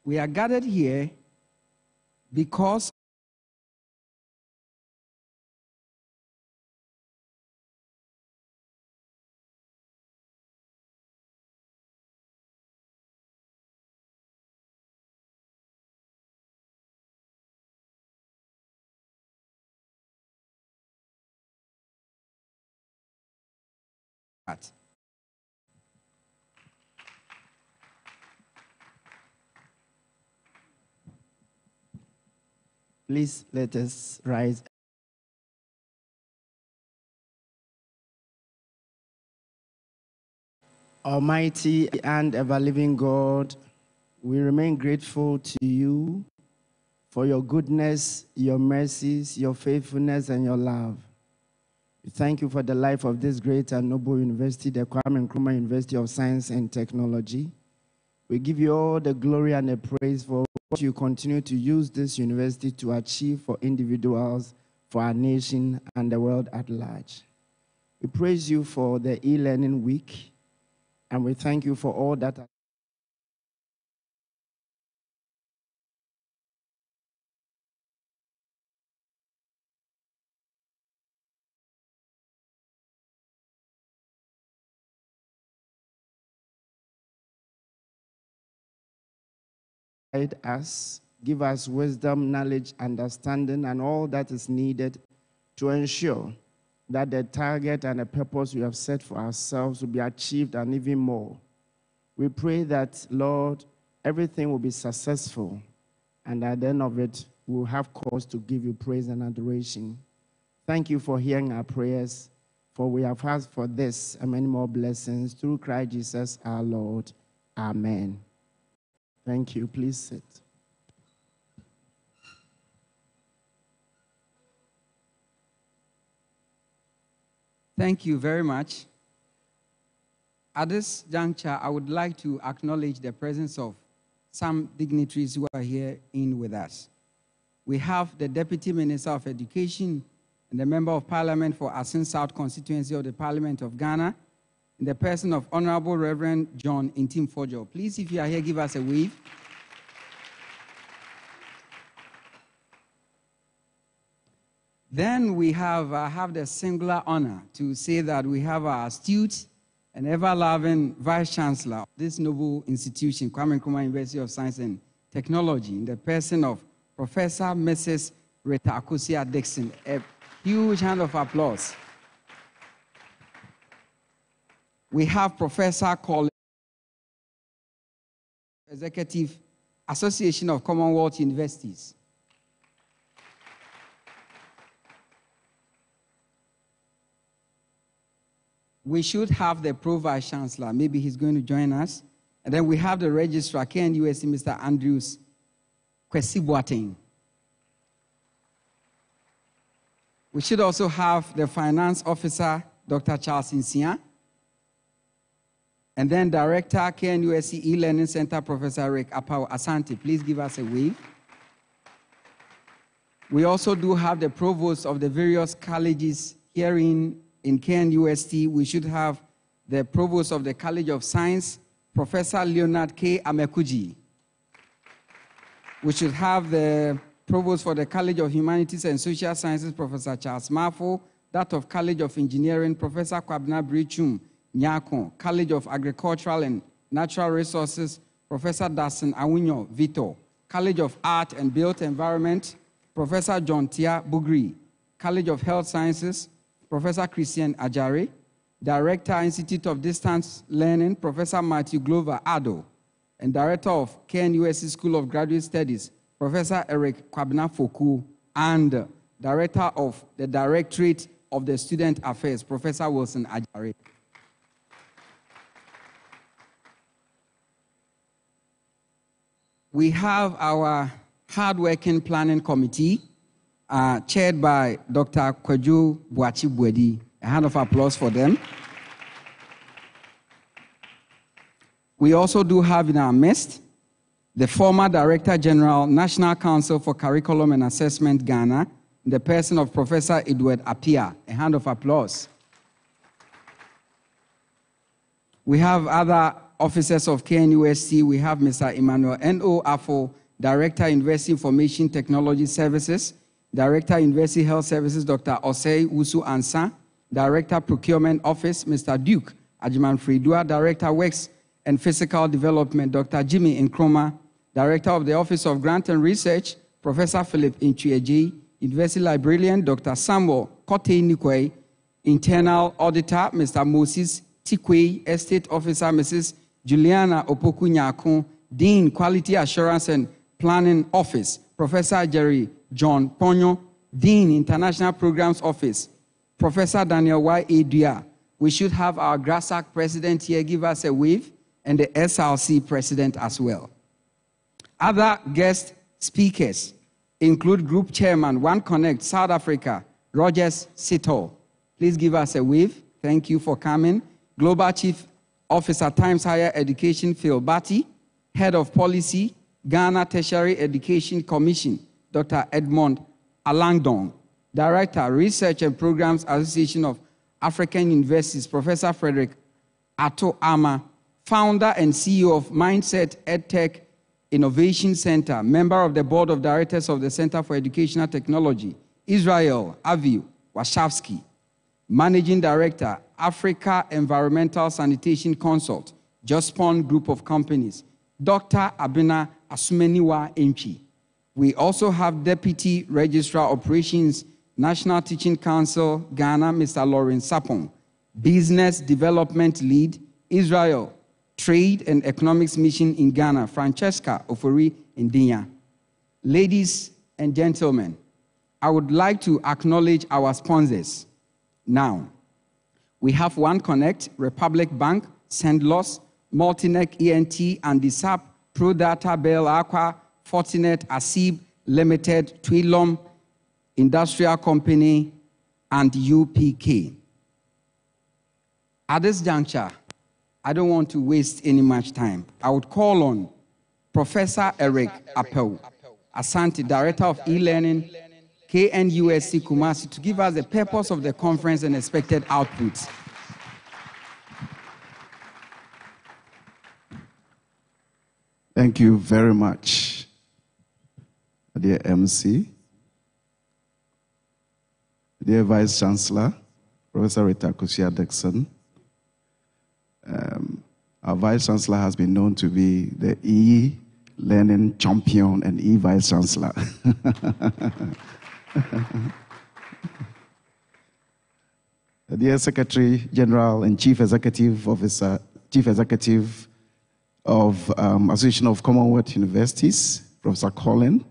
We are gathered here because please let us rise. Almighty and ever-living God, we remain grateful to you for your goodness, your mercies, your faithfulness, and your love. We thank you for the life of this great and noble university, the Kwame Nkrumah University of Science and Technology. We give you all the glory and the praise for what you continue to use this university to achieve for individuals, for our nation, and the world at large. We praise you for the e-learning week, and we thank you for all that. Guide us, give us wisdom, knowledge, understanding, and all that is needed to ensure that the target and the purpose we have set for ourselves will be achieved and even more. We pray that, Lord, everything will be successful, and at the end of it, we'll have cause to give you praise and adoration. Thank you for hearing our prayers, for we have asked for this and many more blessings through Christ Jesus our Lord. Amen. Thank you. Please sit. Thank you very much. At this juncture, I would like to acknowledge the presence of some dignitaries who are here with us. We have the Deputy Minister of Education and the Member of Parliament for Asin South Constituency of the Parliament of Ghana, in the person of Honorable Reverend John Intim Fojo. Please, if you are here, give us a wave. Then we have the singular honor to say that we have our astute and ever-loving Vice-Chancellor of this noble institution, Kwame Nkrumah University of Science and Technology, in the person of Professor Mrs. Rita Akosua-Dickson. A huge hand of applause. We have Professor Colin, Executive Association of Commonwealth Universities. We should have the Pro-Vice Chancellor. Maybe he's going to join us. And then we have the Registrar, KNUST, Mr. Andrews Kwesi Boateng. We should also have the Finance Officer, Dr. Charles Insia. And then Director, KNUST E-Learning Center, Professor Rick Apau Asante. Please give us a wave. We also do have the provosts of the various colleges here in KNUST. We should have the provost of the College of Science, Professor Leonard K. Amekuji. We should have the provost for the College of Humanities and Social Sciences, Professor Charles Mafo. That of College of Engineering, Professor Kwabena Brichum Nyako. College of Agricultural and Natural Resources, Professor Dasin Awinyo Vito. College of Art and Built Environment, Professor John Tia Bugri. College of Health Sciences, Professor Christian Ajari. Director, Institute of Distance Learning, Professor Matthew Glover Ado. And Director of KNUST School of Graduate Studies, Professor Eric Kwabena Foku. And Director of the Directorate of the Student Affairs, Professor Wilson Ajari. We have our hard-working planning committee, chaired by Dr. Kwadwo Boachi Bwedi. A hand of applause for them. We also do have in our midst the former Director General, National Council for Curriculum and Assessment, Ghana, in the person of Professor Edward Apia. A hand of applause. We have other officers of KNUST, we have Mr. Emmanuel N.O. Afo, Director, University Information Technology Services, Director, University Health Services, Dr. Osei Wusu Ansa, Director, Procurement Office, Mr. Duke Ajiman Fridua, Director, Works and Physical Development, Dr. Jimmy Nkrumah, Director of the Office of Grant and Research, Professor Philip Inchueji, University Librarian, Dr. Samuel Kote Nikwe, Internal Auditor, Mr. Moses Tikwe, Estate Officer, Mrs. Juliana Opoku Nyakun, Dean, Quality Assurance and Planning Office, Professor Jerry John Ponyo, Dean, International Programs Office, Professor Daniel Y. Adua. We should have our GRASAC president here give us a wave, and the SRC president as well. Other guest speakers include Group Chairman, One Connect, South Africa, Rogers Sito. Please give us a wave. Thank you for coming. Global Chief Officer, Times Higher Education, Phil Batty. Head of Policy, Ghana Tertiary Education Commission, Dr. Edmond Alangdon. Director, Research and Programs Association of African Universities, Professor Frederick Ato Ama. Founder and CEO of Mindset EdTech Innovation Center, member of the Board of Directors of the Center for Educational Technology, Israel Avi Washawski. Managing Director, Africa Environmental Sanitation Consult, Jospon Group of Companies, Dr. Abina Asumeniwa Emchi. We also have Deputy Registrar Operations, National Teaching Council, Ghana, Mr. Lawrence Sapong. Business Development Lead, Israel Trade and Economics Mission in Ghana, Francesca Ofori Ndinya. Ladies and gentlemen, I would like to acknowledge our sponsors. Now, we have One Connect, Republic Bank, Sendlos, Multineck ENT, and the SAP, ProData, Bell Aqua, Fortinet, Asib Limited, Twilom Industrial Company, and UPK. At this juncture, I don't want to waste any much time. I would call on Professor Eric Appel, Asante, Director of E-Learning, KNUST Kumasi, to give us the purpose of the conference and expected outputs. Thank you very much, dear MC, dear Vice Chancellor, Professor Rita Kusia-Dixon. Our Vice Chancellor has been known to be the E-Learning champion and E-Vice Chancellor. Dear Secretary General and Chief Executive Officer, Chief Executive of Association of Commonwealth Universities, Professor Colin,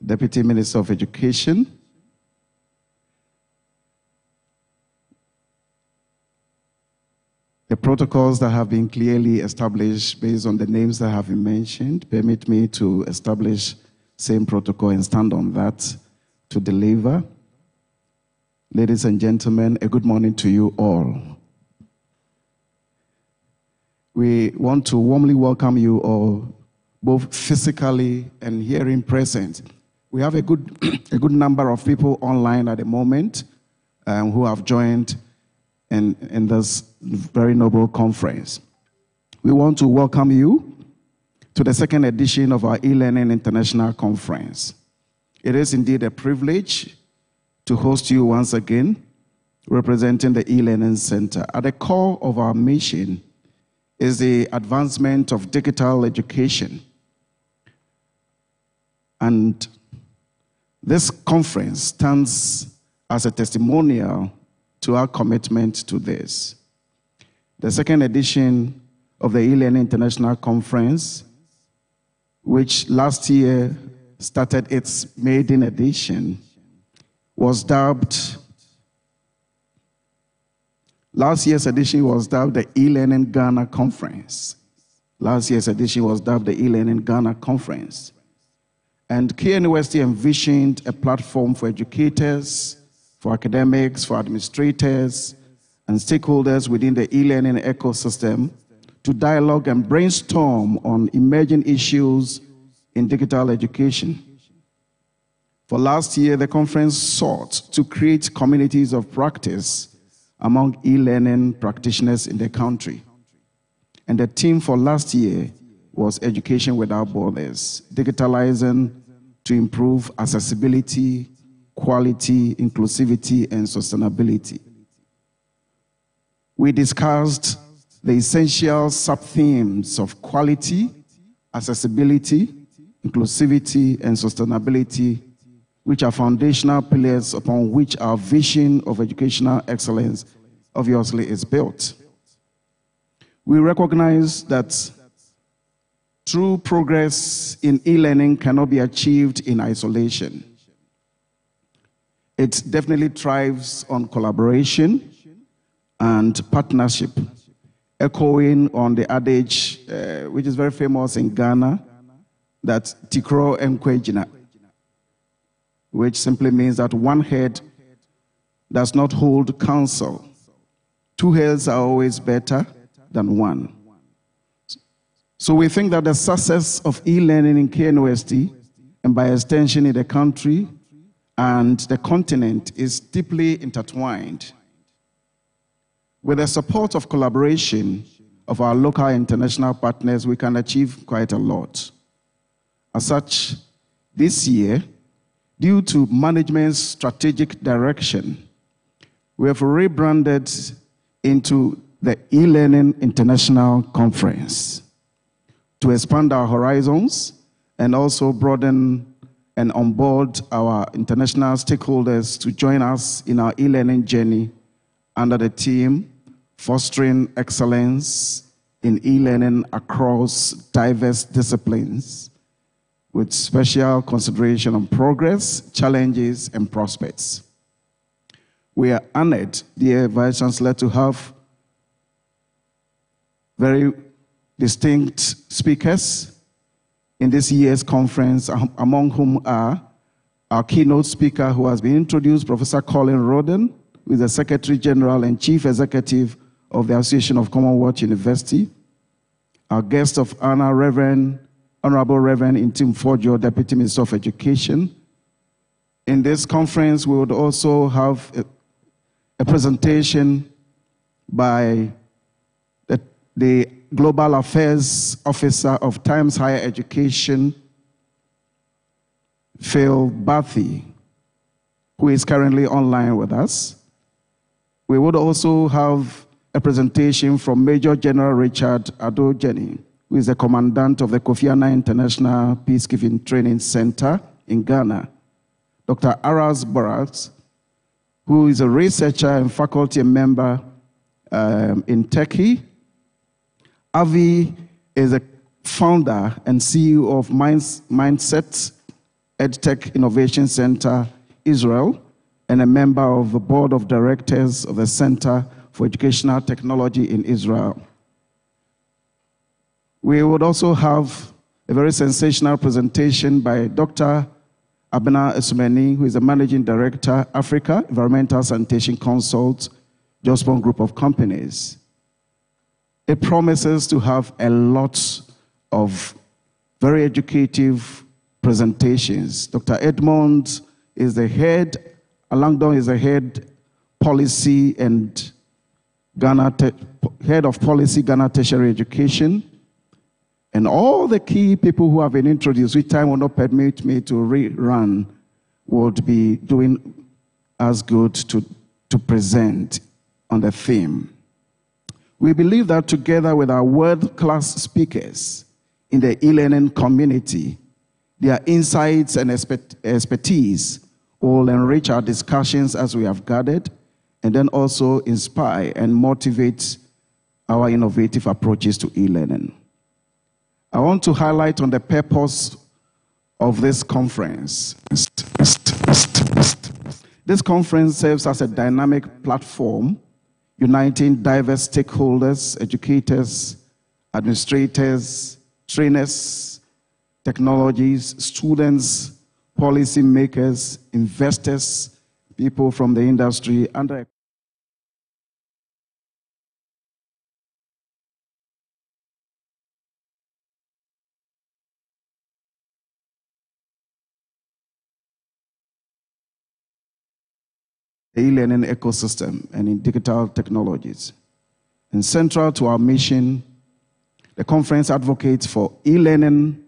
Deputy Minister of Education, the protocols that have been clearly established based on the names that have been mentioned permit me to establish same protocol and stand on that to deliver. Ladies and gentlemen, a good morning to you all. We want to warmly welcome you all, both physically and here in present. We have a good number of people online at the moment who have joined in this very noble conference. We want to welcome you to the second edition of our E-Learning International Conference. It is indeed a privilege to host you once again, representing the E-Learning Center. At the core of our mission is the advancement of digital education. And this conference stands as a testimonial to our commitment to this. The second edition of the E-Learning International Conference, which last year started its maiden edition, was dubbed, last year's edition was dubbed the E-Learning Ghana Conference. Last year's edition was dubbed the E-Learning Ghana Conference. And KNUST envisioned a platform for educators, for academics, for administrators, and stakeholders within the e-learning ecosystem to dialogue and brainstorm on emerging issues in digital education. For last year, the conference sought to create communities of practice among e-learning practitioners in the country. And the theme for last year was Education Without Borders, digitalizing to improve accessibility, quality, inclusivity, and sustainability. We discussed the essential sub-themes of quality, accessibility, inclusivity, and sustainability, which are foundational pillars upon which our vision of educational excellence obviously is built. We recognize that true progress in e-learning cannot be achieved in isolation. It definitely thrives on collaboration and partnership, echoing on the adage, which is very famous in Ghana, that Tikro Nkwejina, which simply means that one head does not hold counsel. Two heads are always better than one. So we think that the success of e-learning in KNUST, and by extension in the country and the continent, is deeply intertwined. With the support of collaboration of our local and international partners, we can achieve quite a lot. As such, this year, due to management's strategic direction, we have rebranded into the e-learning international conference to expand our horizons and also broaden and onboard our international stakeholders to join us in our e-learning journey under the theme Fostering Excellence in E-Learning Across Diverse Disciplines, with special consideration on progress, challenges, and prospects. We are honored, dear Vice Chancellor, to have very distinct speakers in this year's conference, among whom are our keynote speaker, who has been introduced, Professor Colin Roden, who is the Secretary General and Chief Executive of the Association of Commonwealth University. Our guest of honor, Honorable Reverend Intim Forjo, Deputy Minister of Education. In this conference, we would also have a presentation by the Global Affairs Officer of Times Higher Education, Phil Barthy, who is currently online with us. We would also have a presentation from Major General Richard Ado-Jenny, who is the Commandant of the Kofi Annan International Peacekeeping Training Center in Ghana. Dr. Aras Barats, who is a researcher and faculty member in Turkey. Avi is a founder and CEO of Mindset EdTech Innovation Center, Israel, and a member of the board of directors of the Center for Educational Technology in Israel. We would also have a very sensational presentation by Dr. Abena Esumeni, who is the Managing Director, Africa, Environmental Sanitation Consult, Jospon Group of Companies. It promises to have a lot of very educative presentations. Dr. Edmond is the head, Alangdon is the head policy and head of policy, Ghana Tertiary Education. And all the key people who have been introduced, which time will not permit me to rerun, would be doing as good to present on the theme. We believe that together with our world-class speakers in the e-learning community, their insights and expertise will enrich our discussions as we have gathered, and then also inspire and motivate our innovative approaches to e-learning. I want to highlight on the purpose of this conference. This conference serves as a dynamic platform uniting diverse stakeholders, educators, administrators, trainers, technologies, students, policymakers, investors, people from the industry, under e-learning ecosystem and in digital technologies. And central to our mission, the conference advocates for e-learning,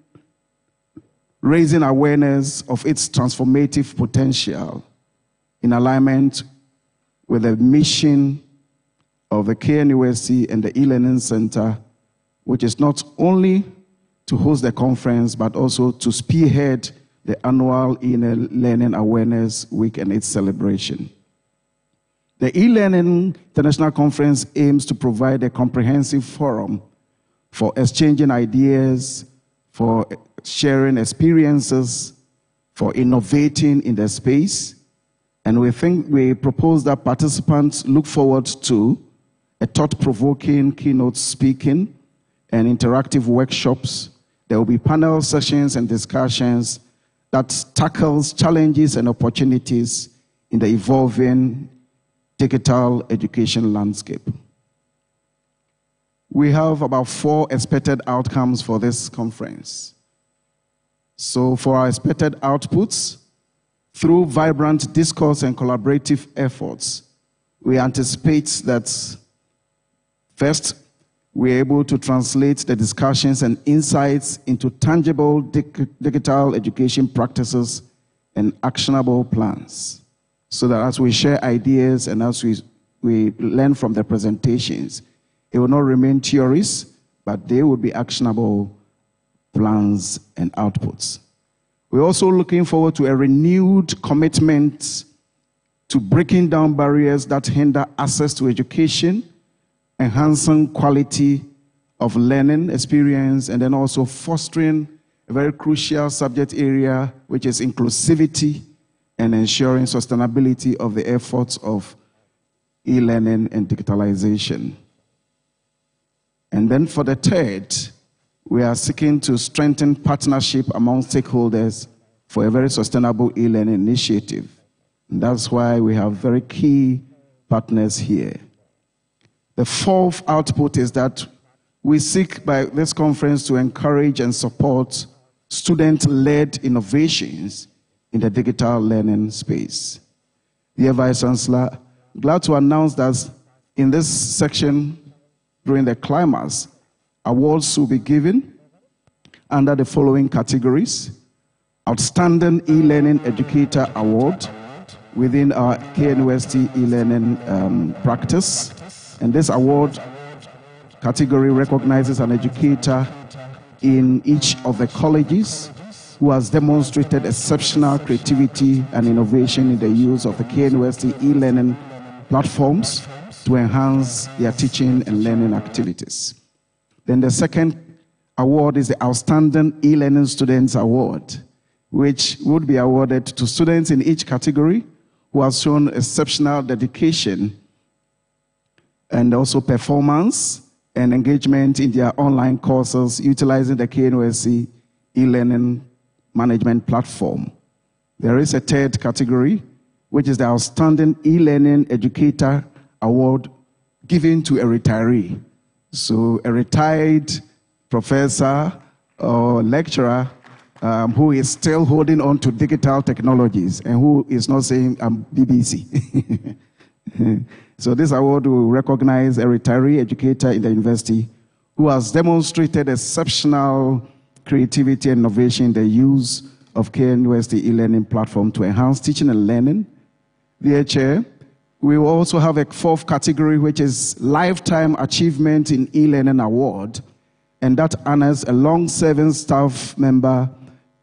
raising awareness of its transformative potential in alignment with the mission of the KNUST and the e-learning center, which is not only to host the conference, but also to spearhead the annual e-learning awareness week and its celebration. The e-learning international conference aims to provide a comprehensive forum for exchanging ideas, for sharing experiences, for innovating in the space. And we propose that participants look forward to a thought-provoking keynote speaking and interactive workshops. There will be panel sessions and discussions that tackles challenges and opportunities in the evolving digital education landscape. We have about 4 expected outcomes for this conference. So for our expected outputs, through vibrant discourse and collaborative efforts, we anticipate that first, we're able to translate the discussions and insights into tangible digital education practices and actionable plans, so that as we share ideas and as we learn from the presentations, it will not remain theories, but they will be actionable plans and outputs. We're also looking forward to a renewed commitment to breaking down barriers that hinder access to education, enhancing quality of learning experience, and then also fostering a very crucial subject area, which is inclusivity and ensuring sustainability of the efforts of e-learning and digitalization. And then for the third, we are seeking to strengthen partnership among stakeholders for a very sustainable e-learning initiative. And that's why we have very key partners here. The fourth output is that we seek by this conference to encourage and support student-led innovations in the digital learning space. Dear Vice Chancellor, glad to announce that in this section, during the climax, awards will be given under the following categories: Outstanding E-Learning Educator Award within our KNUST e-learning practice. And this award category recognizes an educator in each of the colleges who has demonstrated exceptional creativity and innovation in the use of the KNUST e-learning platforms to enhance their teaching and learning activities. Then the second award is the Outstanding E-Learning Students Award, which would be awarded to students in each category who have shown exceptional dedication and also performance and engagement in their online courses utilizing the KNUST e-learning management platform. There is a third category, which is the Outstanding E-Learning Educator Award given to a retiree. So a retired professor or lecturer who is still holding on to digital technologies and who is not saying, I'm BBC. So this award will recognize a retiree educator in the university who has demonstrated exceptional creativity and innovation in the use of KNUST e-learning platform to enhance teaching and learning. Dear Chair, we will also have a fourth category, which is Lifetime Achievement in E-Learning Award, and that honors a long-serving staff member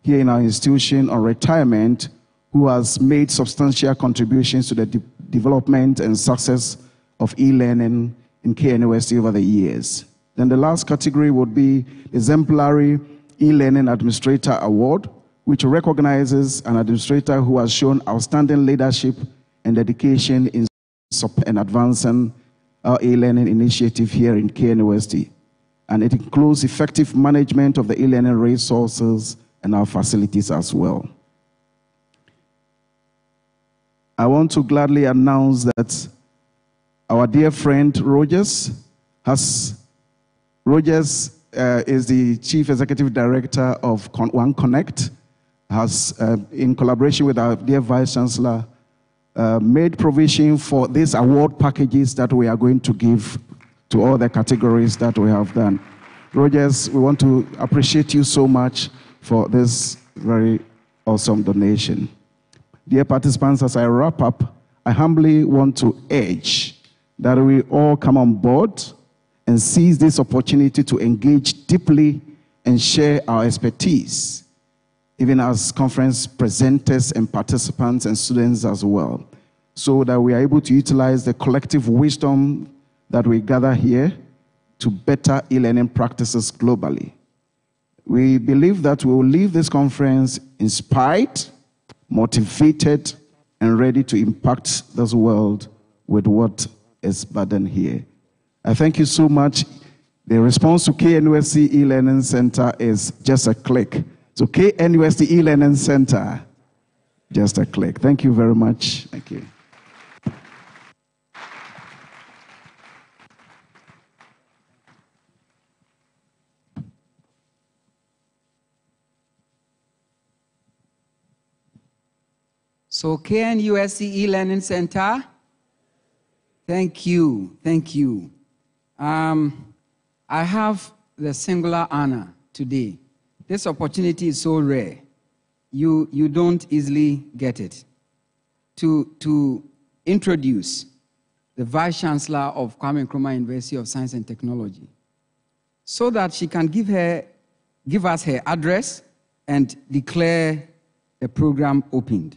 here in our institution on retirement who has made substantial contributions to the development and success of e-learning in KNUST over the years. Then the last category would be Exemplary E-Learning Administrator Award, which recognizes an administrator who has shown outstanding leadership and dedication in advancing our e-learning initiative here in KNUST. And it includes effective management of the e-learning resources and our facilities as well. I want to gladly announce that our dear friend Rogers is the Chief Executive Director of One Connect, has, in collaboration with our dear Vice Chancellor, made provision for these award packages that we are going to give to all the categories that we have done. Rogers, we want to appreciate you so much for this very awesome donation. Dear participants, as I wrap up, I humbly want to urge that we all come on board and seize this opportunity to engage deeply and share our expertise, even as conference presenters and participants and students as well, so that we are able to utilize the collective wisdom that we gather here to better e-learning practices globally. We believe that we will leave this conference inspired, motivated, and ready to impact this world with what is burdened here. I thank you so much. The response to KNUST E-Learning Center is just a click. So KNUST E-Learning Center, just a click. Thank you very much. Thank you. So KNUST E-Learning Center, thank you, thank you. I have the singular honor today. This opportunity is so rare. You don't easily get it. To introduce the Vice Chancellor of Kwame Nkrumah University of Science and Technology so that she can give us her address and declare the program opened.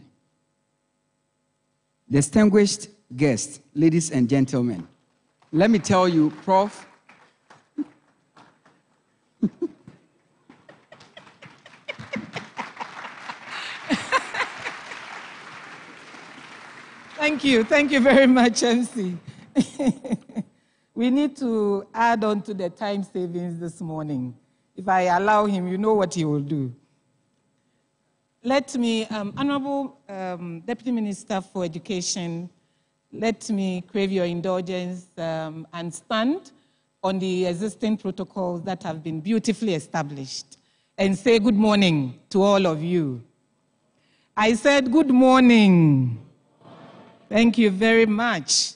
Distinguished guests, ladies and gentlemen, let me tell you, Prof. Thank you very much, MC. We need to add on to the time savings this morning. If I allow him, you know what he will do. Let me, Honorable Deputy Minister for Education, let me crave your indulgence and stand on the existing protocols that have been beautifully established and say good morning to all of you. I said good morning. Thank you very much.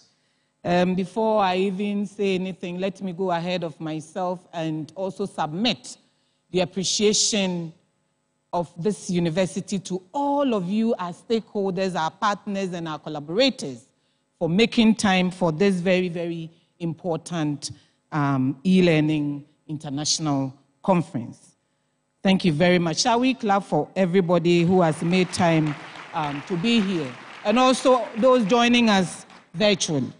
Before I even say anything, let me go ahead of myself and also submit the appreciation of this university to all of you, our stakeholders, our partners, and our collaborators for making time for this very, very important e-learning international conference. Thank you very much. Shall we clap for everybody who has made time to be here, and also those joining us virtually.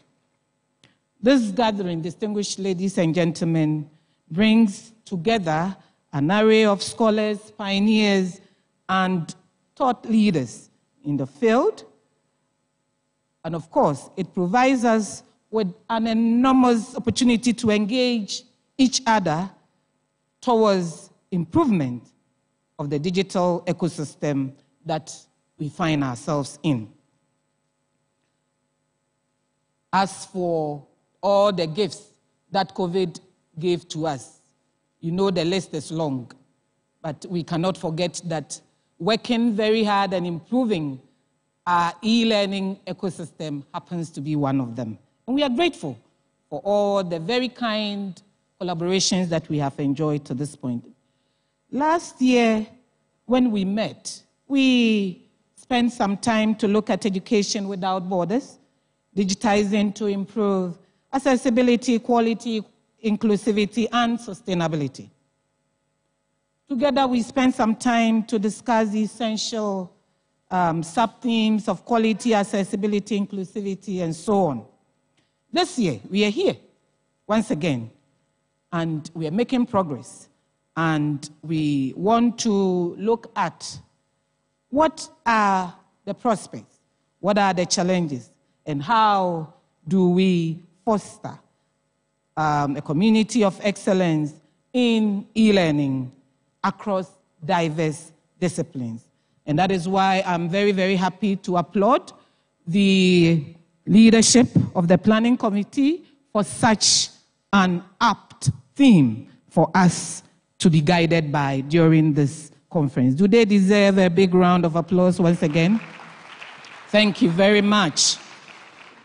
This gathering, distinguished ladies and gentlemen, brings together an array of scholars, pioneers, and thought leaders in the field. And of course, it provides us with an enormous opportunity to engage each other towards improvement of the digital ecosystem that we find ourselves in. As for all the gifts that COVID gave to us, you know the list is long, but we cannot forget that working very hard and improving our e-learning ecosystem happens to be one of them. And we are grateful for all the very kind collaborations that we have enjoyed to this point. Last year, when we met, we spent some time to look at education without borders, digitizing to improve accessibility, quality, inclusivity, and sustainability. Together, we spent some time to discuss the essential sub-themes of quality, accessibility, inclusivity, and so on. This year, we are here once again, and we are making progress. And we want to look at what are the prospects, what are the challenges, and how do we foster a community of excellence in e-learning across diverse disciplines. And that is why I'm very, very happy to applaud the leadership of the planning committee for such an apt theme for us to be guided by during this conference. Do they deserve a big round of applause once again? Thank you very much.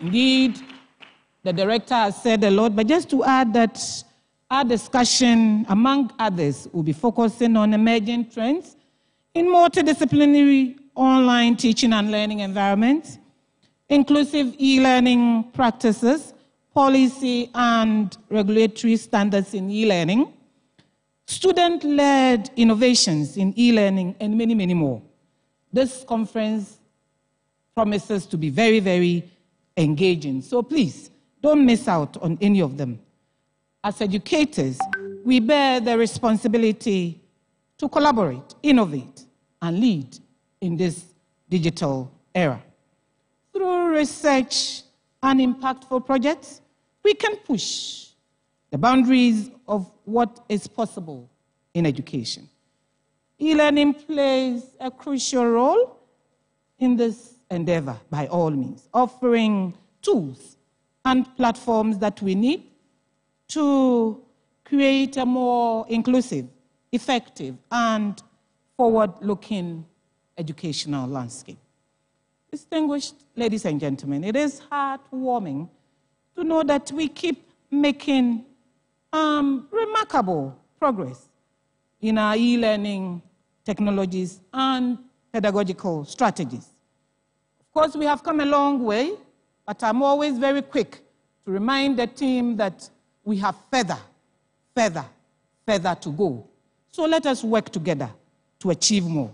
Indeed, the director has said a lot, but just to add that our discussion, among others, will be focusing on emerging trends in multidisciplinary online teaching and learning environments, inclusive e-learning practices, policy and regulatory standards in e-learning, student-led innovations in e-learning, and many, many more. This conference promises to be very, very engaging. So please, don't miss out on any of them. As educators, we bear the responsibility to collaborate, innovate, and lead in this digital era. Through research and impactful projects, we can push the boundaries of what is possible in education. E-learning plays a crucial role in this endeavor, by all means, offering tools and platforms that we need to create a more inclusive, effective, and forward-looking educational landscape. Distinguished ladies and gentlemen, it is heartwarming to know that we keep making remarkable progress in our e-learning technologies and pedagogical strategies. Of course, we have come a long way, but I'm always very quick to remind the team that we have further to go. So let us work together to achieve more.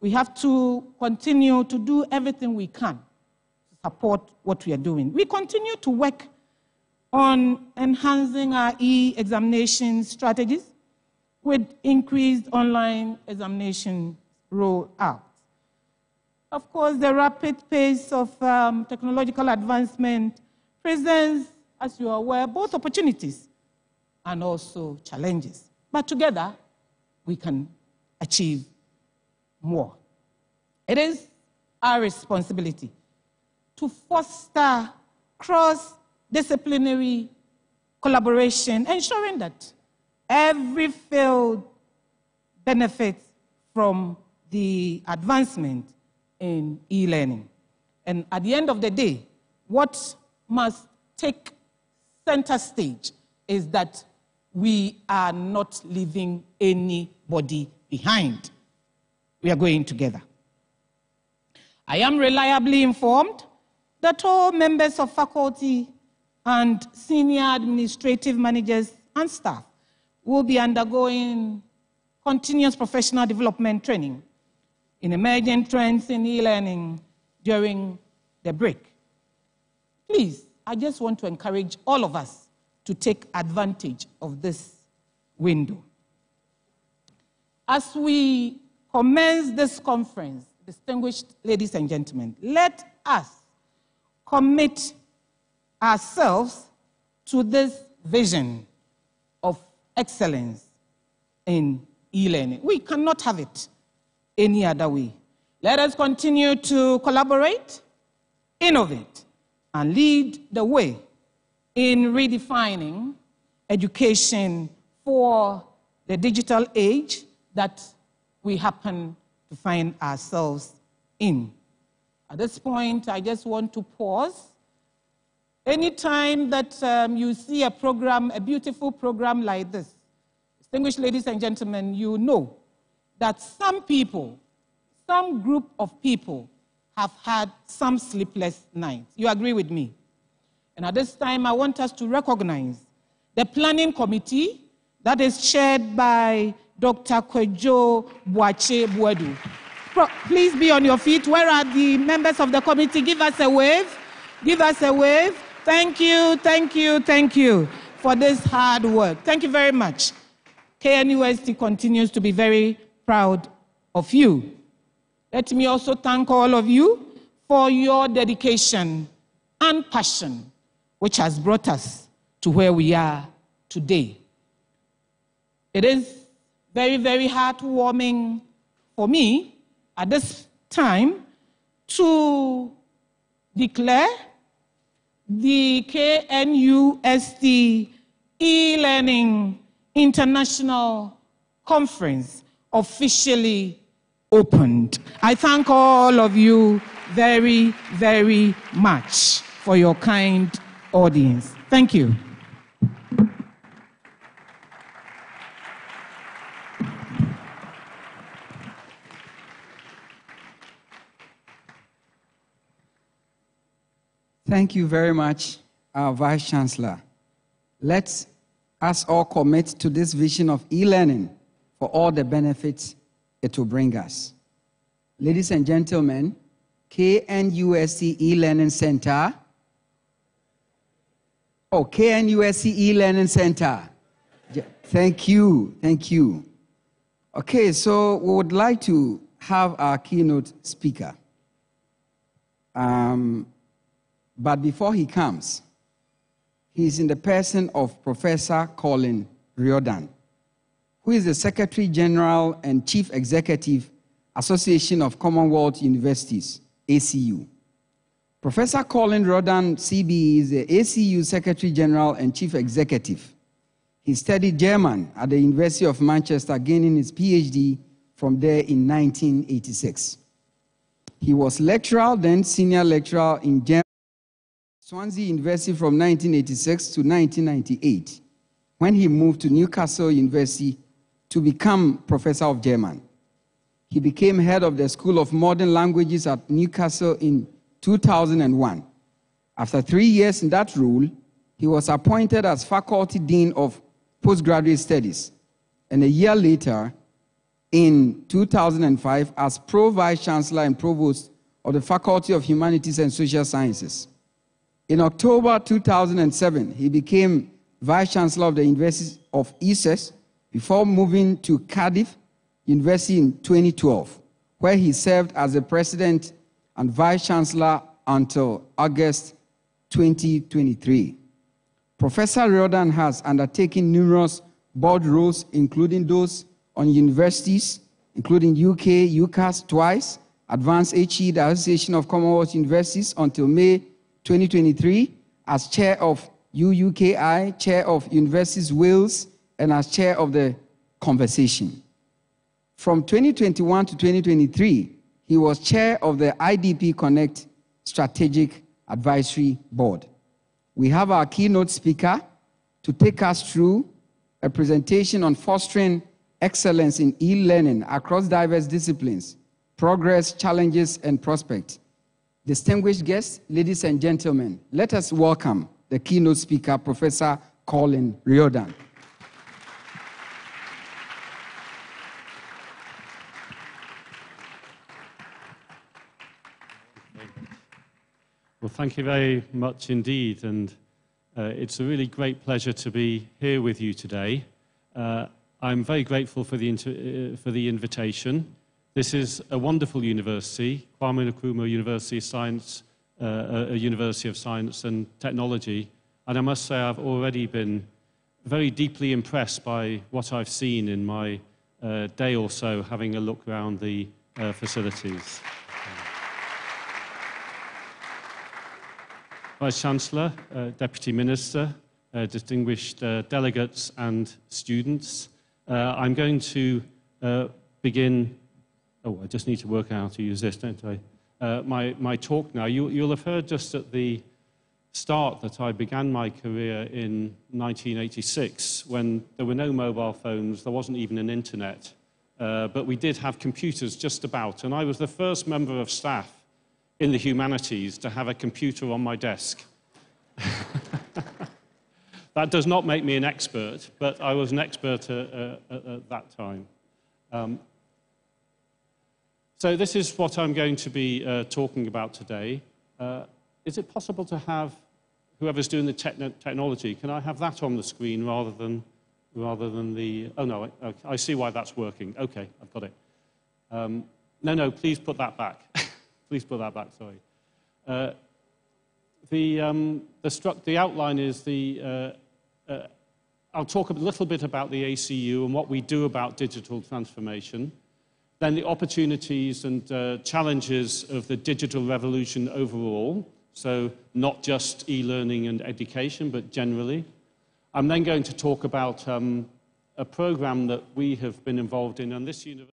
We have to continue to do everything we can to support what we are doing. We continue to work on enhancing our e-examination strategies with increased online examination rollout. Of course, the rapid pace of technological advancement presents, as you are aware, both opportunities and also challenges. But together, we can achieve more. It is our responsibility to foster cross-disciplinary collaboration, ensuring that every field benefits from the advancement in e-learning. And at the end of the day, what must take center stage is that we are not leaving anybody behind. We are going together. I am reliably informed that all members of faculty and senior administrative managers and staff will be undergoing continuous professional development training in emerging trends in e-learning during the break. Please, I just want to encourage all of us to take advantage of this window. As we commence this conference, distinguished ladies and gentlemen, let us commit ourselves to this vision of excellence in e-learning. We cannot have it any other way. Let us continue to collaborate, innovate, and lead the way in redefining education for the digital age that we happen to find ourselves in. At this point, I just want to pause. Anytime that you see a program, a beautiful program like this, distinguished ladies and gentlemen, you know that some people, some group of people have had some sleepless nights. You agree with me? And at this time, I want us to recognize the planning committee that is chaired by Dr. Kwejo Boache Buedu. Please be on your feet. Where are the members of the committee? Give us a wave. Give us a wave. Thank you, thank you, thank you for this hard work. Thank you very much. KNUST continues to be very proud of you. Let me also thank all of you for your dedication and passion, which has brought us to where we are today. It is very, very heartwarming for me at this time to declare the KNUST e-learning International Conference officially opened. I thank all of you very, very much for your kind audience. Thank you. Thank you very much, our Vice Chancellor. Let us all commit to this vision of e-learning for all the benefits it will bring us. Ladies and gentlemen, KNUST E-Learning Center. Oh, KNUST E-Learning Center. Thank you, thank you. Okay, so we would like to have our keynote speaker. But before he comes, he's in the person of Professor Colin Riordan, who is the Secretary General and Chief Executive, Association of Commonwealth Universities, ACU. Professor Colin Riordan, CBE, is the ACU Secretary General and Chief Executive. He studied German at the University of Manchester, gaining his PhD from there in 1986. He was lecturer, then senior lecturer in German, Swansea University from 1986 to 1998, when he moved to Newcastle University to become Professor of German. He became head of the School of Modern Languages at Newcastle in 2001. After 3 years in that role, he was appointed as Faculty Dean of Postgraduate Studies, and a year later, in 2005, as Pro-Vice Chancellor and Provost of the Faculty of Humanities and Social Sciences. In October 2007, he became Vice Chancellor of the University of Essex before moving to Cardiff University in 2012, where he served as the President and Vice Chancellor until August 2023. Professor Riordan has undertaken numerous board roles, including those on universities, including UK, UCAS twice, Advanced HE, the Association of Commonwealth Universities, until May 2023, as Chair of UUKI, Chair of Universities Wales, and as Chair of the Conversation. From 2021 to 2023, he was Chair of the IDP Connect Strategic Advisory Board. We have our keynote speaker to take us through a presentation on fostering excellence in e-learning across diverse disciplines, progress, challenges, and prospects. Distinguished guests, ladies and gentlemen, let us welcome the keynote speaker, Professor Colin Riordan. Well, thank you very much indeed, and it's a really great pleasure to be here with you today. I'm very grateful for the invitation. This is a wonderful university, Kwame Nkrumah University of Science, a University of Science and Technology, and I must say I've already been very deeply impressed by what I've seen in my day or so having a look around the facilities. Vice Chancellor, Deputy Minister, distinguished delegates and students, I'm going to begin. Oh, I just need to work out how to use this, don't I? My talk now. You'll have heard just at the start that I began my career in 1986 when there were no mobile phones, there wasn't even an internet, but we did have computers just about, and I was the first member of staff in the humanities to have a computer on my desk. That does not make me an expert, but I was an expert at that time. So this is what I'm going to be talking about today. Is it possible to have whoever's doing the technology, can I have that on the screen rather than the, oh no, I see why that's working. Okay, I've got it. No, please put that back. Please put that back, sorry. The outline is I'll talk a little bit about the ACU and what we do about digital transformation, then the opportunities and challenges of the digital revolution overall, so not just e-learning and education, but generally. I'm then going to talk about a program that we have been involved in, and this university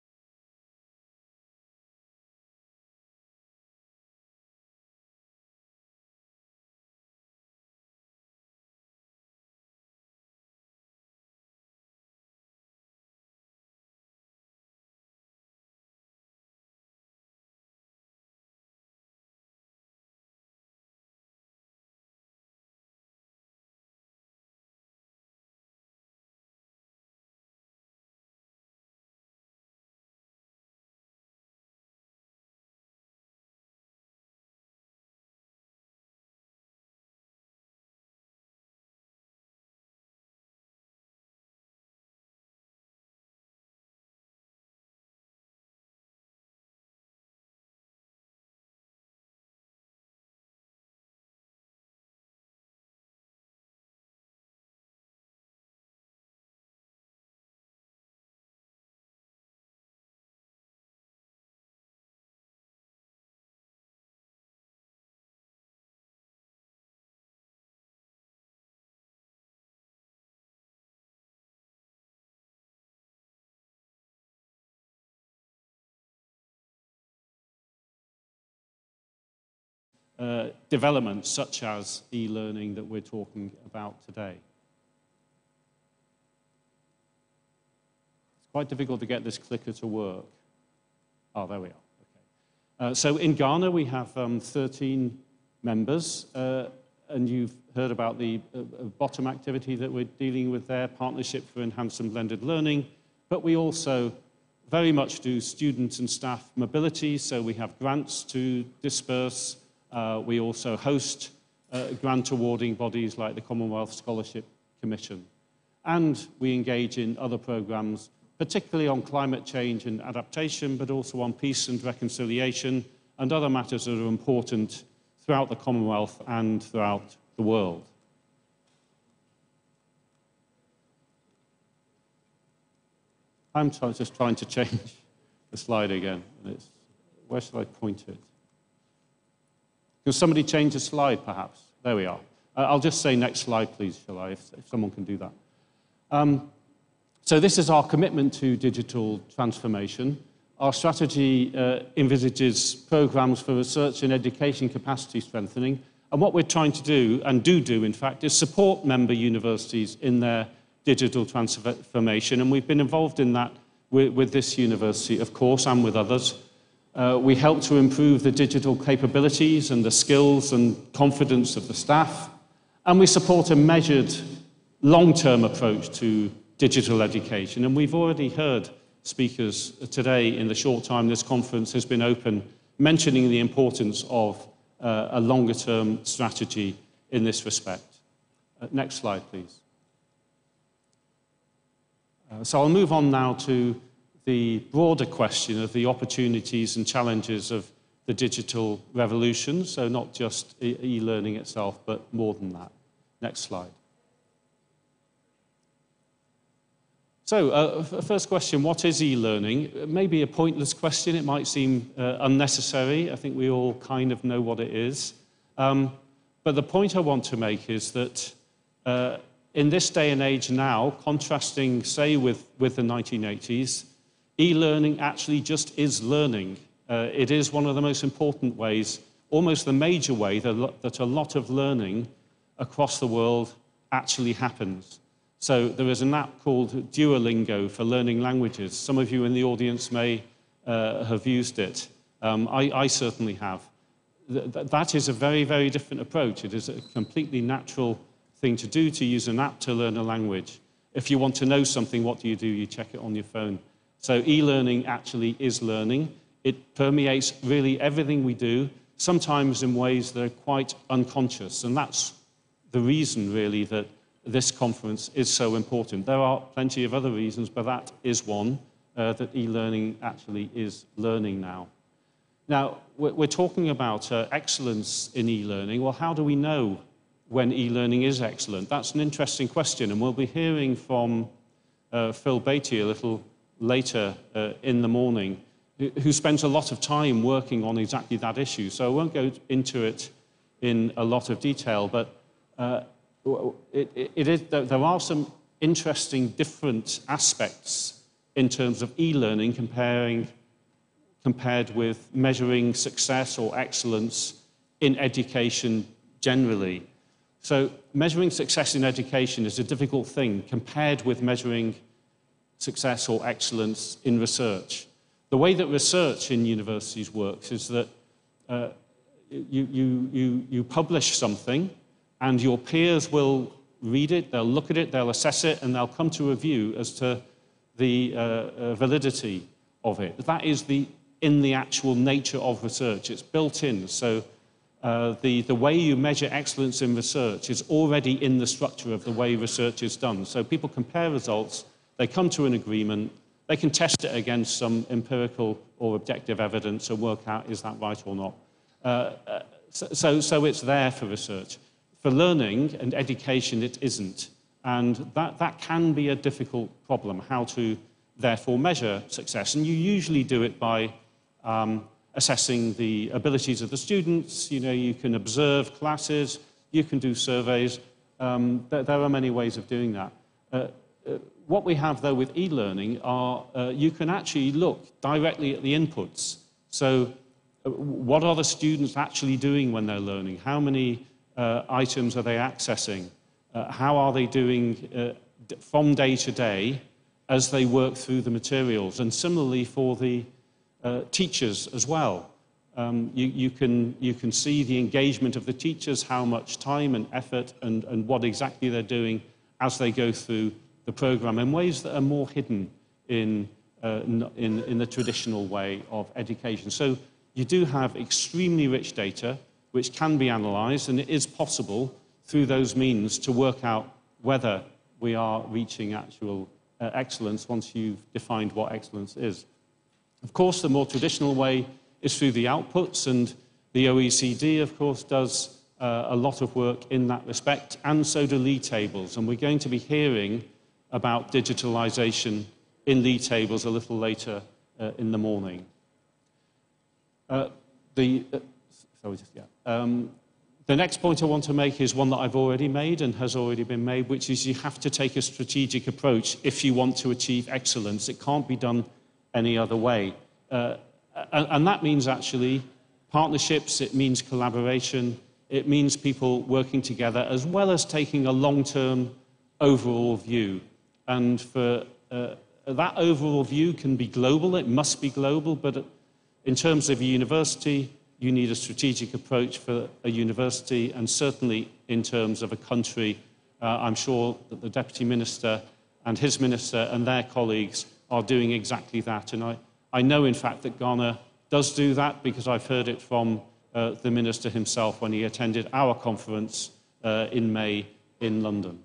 developments such as e-learning that we're talking about today. It's quite difficult to get this clicker to work. Oh, there we are. Okay. So in Ghana, we have 13 members, and you've heard about the bottom activity that we're dealing with there, Partnership for Enhanced and Blended Learning, but we also very much do student and staff mobility, so we have grants to disperse. We also host grant awarding bodies like the Commonwealth Scholarship Commission. And we engage in other programs, particularly on climate change and adaptation, but also on peace and reconciliation and other matters that are important throughout the Commonwealth and throughout the world. I'm just trying to change the slide again. Where should I point it? Can somebody change the slide, perhaps? There we are. I'll just say next slide, please, shall I, if someone can do that. So this is our commitment to digital transformation. Our strategy envisages programs for research and education capacity strengthening. And what we're trying to do, and do in fact, is support member universities in their digital transformation. And we've been involved in that with this university, of course, and with others. We help to improve the digital capabilities and the skills and confidence of the staff. And we support a measured, long-term approach to digital education. And we've already heard speakers today in the short time this conference has been open, mentioning the importance of a longer-term strategy in this respect. Next slide, please. So I'll move on now to the broader question of the opportunities and challenges of the digital revolution, so not just e-learning itself, but more than that. Next slide. So, first question, what is e-learning? It may be a pointless question, it might seem unnecessary. I think we all kind of know what it is. But the point I want to make is that in this day and age now, contrasting, say, with the 1980s, e-learning actually just is learning. It is one of the most important ways, almost the major way, that a lot of learning across the world actually happens. So there is an app called Duolingo for learning languages. Some of you in the audience may have used it. I certainly have. That is a very, very different approach. It is a completely natural thing to do, to use an app to learn a language. If you want to know something, what do? You check it on your phone. So e-learning actually is learning. It permeates really everything we do, sometimes in ways that are quite unconscious. And that's the reason, really, that this conference is so important. There are plenty of other reasons, but that is one, that e-learning actually is learning now. Now, we're talking about excellence in e-learning. Well, how do we know when e-learning is excellent? That's an interesting question, and we'll be hearing from Phil Beatty a little later in the morning, who spends a lot of time working on exactly that issue. So I won't go into it in a lot of detail, but there are some interesting different aspects in terms of e-learning compared with measuring success or excellence in education generally. So measuring success in education is a difficult thing compared with measuring success or excellence in research. The way that research in universities works is that you publish something, and your peers will read it, they'll look at it, they'll assess it, and they'll come to a view as to the validity of it. That is in the actual nature of research. It's built in. So the way you measure excellence in research is already in the structure of the way research is done. So people compare results, they come to an agreement, they can test it against some empirical or objective evidence and work out, is that right or not? So it's there for research. For learning and education, it isn't. And that can be a difficult problem, how to therefore measure success. And you usually do it by assessing the abilities of the students. You know, you can observe classes, you can do surveys. There are many ways of doing that. What we have, though, with e-learning are you can actually look directly at the inputs. So What are the students actually doing when they're learning? How many items are they accessing? How are they doing from day to day as they work through the materials? And similarly for the teachers as well. You can see the engagement of the teachers, how much time and effort and what exactly they're doing as they go through the program in ways that are more hidden in the traditional way of education. So you do have extremely rich data which can be analysed, and it is possible through those means to work out whether we are reaching actual excellence once you've defined what excellence is. Of course, the more traditional way is through the outputs, and the OECD, of course, does a lot of work in that respect, and so do league tables. And we're going to be hearing about digitalization in league tables a little later in the morning. The next point I want to make is one that I've already made and has already been made, which is you have to take a strategic approach if you want to achieve excellence. It can't be done any other way. And that means actually partnerships, it means collaboration, it means people working together, as well as taking a long-term overall view. And for that overall view can be global, it must be global, but in terms of a university, you need a strategic approach for a university, and certainly in terms of a country. I'm sure that the Deputy Minister and his minister and their colleagues are doing exactly that. And I know, in fact, that Ghana does do that, because I've heard it from the Minister himself when he attended our conference in May in London.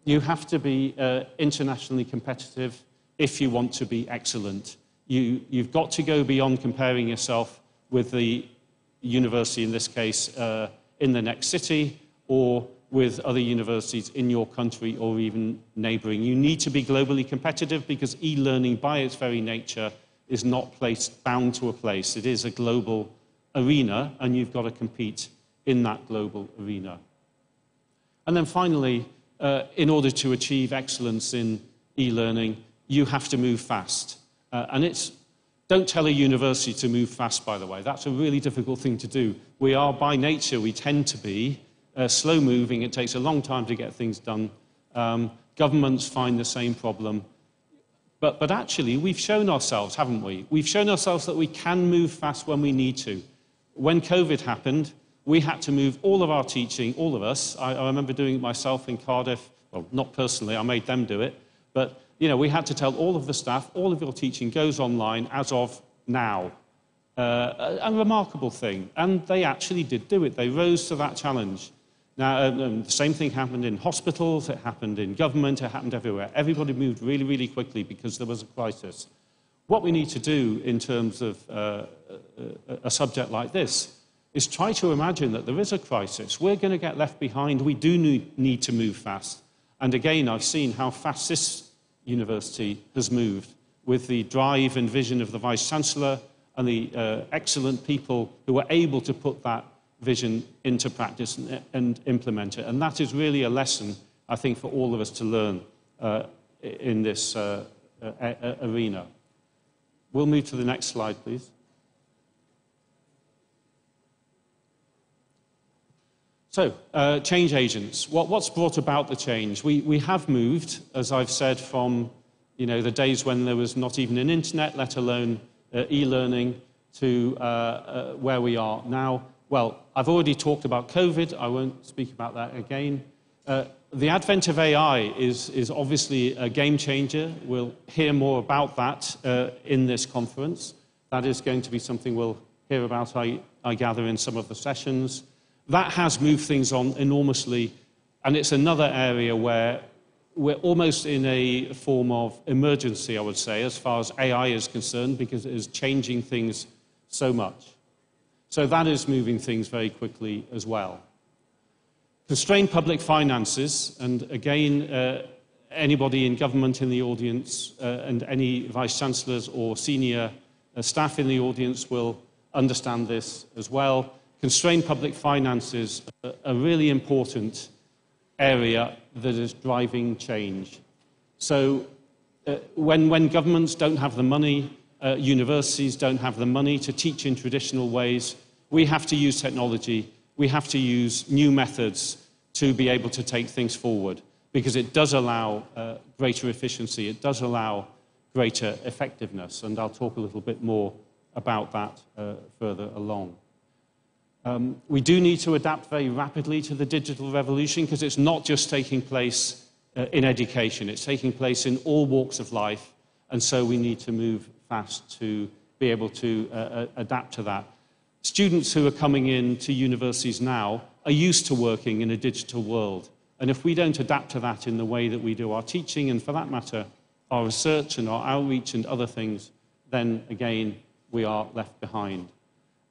You have to be internationally competitive if you want to be excellent. You've got to go beyond comparing yourself with the university, in this case, in the next city, or with other universities in your country or even neighbouring. You need to be globally competitive, because e-learning by its very nature is not bound to a place. It is a global arena, and you've got to compete in that global arena. And then finally, in order to achieve excellence in e-learning, you have to move fast. Don't tell a university to move fast, by the way. That's a really difficult thing to do. We are, by nature, we tend to be slow-moving. It takes a long time to get things done. Governments find the same problem. But actually, we've shown ourselves, haven't we? We've shown ourselves that we can move fast when we need to. When COVID happened, we had to move all of our teaching, all of us. I remember doing it myself in Cardiff. Well, not personally, I made them do it. But we had to tell all of the staff, all of your teaching goes online as of now. A remarkable thing. And they actually did do it. They rose to that challenge. Now, the same thing happened in hospitals, it happened in government, it happened everywhere. Everybody moved really, really quickly because there was a crisis. What we need to do in terms of a subject like this is try to imagine that there is a crisis. We're going to get left behind. We do need to move fast. And again, I've seen how fast this university has moved with the drive and vision of the Vice-Chancellor and the excellent people who are able to put that vision into practice and implement it. And that is really a lesson, I think, for all of us to learn in this arena. We'll move to the next slide, please. So, change agents. What's brought about the change? We have moved, as I've said, from the days when there was not even an internet, let alone e-learning, to where we are now. Well, I've already talked about COVID. I won't speak about that again. The advent of AI is obviously a game changer. We'll hear more about that in this conference. That is going to be something we'll hear about, I gather, in some of the sessions. That has moved things on enormously, and it's another area where we're almost in a form of emergency, I would say, as far as AI is concerned, because it is changing things so much. So that is moving things very quickly as well. Constrained public finances, and again, anybody in government in the audience and any vice-chancellors or senior staff in the audience will understand this as well. Constrained public finances are a really important area that is driving change. So when governments don't have the money universities don't have the money to teach in traditional ways. We have to use technology. We have to use new methods to be able to take things forward, because it does allow greater efficiency. It does allow greater effectiveness. And I'll talk a little bit more about that further along. We do need to adapt very rapidly to the digital revolution, because it's not just taking place in education. It's taking place in all walks of life. And so we need to move fast to be able to adapt to that. Students who are coming into universities now are used to working in a digital world. And if we don't adapt to that in the way that we do our teaching, and for that matter, our research and our outreach and other things, then again, we are left behind.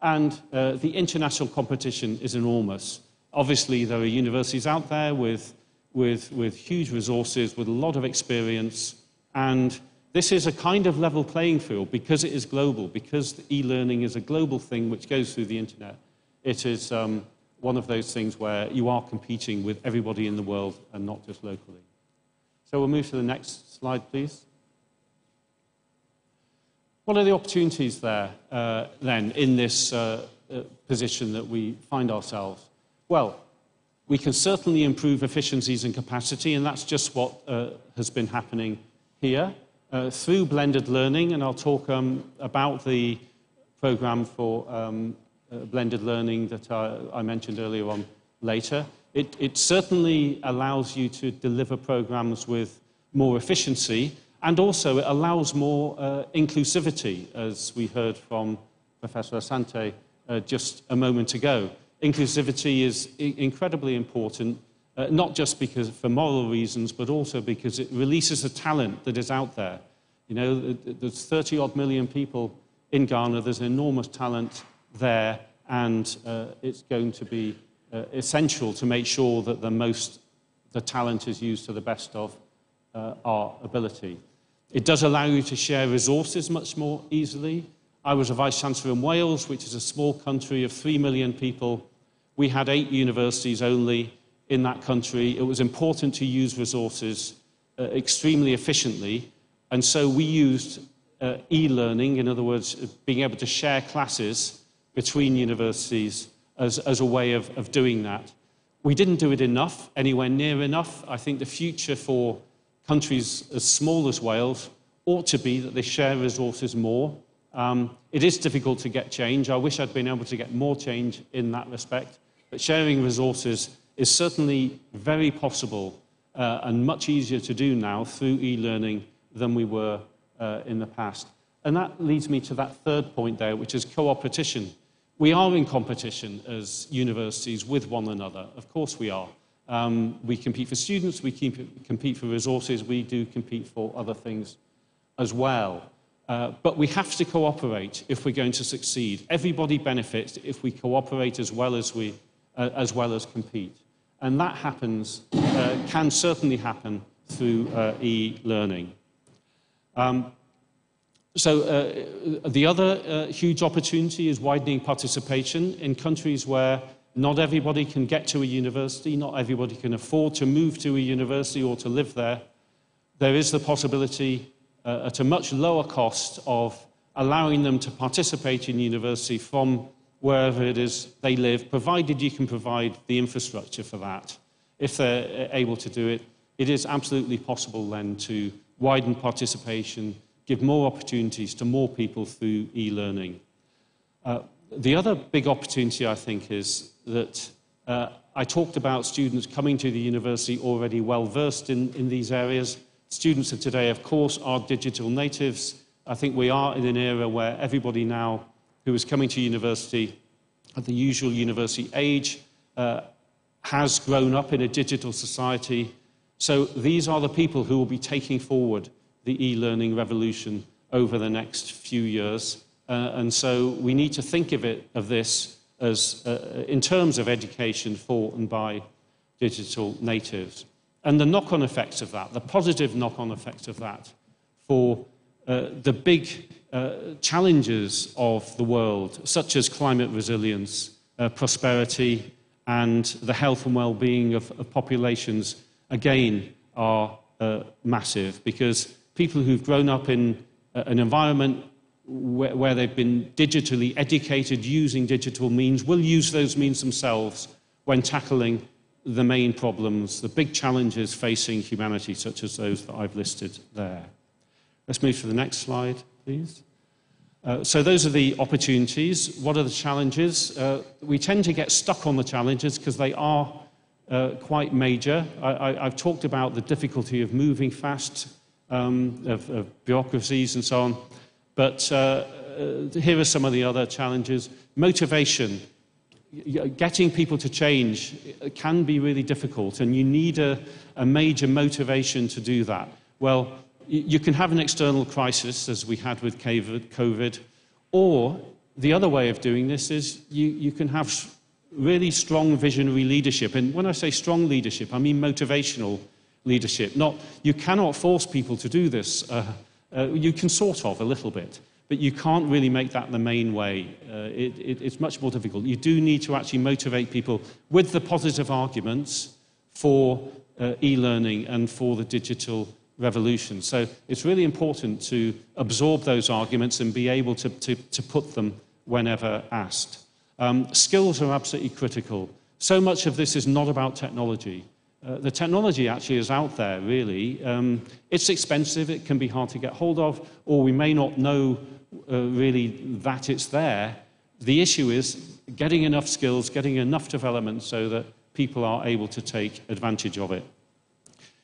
And the international competition is enormous. Obviously, there are universities out there with huge resources, with a lot of experience, and this is a kind of level playing field because it is global, because e-learning is a global thing which goes through the internet. It is one of those things where you are competing with everybody in the world and not just locally. So we'll move to the next slide, please. What are the opportunities there, then, in this position that we find ourselves? Well, we can certainly improve efficiencies and capacity, and that's just what has been happening here through blended learning, and I'll talk about the program for blended learning that I mentioned earlier on later. It certainly allows you to deliver programs with more efficiency, and also it allows more inclusivity, as we heard from Professor Asante just a moment ago. Inclusivity is incredibly important, not just because for moral reasons, but also because it releases the talent that is out there. You know, there's 30-odd million people in Ghana. There's enormous talent there, and it's going to be essential to make sure that the talent is used to the best of our ability. It does allow you to share resources much more easily. I was a Vice-Chancellor in Wales, which is a small country of 3 million people. We had 8 universities only in that country. It was important to use resources extremely efficiently, and so we used e-learning, in other words, being able to share classes between universities as a way of doing that. We didn't do it enough, anywhere near enough. I think the future for countries as small as Wales ought to be that they share resources more. It is difficult to get change. I wish I'd been able to get more change in that respect, but sharing resources is certainly very possible and much easier to do now through e-learning than we were in the past. And that leads me to that third point there, which is co-opetition. We are in competition as universities with one another. Of course we are. We compete for students, we compete for resources, we do compete for other things as well. But we have to cooperate if we're going to succeed. Everybody benefits if we cooperate as well as compete. And that happens, can certainly happen through e-learning. The other huge opportunity is widening participation in countries where not everybody can get to a university, not everybody can afford to move to a university or to live there. There is the possibility at a much lower cost of allowing them to participate in university from wherever it is they live, provided you can provide the infrastructure for that. If they're able to do it, it is absolutely possible then to widen participation, give more opportunities to more people through e-learning. The other big opportunity, I think, is that I talked about students coming to the university already well-versed in these areas. Students of today, of course, are digital natives. I think we are in an era where everybody now who is coming to university at the usual university age has grown up in a digital society. So these are the people who will be taking forward the e-learning revolution over the next few years. And so we need to think of this as in terms of education for and by digital natives. And the knock-on effects of that, the positive knock-on effects of that for the big challenges of the world, such as climate resilience, prosperity, and the health and well-being of populations, again, are massive, because people who've grown up in an environment where they've been digitally educated using digital means will use those means themselves when tackling the main problems, the big challenges facing humanity, such as those that I've listed there. Let's move to the next slide, please. So those are the opportunities. What are the challenges? We tend to get stuck on the challenges because they are quite major. I've talked about the difficulty of moving fast, of bureaucracies and so on. But here are some of the other challenges. Motivation. Getting people to change can be really difficult, and you need a major motivation to do that. Well, you can have an external crisis, as we had with COVID, or the other way of doing this is you can have really strong visionary leadership. And when I say strong leadership, I mean motivational leadership. You cannot force people to do this. You can sort of a little bit, but you can't really make that the main way. It's much more difficult. You do need to actually motivate people with the positive arguments for e-learning and for the digital revolution. So it's really important to absorb those arguments and be able to put them whenever asked. Skills are absolutely critical. So much of this is not about technology. The technology actually is out there, really. It's expensive, it can be hard to get hold of, or we may not know really that it's there. The issue is getting enough skills, getting enough development so that people are able to take advantage of it.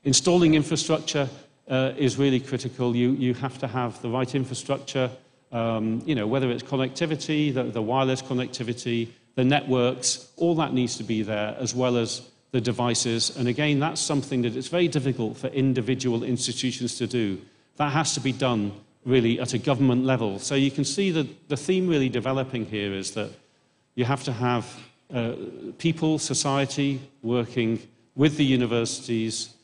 Installing infrastructure is really critical. You have to have the right infrastructure, whether it's connectivity, the wireless connectivity, the networks, all that needs to be there, as well as the devices. And again, that's something that it's very difficult for individual institutions to do. That has to be done really at a government level. So you can see that the theme really developing here is that you have to have people, society, working with the universities,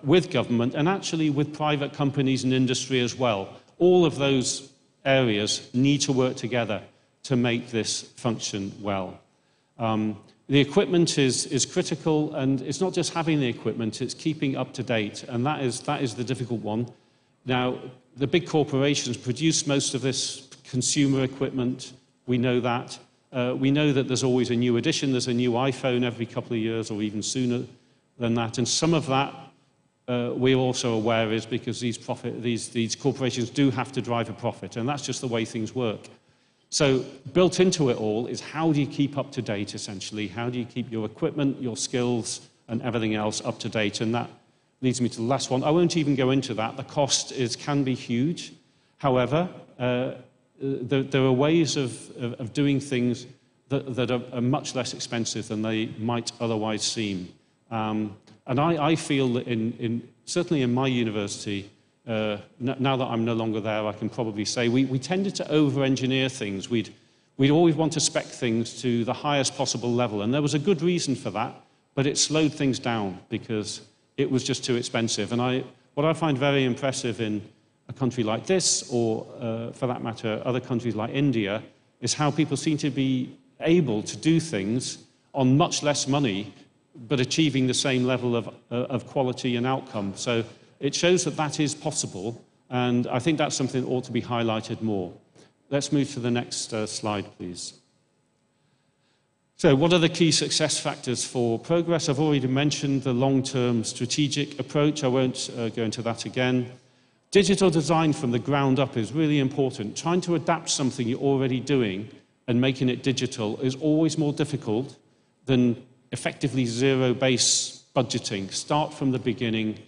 with government, and actually with private companies and industry as well. All of those areas need to work together to make this function well. The equipment is critical, and it's not just having the equipment, it's keeping up to date, and that is the difficult one. Now, the big corporations produce most of this consumer equipment. We know that. We know that there's always a new edition. There's a new iPhone every couple of years, or even sooner than that. And some of that we're also aware is because these corporations do have to drive a profit, and that's just the way things work. So built into it all is how do you keep up to date, essentially? How do you keep your equipment, your skills, and everything else up to date? And that leads me to the last one. I won't even go into that. The cost can be huge. However, there are ways of doing things that are much less expensive than they might otherwise seem. And I feel that certainly in my university, now that I'm no longer there, I can probably say we tended to over-engineer things. We'd always want to spec things to the highest possible level, and there was a good reason for that, but it slowed things down because it was just too expensive. And what I find very impressive in a country like this, or for that matter, other countries like India, is how people seem to be able to do things on much less money, but achieving the same level of quality and outcome. So it shows that that is possible, and I think that's something that ought to be highlighted more. Let's move to the next slide, please. So what are the key success factors for progress? I've already mentioned the long-term strategic approach. I won't go into that again. Digital design from the ground up is really important. Trying to adapt something you're already doing and making it digital is always more difficult than effectively zero-base budgeting. Start from the beginning,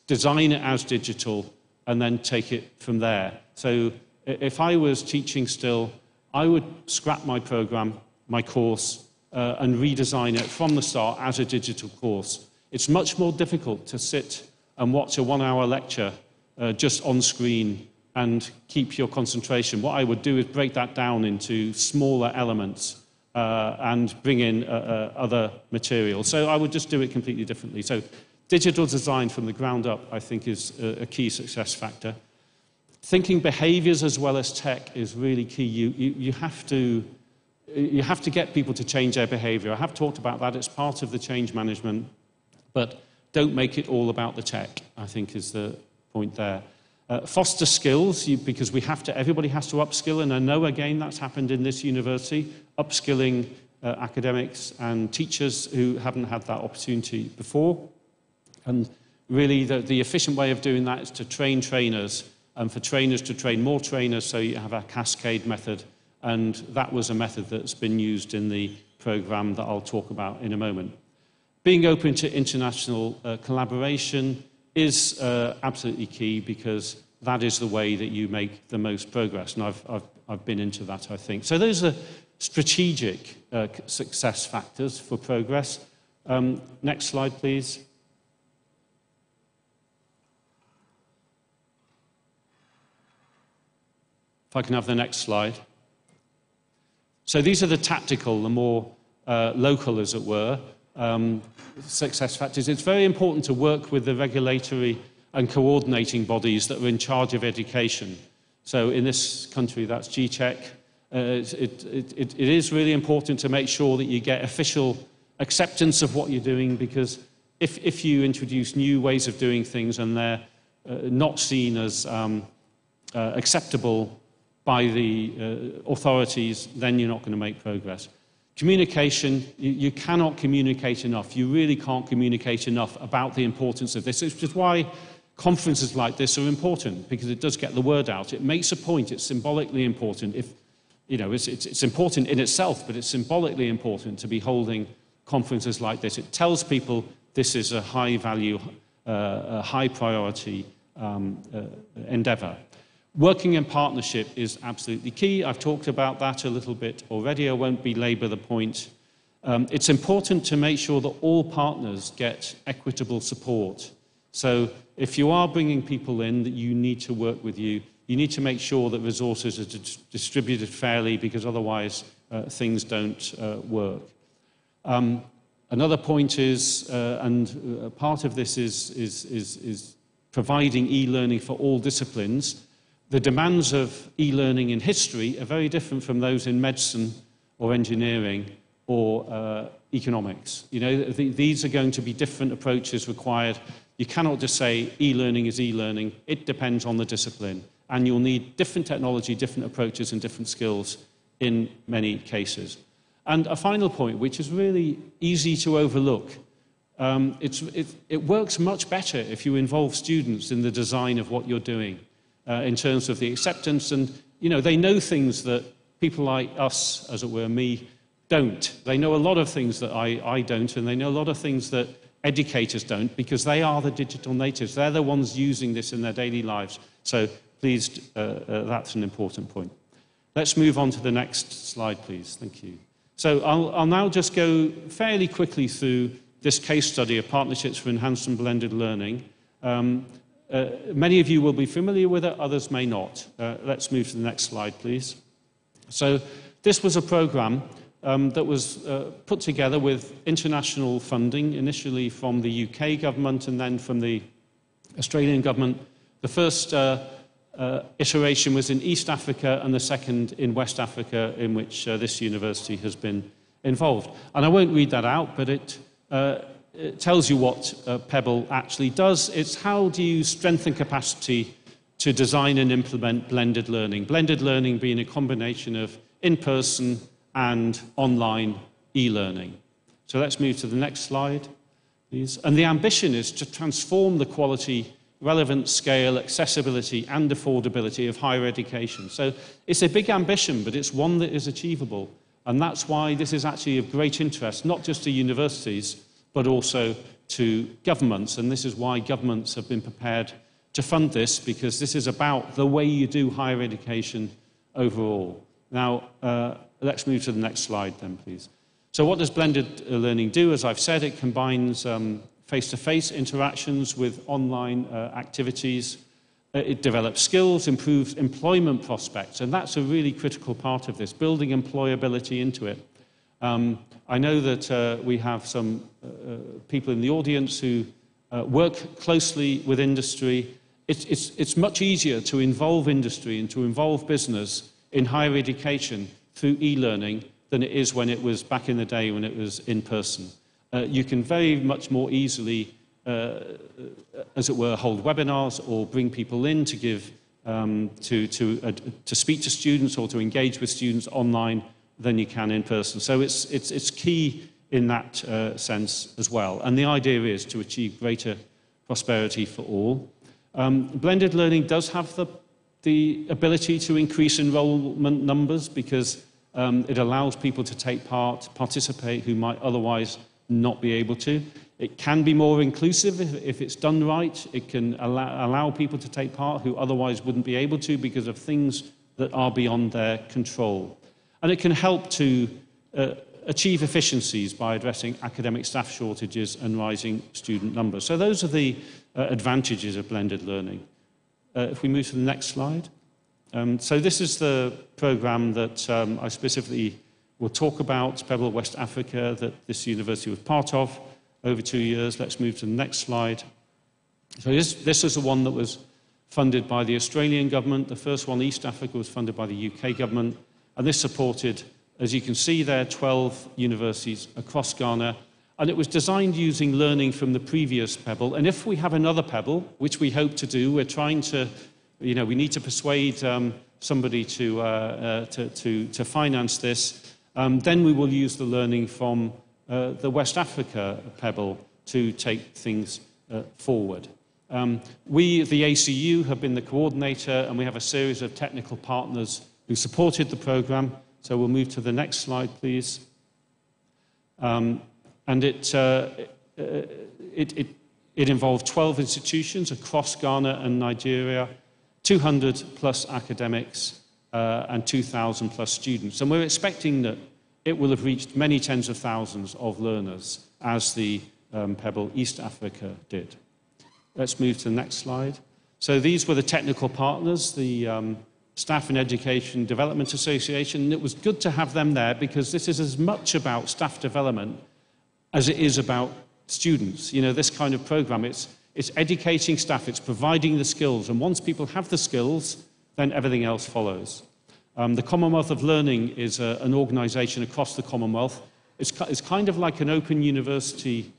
design it as digital, and then take it from there. So if I was teaching still, I would scrap my program, my course, and redesign it from the start as a digital course. It's much more difficult to sit and watch a 1-hour lecture just on screen and keep your concentration. What I would do is break that down into smaller elements and bring in other material. So I would just do it completely differently. So digital design from the ground up, I think, is a key success factor. Thinking behaviors as well as tech is really key. You have to get people to change their behavior. I have talked about that. It's part of the change management, but don't make it all about the tech, I think, is the point there. Foster skills, because everybody has to upskill, and I know again that's happened in this university, upskilling academics and teachers who haven't had that opportunity before. And really the efficient way of doing that is to train trainers, and for trainers to train more trainers, so you have a cascade method, and that was a method that's been used in the program that I'll talk about in a moment. Being open to international collaboration is absolutely key, because that is the way that you make the most progress, and I've been into that, I think. So those are strategic success factors for progress. Next slide, please. If I can have the next slide. So these are the tactical, the more local, as it were, success factors. It's very important to work with the regulatory and coordinating bodies that are in charge of education. So in this country, that's GCHEC. It is really important to make sure that you get official acceptance of what you're doing, because if you introduce new ways of doing things and they're not seen as acceptable by the authorities, then you're not going to make progress. Communication, you cannot communicate enough. You really can't communicate enough about the importance of this, which is why conferences like this are important, because it does get the word out. It makes a point. It's symbolically important. It's important in itself, but it's symbolically important to be holding conferences like this. It tells people this is a high value, a high priority endeavor. Working in partnership is absolutely key. I've talked about that a little bit already. I won't belabor the point. It's important to make sure that all partners get equitable support. So if you are bringing people in that you need to work with you, you need to make sure that resources are distributed fairly, because otherwise things don't work. Another point is, and part of this is providing e-learning for all disciplines. The demands of e-learning in history are very different from those in medicine or engineering or economics. These are going to be different approaches required. You cannot just say e-learning is e-learning. It depends on the discipline. And you'll need different technology, different approaches, and different skills in many cases. And a final point, which is really easy to overlook. It works much better if you involve students in the design of what you're doing. In terms of the acceptance, and they know things that people like us, as it were, me, don't. They know a lot of things that I don't, and they know a lot of things that educators don't, because they are the digital natives. They're the ones using this in their daily lives. So please, that's an important point. Let's move on to the next slide, please. Thank you. So I'll now just go fairly quickly through this case study of Partnerships for Enhanced and Blended Learning. Many of you will be familiar with it, others may not. Let's move to the next slide, please. So this was a program that was put together with international funding, initially from the UK government and then from the Australian government. The first iteration was in East Africa and the second in West Africa, in which this university has been involved. And I won't read that out, but it tells you what Pebble actually does. It's how do you strengthen capacity to design and implement blended learning. Blended learning being a combination of in-person and online e-learning. So let's move to the next slide, please. And the ambition is to transform the quality, relevance, scale, accessibility, and affordability of higher education. So it's a big ambition, but it's one that is achievable. And that's why this is actually of great interest, not just to universities, but also to governments. And this is why governments have been prepared to fund this, because this is about the way you do higher education overall. Now, let's move to the next slide then, please. So what does blended learning do? As I've said, it combines face-to-face interactions with online activities. It develops skills, improves employment prospects, and that's a really critical part of this, building employability into it. I know that we have some people in the audience who work closely with industry. It's much easier to involve industry and to involve business in higher education through e-learning than it is when it was back in the day when it was in person. You can very much more easily as it were, hold webinars or bring people in to give to speak to students or to engage with students online than you can in person. So it's key in that sense as well. And the idea is to achieve greater prosperity for all. Blended learning does have the ability to increase enrollment numbers because it allows people to take part, participate, who might otherwise not be able to. It can be more inclusive if it's done right. It can allow people to take part who otherwise wouldn't be able to because of things that are beyond their control. And it can help to achieve efficiencies by addressing academic staff shortages and rising student numbers. So those are the advantages of blended learning. If we move to the next slide. So this is the program that I specifically will talk about, Pebble West Africa, that this university was part of over 2 years. Let's move to the next slide. So this is the one that was funded by the Australian government. The first one, East Africa, was funded by the UK government. And this supported, as you can see there, 12 universities across Ghana. And it was designed using learning from the previous Pebble. And if we have another Pebble, which we hope to do, we're trying to, we need to persuade somebody to finance this, then we will use the learning from the West Africa Pebble to take things forward. We, the ACU, have been the coordinator, and we have a series of technical partners who supported the program. So we'll move to the next slide, please. And it involved 12 institutions across Ghana and Nigeria, 200 plus academics, and 2,000 plus students. And we're expecting that it will have reached many tens of thousands of learners, as the Pebble East Africa did. Let's move to the next slide. So these were the technical partners, the Staff and Education Development Association. And it was good to have them there because this is as much about staff development as it is about students. This kind of program, it's educating staff, it's providing the skills. And once people have the skills, then everything else follows. The Commonwealth of Learning is an organization across the Commonwealth. It's kind of like an open university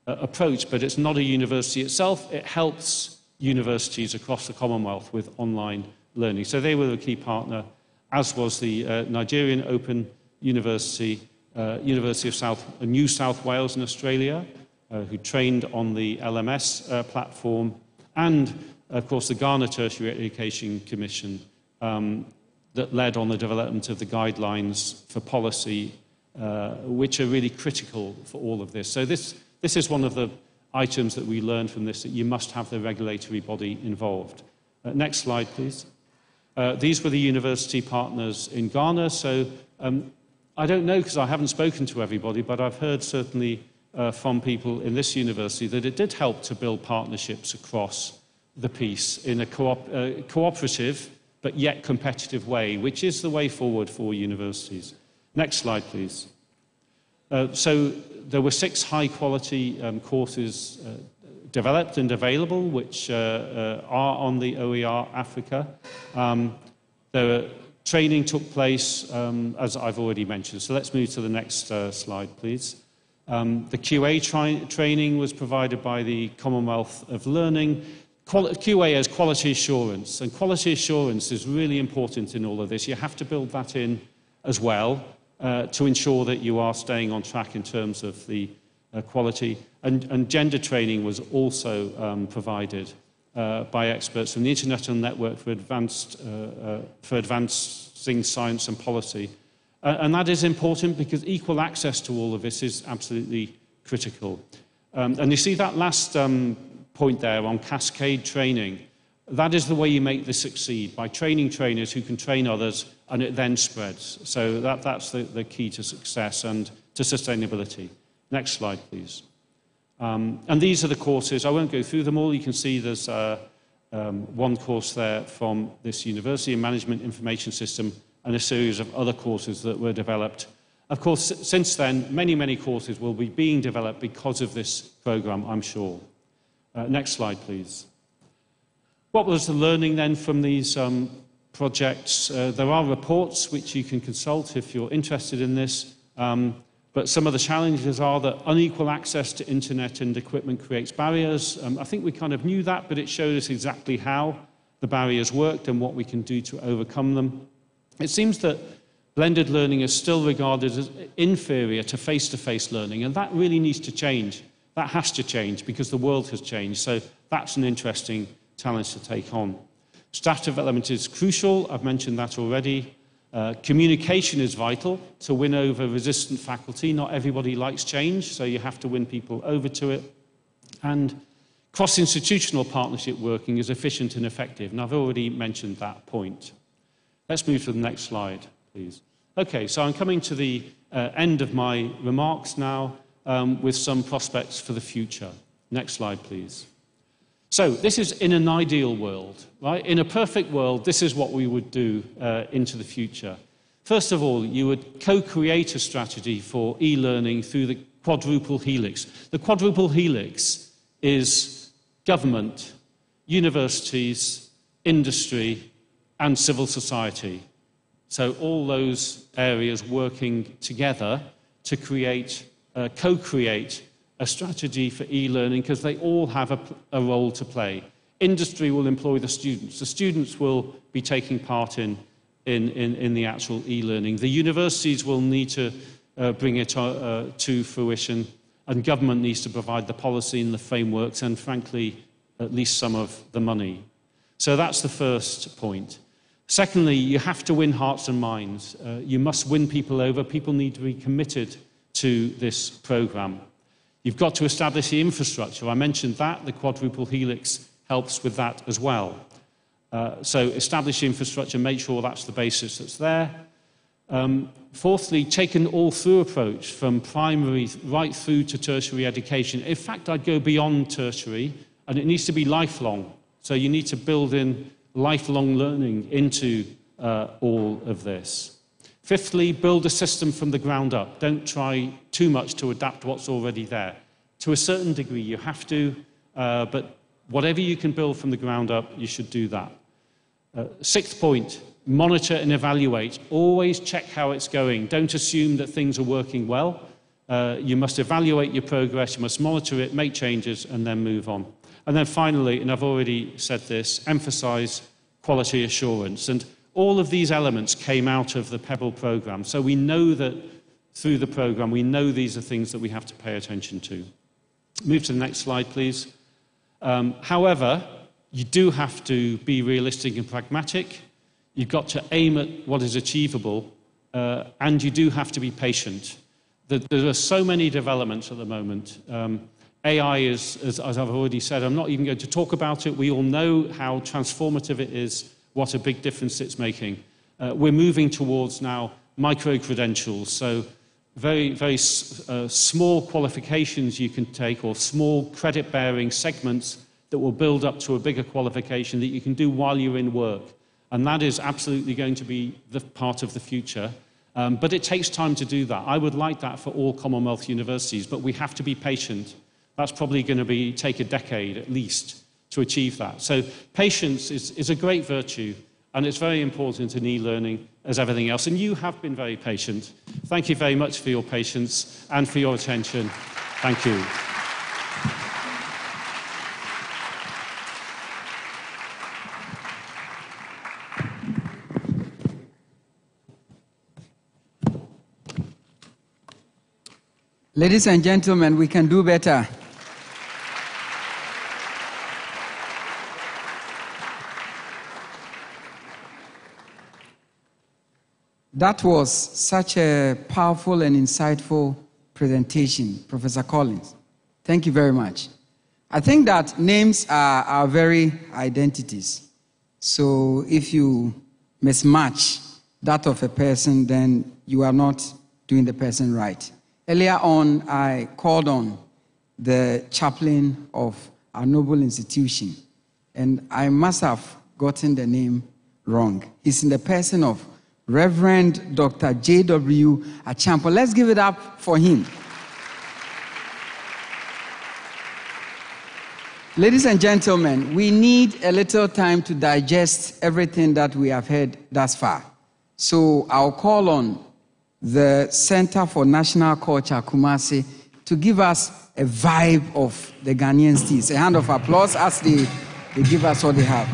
approach, but it's not a university itself. It helps universities across the Commonwealth with online learning. So they were a key partner, as was the Nigerian Open University, University of New South Wales in Australia, who trained on the LMS platform, and, of course, the Ghana Tertiary Education Commission, that led on the development of the guidelines for policy, which are really critical for all of this. So this is one of the items that we learned from this, that you must have the regulatory body involved. Next slide, please. These were the university partners in Ghana. So I don't know, because I haven't spoken to everybody, but I've heard certainly from people in this university that it did help to build partnerships across the piece in a cooperative but yet competitive way, which is the way forward for universities. Next slide, please. So there were 6 high-quality courses developed and available, which are on the OER Africa. Training took place, as I've already mentioned. So let's move to the next slide, please. The QA training was provided by the Commonwealth of Learning. QA as quality assurance, and quality assurance is really important in all of this. You have to build that in as well to ensure that you are staying on track in terms of the quality. And gender training was also provided by experts from the International Network for Advancing Science and Policy. And that is important because equal access to all of this is absolutely critical. And you see that last point there on cascade training. That is the way you make this succeed, by training trainers who can train others, and it then spreads. So that's the key to success and to sustainability. Next slide, please. And these are the courses. I won't go through them all. You can see there's one course there from this university, a management information system, and a series of other courses that were developed. Of course, since then, many, many courses will be being developed because of this program, I'm sure. Next slide, please. What was the learning then from these projects? There are reports which you can consult if you're interested in this, but But some of the challenges are that unequal access to internet and equipment creates barriers. I think we kind of knew that, but it showed us exactly how the barriers worked and what we can do to overcome them. It seems that blended learning is still regarded as inferior to face-to-face learning, and that really needs to change. That has to change because the world has changed. So that's an interesting challenge to take on. Staff development is crucial. I've mentioned that already. Communication is vital to win over resistant faculty. Not everybody likes change, so you have to win people over to it. And cross-institutional partnership working is efficient and effective, and I've already mentioned that point. Let's move to the next slide, please. Okay, so I'm coming to the end of my remarks now with some prospects for the future. Next slide, please. So this is in an ideal world, right? In a perfect world, this is what we would do into the future. First of all, you would co-create a strategy for e-learning through the quadruple helix. The quadruple helix is government, universities, industry, and civil society. So all those areas working together to create, co-create a strategy for e-learning, because they all have a role to play. Industry will employ the students. The students will be taking part in the actual e-learning. The universities will need to bring it to fruition, and government needs to provide the policy and the frameworks and, frankly, at least some of the money. So that's the first point. Secondly, you have to win hearts and minds. You must win people over. People need to be committed to this program. You've got to establish the infrastructure. I mentioned that. The quadruple helix helps with that as well. So establish the infrastructure, make sure that's the basis that's there. Fourthly, take an all-through approach from primary right through to tertiary education. In fact, I'd go beyond tertiary, and it needs to be lifelong. So you need to build in lifelong learning into all of this. Fifthly, build a system from the ground up. Don't try too much to adapt what's already there. To a certain degree, you have to, but whatever you can build from the ground up, you should do that. Sixth point, monitor and evaluate. Always check how it's going. Don't assume that things are working well. You must evaluate your progress, you must monitor it, make changes, and then move on. And then finally, and I've already said this, emphasize quality assurance. And all of these elements came out of the Pebble program. So we know that through the program, we know these are things that we have to pay attention to. Move to the next slide, please. However, you do have to be realistic and pragmatic. You've got to aim at what is achievable, and you do have to be patient. There are so many developments at the moment. AI is, as I've already said, I'm not even going to talk about it. We all know how transformative it is, what a big difference it's making. We're moving towards now micro-credentials, so very, very small qualifications you can take, or small credit-bearing segments that will build up to a bigger qualification that you can do while you're in work. And that is absolutely going to be the part of the future. But it takes time to do that. I would like that for all Commonwealth universities, but we have to be patient. That's probably going to take a decade at least to achieve that. So patience is a great virtue, and it's very important in e-learning as everything else. And you have been very patient. Thank you very much for your patience and for your attention. Thank you. Ladies and gentlemen, we can do better. That was such a powerful and insightful presentation, Professor Collins. Thank you very much. I think that names are our very identities. So if you mismatch that of a person, then you are not doing the person right. Earlier on, I called on the chaplain of our noble institution, and I must have gotten the name wrong. He's in the person of Reverend Dr. J.W. Achampo. Let's give it up for him. Ladies and gentlemen, we need a little time to digest everything that we have heard thus far. So I'll call on the Center for National Culture, Kumasi, to give us a vibe of the Ghanaian steeds. A hand of applause as they give us what they have.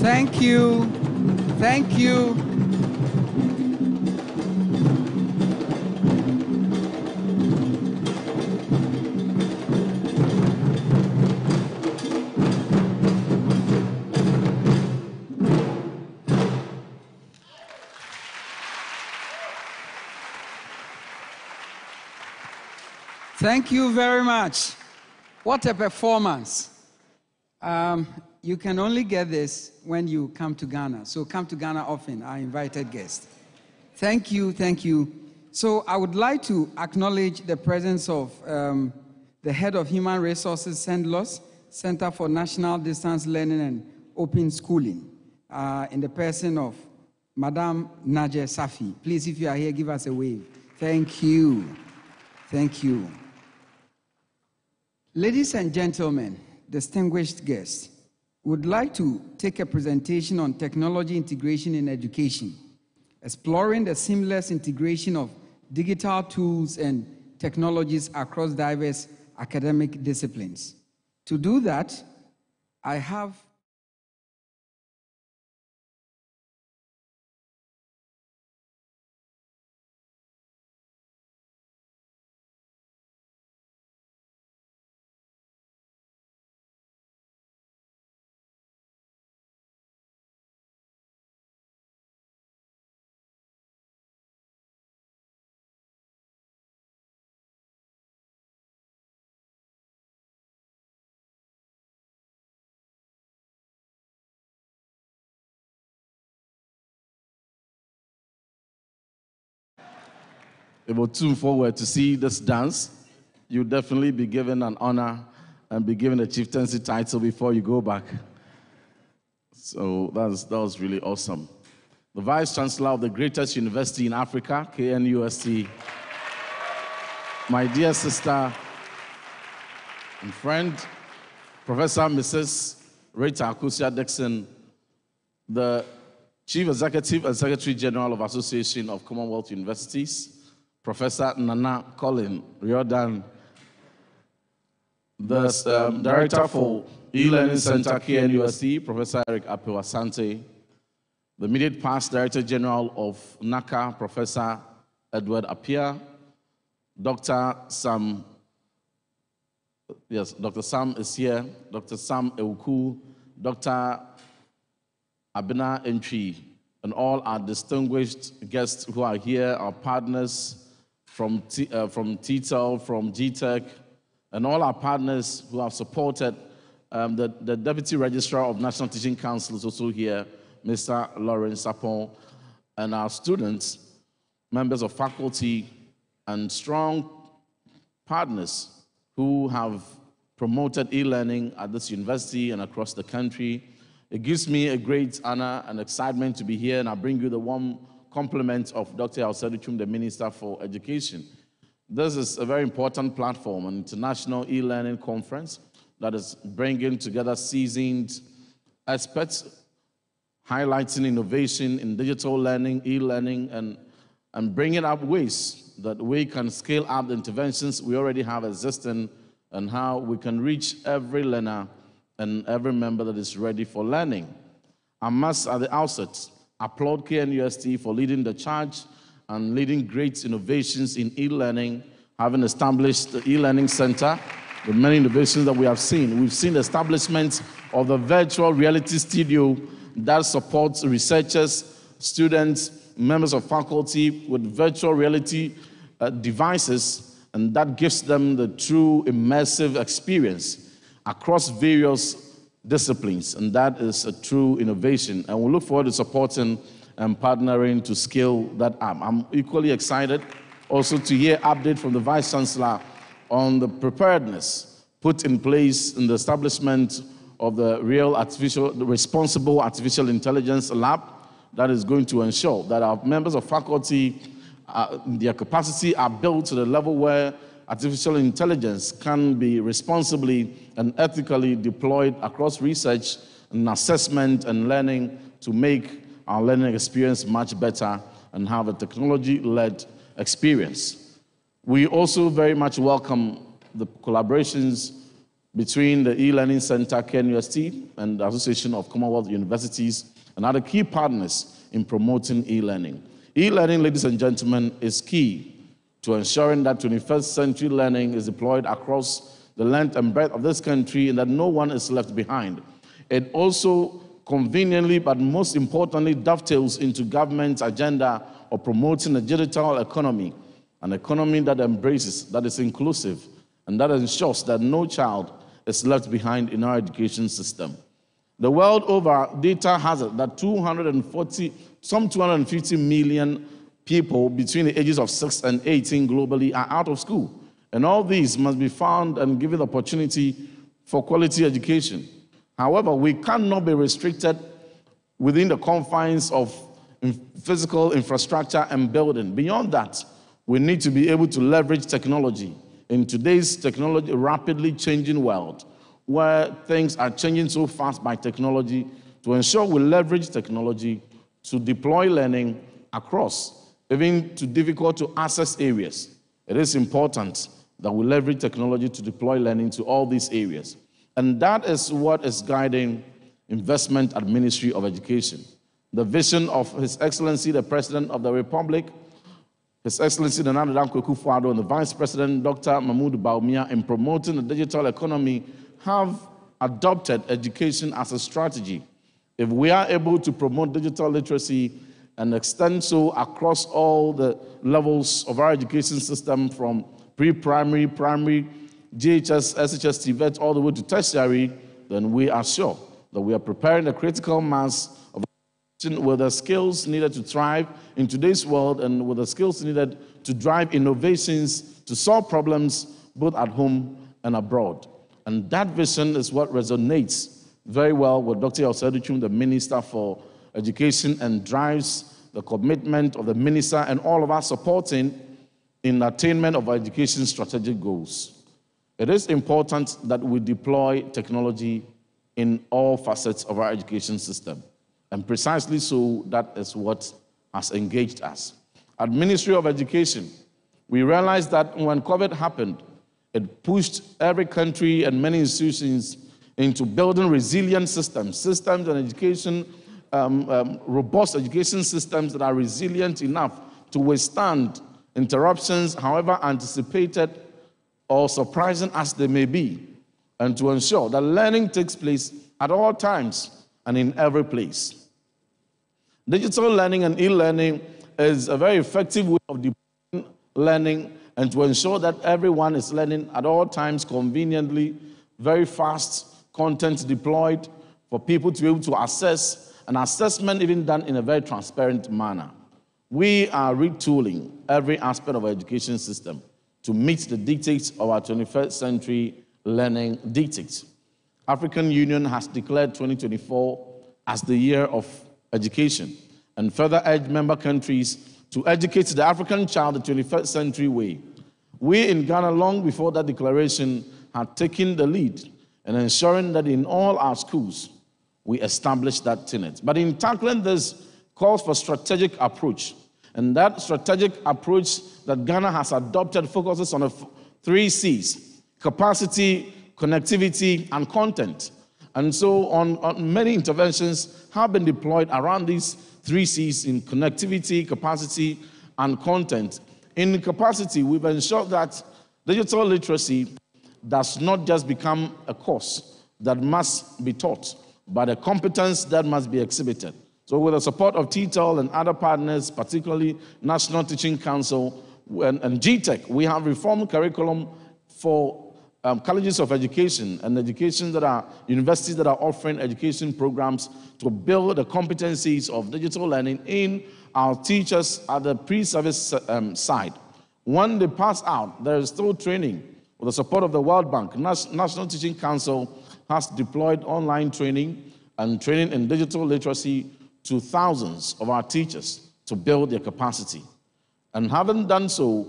Thank you. Thank you. Thank you very much. What a performance. You can only get this when you come to Ghana. So come to Ghana often, our invited guest. Thank you, thank you. So I would like to acknowledge the presence of the head of Human Resources, SENDLOS, Center for National Distance Learning and Open Schooling, in the person of Madame Najer Safi. Please, if you are here, give us a wave. Thank you. Thank you. Ladies and gentlemen, distinguished guests, would like to take a presentation on technology integration in education, exploring the seamless integration of digital tools and technologies across diverse academic disciplines. To do that, I have About 2 forward to see this dance, you'll definitely be given an honor and be given a chieftaincy title before you go back. So that was really awesome. The Vice Chancellor of the greatest university in Africa, KNUST, my dear sister and friend, Professor Mrs. Rita Akosua-Dickson, the Chief Executive and Secretary General of Association of Commonwealth Universities, Professor Nana Colin Riordan, the Director for E-Learning Center, KNUST, Professor Eric Apewa-Sante, the immediate past Director General of NACA, Professor Edward Appiah, Dr. Sam is here, Dr. Sam Ewuku, Dr. Abena Entry, and all our distinguished guests who are here, our partners, from TTEL, from GTEC, and all our partners who have supported. The Deputy Registrar of National Teaching Council is also here, Mr. Lawrence Sapon, and our students, members of faculty, and strong partners who have promoted e-learning at this university and across the country. It gives me a great honor and excitement to be here, and I bring you the warm compliment of Dr. Alsedu Chum, the Minister for Education. This is a very important platform, an international e-learning conference that is bringing together seasoned experts, highlighting innovation in digital learning, e-learning, and bringing up ways that we can scale up the interventions we already have existing and how we can reach every learner and every member that is ready for learning. I must, at the outset, applaud KNUST for leading the charge and leading great innovations in e-learning, having established the e-learning center with many innovations that we have seen. We've seen the establishment of the virtual reality studio that supports researchers, students, members of faculty with virtual reality devices, and that gives them the true immersive experience across various disciplines, and that is a true innovation. And we look forward to supporting and partnering to scale that up. I'm equally excited also to hear update from the Vice Chancellor on the preparedness put in place in the establishment of the responsible artificial intelligence lab that is going to ensure that our members of faculty, their capacity are built to the level where artificial intelligence can be responsibly and ethically deployed across research and assessment and learning to make our learning experience much better and have a technology-led experience. We also very much welcome the collaborations between the e-learning center, KNUST, and the Association of Commonwealth Universities, and other key partners in promoting e-learning. E-learning, ladies and gentlemen, is key to ensuring that 21st century learning is deployed across the length and breadth of this country and that no one is left behind. It also conveniently, but most importantly, dovetails into government's agenda of promoting a digital economy, an economy that embraces, that is inclusive, and that ensures that no child is left behind in our education system. The world over, data has it that 250 million people between the ages of 6 and 18 globally are out of school. And all these must be found and given the opportunity for quality education. However, we cannot be restricted within the confines of physical infrastructure and building. Beyond that, we need to be able to leverage technology in today's technology rapidly changing world, where things are changing so fast by technology, to ensure we leverage technology to deploy learning across, even to difficult to access areas. It is important that we leverage technology to deploy learning to all these areas. And that is what is guiding investment at Ministry of Education. The vision of His Excellency, the President of the Republic, His Excellency Nana Addo Akufo-Addo, and the Vice President, Dr. Mahmoud Bawumia, in promoting the digital economy, have adopted education as a strategy. If we are able to promote digital literacy and extend so across all the levels of our education system, from pre-primary, primary, GHS, SHS, TVET, all the way to tertiary, then we are sure that we are preparing a critical mass of with the skills needed to thrive in today's world and with the skills needed to drive innovations to solve problems both at home and abroad. And that vision is what resonates very well with Dr. Yaw Sedutwum, the Minister for Education, and drives the commitment of the Minister and all of us supporting in attainment of our education strategic goals. It is important that we deploy technology in all facets of our education system. And precisely so, that is what has engaged us. At Ministry of Education, we realized that when COVID happened, it pushed every country and many institutions into building resilient systems and education, robust education systems that are resilient enough to withstand interruptions, however anticipated or surprising as they may be, and to ensure that learning takes place at all times and in every place. Digital learning and e-learning is a very effective way of deploying learning and to ensure that everyone is learning at all times conveniently, very fast, content deployed for people to be able to assess, an assessment even done in a very transparent manner. We are retooling every aspect of our education system to meet the dictates of our 21st century learning dictates. African Union has declared 2024 as the year of education and further urged member countries to educate the African child the 21st century way. We in Ghana, long before that declaration, had taken the lead in ensuring that in all our schools, we establish that tenet. But in tackling this calls for strategic approach. And that strategic approach that Ghana has adopted focuses on the 3 C's: capacity, connectivity, and content. And so on many interventions have been deployed around these 3 C's in connectivity, capacity, and content. In capacity, we've ensured that digital literacy does not just become a course that must be taught, but a competence that must be exhibited. So with the support of TETL and other partners, particularly National Teaching Council and GTEC, we have reformed curriculum for colleges of education and education that are universities that are offering education programs to build the competencies of digital learning in our teachers at the pre-service side. When they pass out, there is still training. With the support of the World Bank, National Teaching Council has deployed online training and training in digital literacy to thousands of our teachers to build their capacity. And having done so,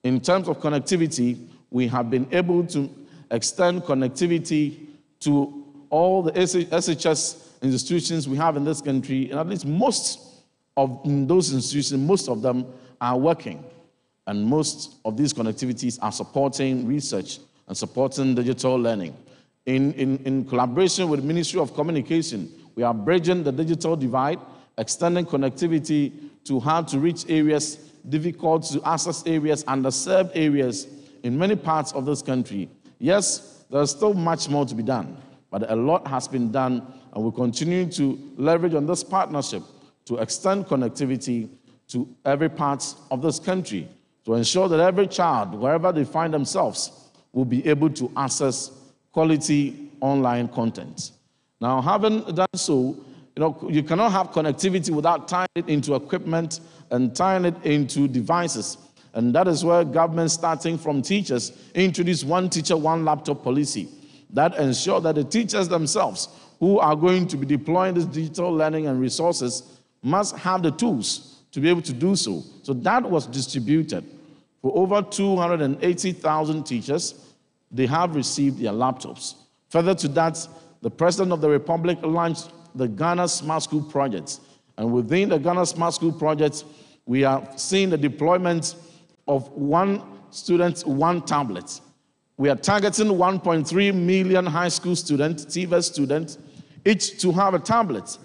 in terms of connectivity, we have been able to extend connectivity to all the SHS institutions we have in this country, and at least most of those institutions, most of them are working. And most of these connectivities are supporting research and supporting digital learning. In collaboration with the Ministry of Communication, we are bridging the digital divide, extending connectivity to hard-to-reach areas, difficult-to-access areas, underserved areas in many parts of this country. Yes, there's still much more to be done, but a lot has been done, and we're continuing to leverage on this partnership to extend connectivity to every part of this country, to ensure that every child, wherever they find themselves, will be able to access quality online content. Now, having done so, you cannot have connectivity without tying it into equipment and tying it into devices. And that is where government, starting from teachers, introduced one teacher, one laptop policy that ensure that the teachers themselves who are going to be deploying this digital learning and resources must have the tools to be able to do so. So that was distributed for over 280,000 teachers. They have received their laptops. Further to that, the President of the Republic launched the Ghana Smart School Project. And within the Ghana Smart School Project, we are seeing the deployment of one student, one tablet. We are targeting 1.3 million high school students, TVET students, each to have a tablet.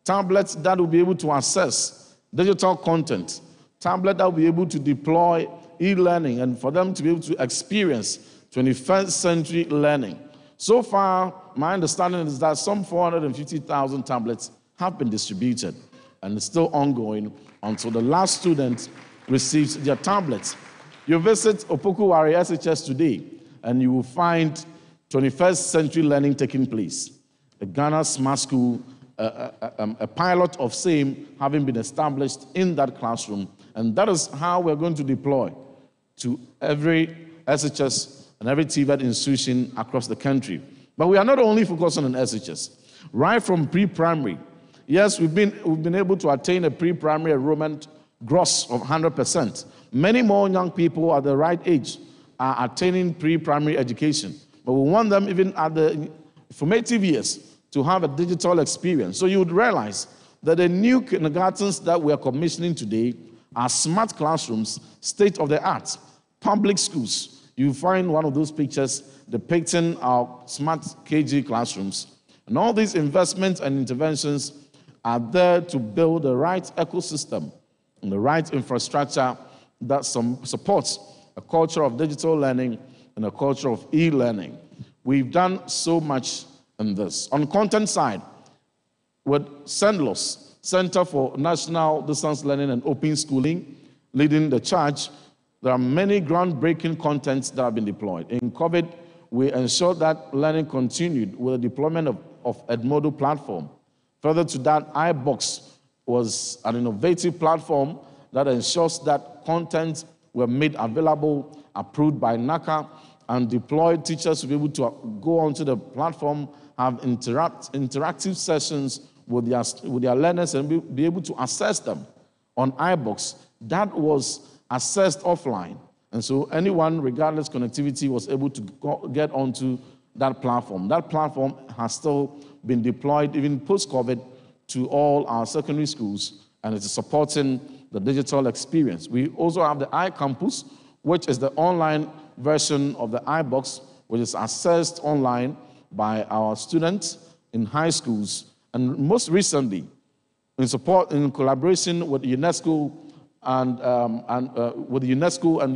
Tablets that will be able to access digital content. Tablet that will be able to deploy e-learning and for them to be able to experience 21st century learning. So far, my understanding is that some 450,000 tablets have been distributed, and it's still ongoing until the last student receives their tablets. You visit Opoku-Ware SHS today, and you will find 21st century learning taking place. The Ghana Smart School, a pilot of same having been established in that classroom, and that is how we're going to deploy to every SHS and every TVET institution across the country. But we are not only focusing on SHS. Right from pre-primary, yes, we've been able to attain a pre-primary enrollment gross of 100%. Many more young people at the right age are attaining pre-primary education, but we want them even at the formative years to have a digital experience. So you would realize that the new kindergartens that we are commissioning today are smart classrooms, state-of-the-art, public schools. You find one of those pictures depicting our smart KG classrooms. And all these investments and interventions are there to build the right ecosystem and the right infrastructure that supports a culture of digital learning and a culture of e-learning. We've done so much in this. On the content side, with CENDLOS, Center for National Distance Learning and Open Schooling, leading the charge, there are many groundbreaking contents that have been deployed. In COVID, we ensured that learning continued with the deployment of Edmodo platform. Further to that, iBox was an innovative platform that ensures that content were made available, approved by NACA, and deployed teachers to be able to go onto the platform, have interactive sessions with their learners and be able to assess them on iBox. That was assessed offline. And so anyone, regardless connectivity, was able to get onto that platform. That platform has still been deployed, even post-COVID, to all our secondary schools, and it is supporting the digital experience. We also have the iCampus, which is the online version of the iBox, which is accessed online by our students in high schools. And most recently, in collaboration with UNESCO and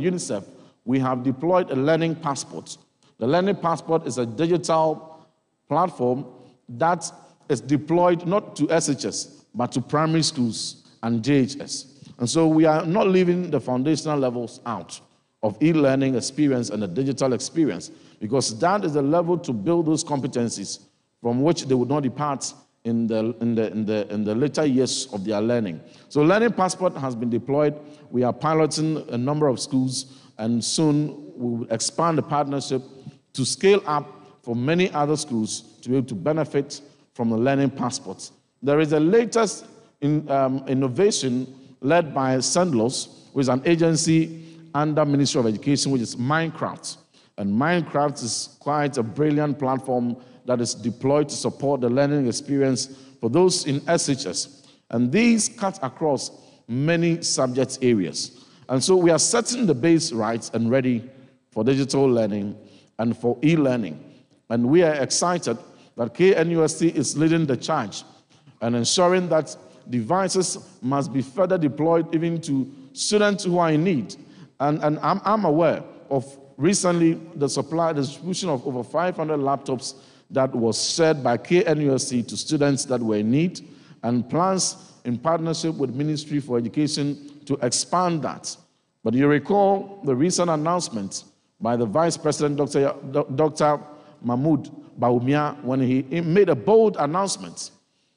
UNICEF, we have deployed a learning passport. The learning passport is a digital platform that is deployed not to SHS, but to primary schools and JHS. And so we are not leaving the foundational levels out of e-learning experience and the digital experience, because that is the level to build those competencies from which they would not depart in the later years of their learning. So Learning Passport has been deployed. We are piloting a number of schools, and soon we will expand the partnership to scale up for many other schools to be able to benefit from the Learning Passport. There is a latest innovation led by CENDLOS, which is an agency under Ministry of Education, which is Minecraft. And Minecraft is quite a brilliant platform that is deployed to support the learning experience for those in SHS. And these cut across many subject areas. And so we are setting the base right and ready for digital learning and for e-learning. And we are excited that KNUST is leading the charge and ensuring that devices must be further deployed even to students who are in need. And I'm aware of recently the distribution of over 500 laptops that was shared by KNUST to students that were in need, and plans in partnership with Ministry for Education to expand that. But you recall the recent announcement by the Vice President, Dr. Mahmoud Bawumia, when he made a bold announcement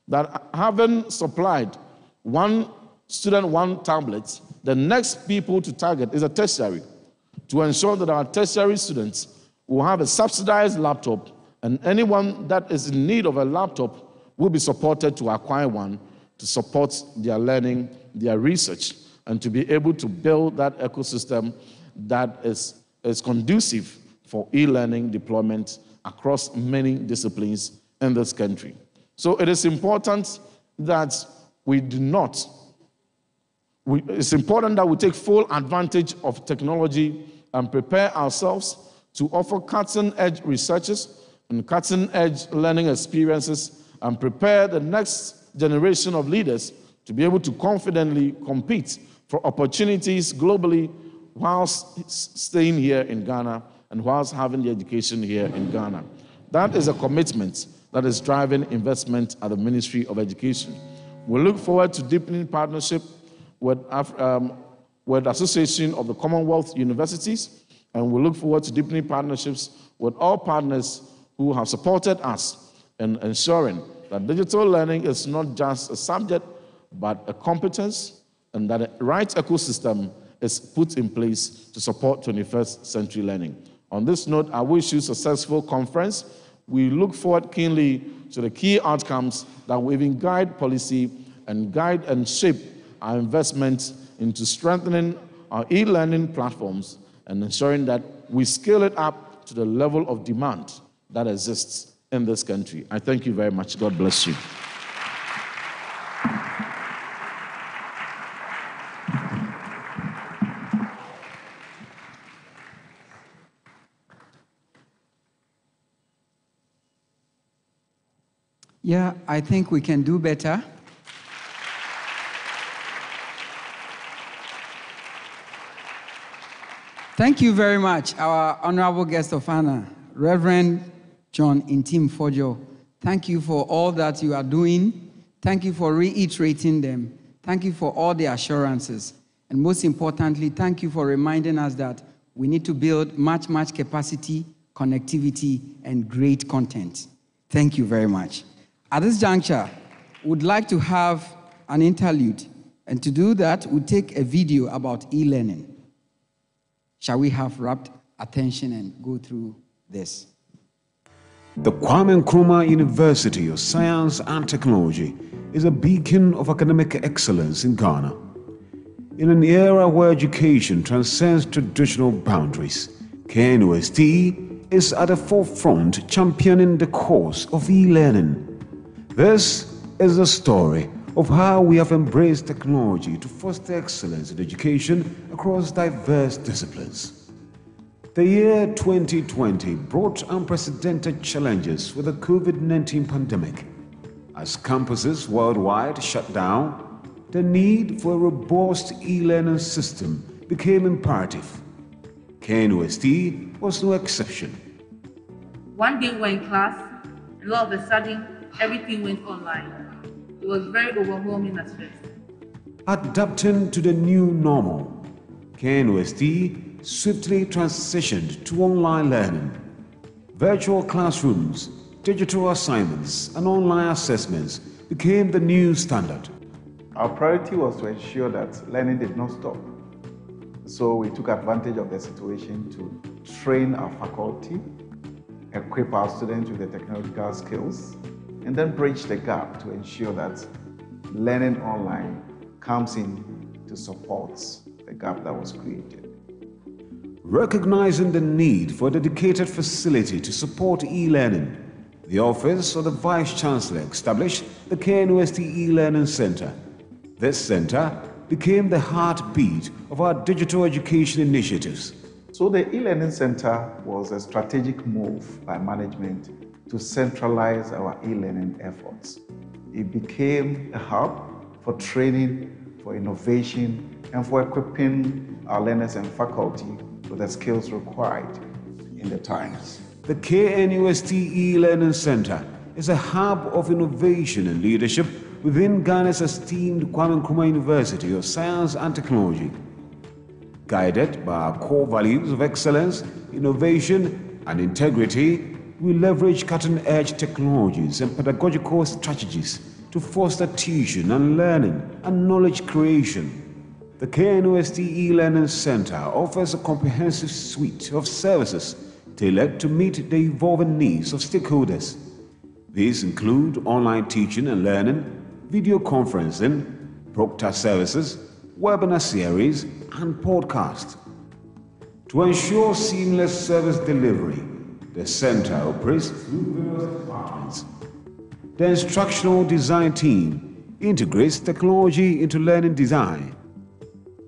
that having supplied one student, one tablet, the next people to target is a tertiary, to ensure that our tertiary students will have a subsidized laptop, and anyone that is in need of a laptop will be supported to acquire one to support their learning, their research, and to be able to build that ecosystem that is conducive for e-learning deployment across many disciplines in this country. So it is important that we it's important that we take full advantage of technology and prepare ourselves to offer cutting-edge researches and cutting-edge learning experiences, and prepare the next generation of leaders to be able to confidently compete for opportunities globally whilst staying here in Ghana and whilst having the education here in Ghana. That is a commitment that is driving investment at the Ministry of Education. We look forward to deepening partnership with Association of the Commonwealth Universities, and we look forward to deepening partnerships with all partners who have supported us in ensuring that digital learning is not just a subject, but a competence, and that a right ecosystem is put in place to support 21st century learning. On this note, I wish you a successful conference. We look forward keenly to the key outcomes that will even guide policy and guide and shape our investment into strengthening our e-learning platforms and ensuring that we scale it up to the level of demand that exists in this country. I thank you very much. God bless you. Yeah, I think we can do better. Thank you very much, our honorable guest of honor, Reverend John Intim Fojo. Thank you for all that you are doing. Thank you for reiterating them. Thank you for all the assurances. And most importantly, thank you for reminding us that we need to build much capacity, connectivity, and great content. Thank you very much. At this juncture, we'd like to have an interlude. And to do that, we'll take a video about e-learning. Shall we have rapt attention and go through this? The Kwame Nkrumah University of Science and Technology is a beacon of academic excellence in Ghana. In an era where education transcends traditional boundaries, KNUST is at the forefront championing the cause of e-learning. This is the story of how we have embraced technology to foster excellence in education across diverse disciplines. The year 2020 brought unprecedented challenges with the COVID-19 pandemic. As campuses worldwide shut down, the need for a robust e-learning system became imperative. KNUST was no exception. One day we're in class, and all of a sudden, everything went online. It was very overwhelming at first. Adapting to the new normal, KNUST swiftly transitioned to online learning. Virtual classrooms, digital assignments, and online assessments became the new standard. Our priority was to ensure that learning did not stop. So we took advantage of the situation to train our faculty, equip our students with the technological skills, and then bridge the gap to ensure that learning online comes in to support the gap that was created. Recognizing the need for a dedicated facility to support e-learning, the Office of the Vice-Chancellor established the KNUST E-Learning Center. This center became the heartbeat of our digital education initiatives. So the e-learning center was a strategic move by management to centralize our e-learning efforts. It became a hub for training, for innovation, and for equipping our learners and faculty with the skills required in the times. The KNUST e-learning center is a hub of innovation and leadership within Ghana's esteemed Kwame Nkrumah University of Science and Technology. Guided by our core values of excellence, innovation, and integrity, we leverage cutting-edge technologies and pedagogical strategies to foster teaching and learning and knowledge creation. The KNUST e-learning center offers a comprehensive suite of services tailored to meet the evolving needs of stakeholders. These include online teaching and learning, video conferencing, proctor services, webinar series, and podcast. To ensure seamless service delivery, the center operates through various departments. The instructional design team integrates technology into learning design.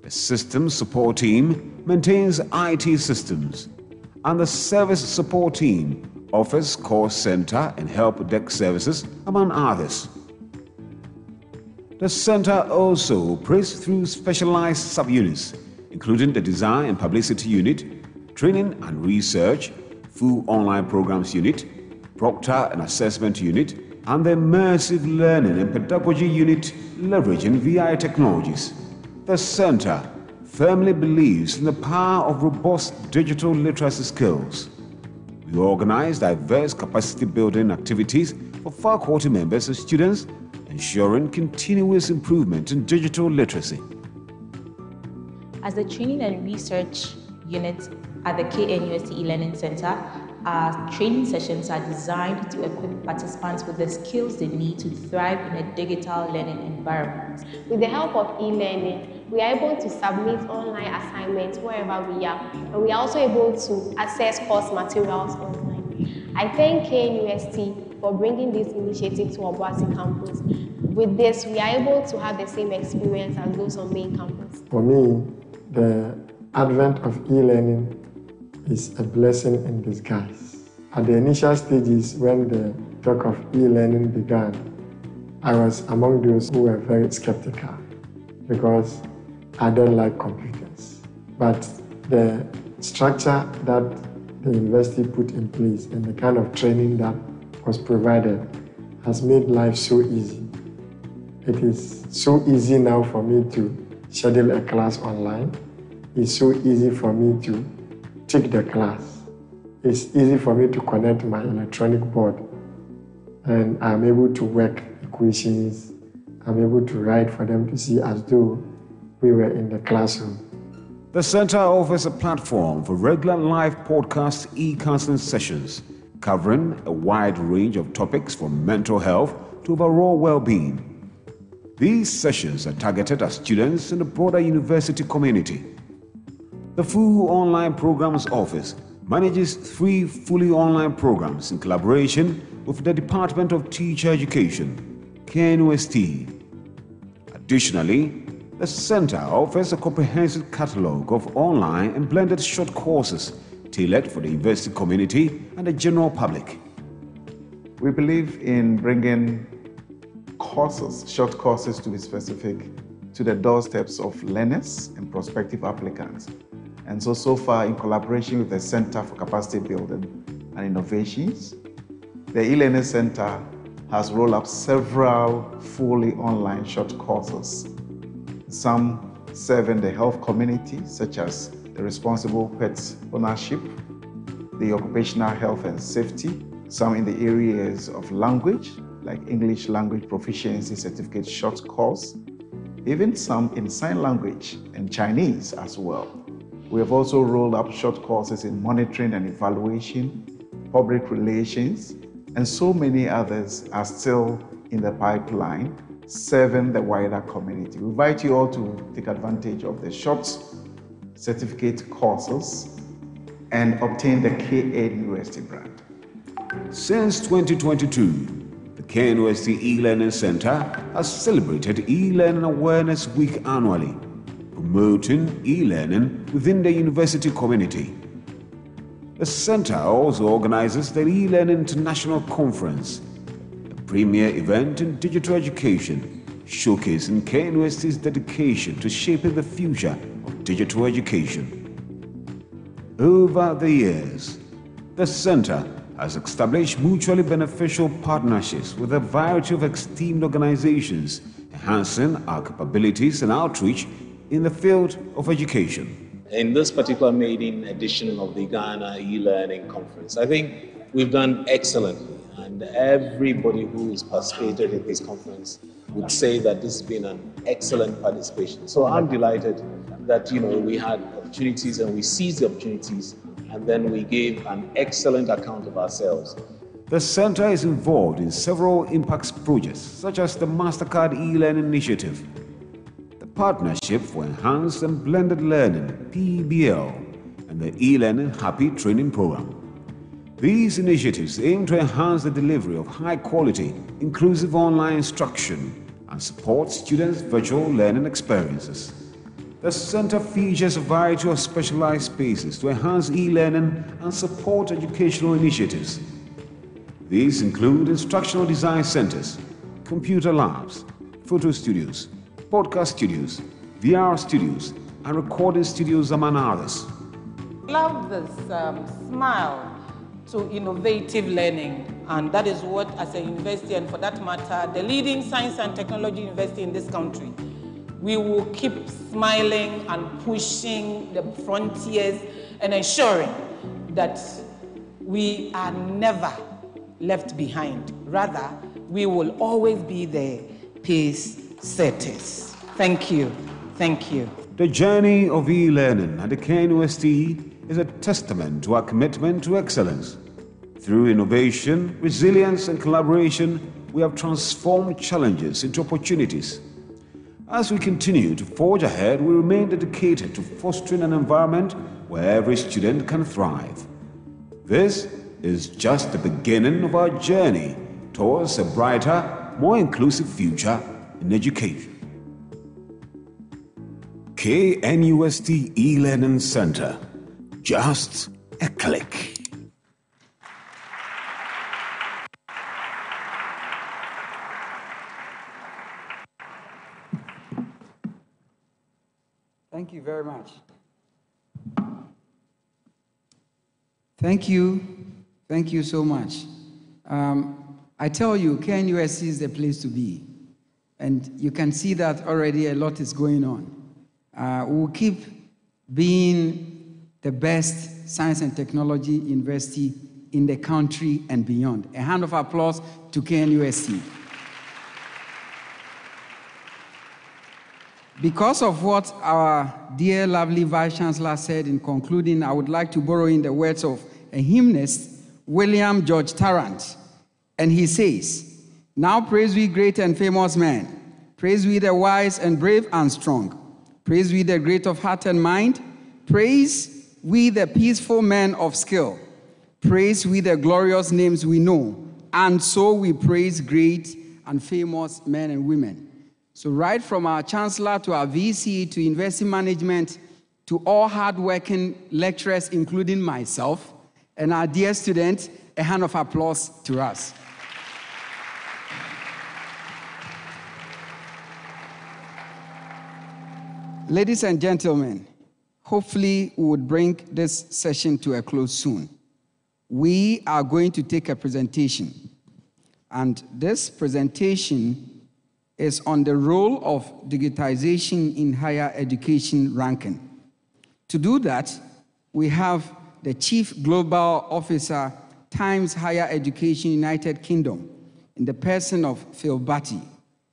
The systems support team maintains IT systems, and the service support team offers call center and help desk services, among others. The center also operates through specialized subunits, including the Design and Publicity Unit, Training and Research, Full Online Programs Unit, Proctor and Assessment Unit, and the Immersive Learning and Pedagogy Unit, leveraging VI technologies. The center firmly believes in the power of robust digital literacy skills. We organize diverse capacity-building activities for faculty members and students, ensuring continuous improvement in digital literacy. As the Training and Research Unit at the KNUST e-Learning Center, our training sessions are designed to equip participants with the skills they need to thrive in a digital learning environment. With the help of e-learning, we are able to submit online assignments wherever we are, and we are also able to access course materials online. I thank KNUST for bringing this initiative to Obuasi campus. With this, we are able to have the same experience as those on main campus. For me, the advent of e-learning is a blessing in disguise. At the initial stages when the talk of e-learning began, I was among those who were very skeptical because I don't like computers. But the structure that the university put in place and the kind of training that was provided has made life so easy. It is so easy now for me to schedule a class online. It's so easy for me to take the class. It's easy for me to connect my electronic board, and I'm able to work equations. I'm able to write for them to see as though we were in the classroom. The center offers a platform for regular live podcast e-counseling sessions covering a wide range of topics from mental health to overall well-being. These sessions are targeted at students in the broader university community. The Full Online Programs Office manages 3 fully online programs in collaboration with the Department of Teacher Education, KNUST. Additionally, the center offers a comprehensive catalogue of online and blended short courses tailored for the university community and the general public. We believe in bringing courses, short courses to be specific, to the doorsteps of learners and prospective applicants. And so far, in collaboration with the Center for Capacity Building and Innovations, the e-learning center has rolled up several fully online short courses. Some serving the health community, such as the responsible pet ownership, the occupational health and safety, some in the areas of language, like English language proficiency certificate short course, even some in sign language and Chinese as well. We have also rolled up short courses in monitoring and evaluation, public relations, and so many others are still in the pipeline, serving the wider community. We invite you all to take advantage of the short certificate courses and obtain the KNUST brand. Since 2022, the KNUST e-Learning Center has celebrated e-learning awareness week annually, promoting e-learning within the university community. The center also organizes the e-learning international conference, a premier event in digital education, showcasing KNUST's dedication to shaping the future of digital education. Over the years, the center has established mutually beneficial partnerships with a variety of esteemed organizations, enhancing our capabilities and outreach in the field of education. In this particular maiden edition of the Ghana e-learning conference, I think we've done excellently, and everybody who has participated in this conference would say that this has been an excellent participation. So I'm delighted that we had opportunities and we seized the opportunities, and then we gave an excellent account of ourselves. The center is involved in several impact projects, such as the MasterCard e-learning initiative, the Partnership for Enhanced and Blended Learning, PEBL, and the e-learning Happy Training Program. These initiatives aim to enhance the delivery of high-quality, inclusive online instruction and support students' virtual learning experiences. The center features a variety of specialized spaces to enhance e-learning and support educational initiatives. These include instructional design centers, computer labs, photo studios, podcast studios, VR studios, and recording studios, among others. Love this smile to innovative learning, and that is what, as a university, and for that matter, the leading science and technology university in this country, we will keep smiling and pushing the frontiers and ensuring that we are never left behind. Rather, we will always be the pace setters. Thank you. Thank you. The journey of e-learning at the KNUST is a testament to our commitment to excellence. Through innovation, resilience, and collaboration, we have transformed challenges into opportunities. As we continue to forge ahead, we remain dedicated to fostering an environment where every student can thrive. This is just the beginning of our journey towards a brighter, more inclusive future in education. KNUST e-learning center. Just a click. Thank you very much. Thank you. Thank you so much. I tell you, KNUST is the place to be. And you can see that already a lot is going on. We'll keep being the best science and technology university in the country and beyond. A hand of applause to KNUST. Because of what our dear, lovely Vice Chancellor said in concluding, I would like to borrow in the words of a hymnist, William George Tarrant. And he says, "Now praise we great and famous men. Praise we the wise and brave and strong. Praise we the great of heart and mind. Praise we the peaceful men of skill. Praise we the glorious names we know. And so we praise great and famous men and women." So right from our Chancellor to our VC to University Management to all hard-working lecturers, including myself, and our dear students, a hand of applause to us. Ladies and gentlemen, hopefully we would bring this session to a close soon. We are going to take a presentation, and this presentation is on the role of digitization in higher education ranking. To do that, we have the Chief Global Officer, Times Higher Education United Kingdom, in the person of Phil Batty.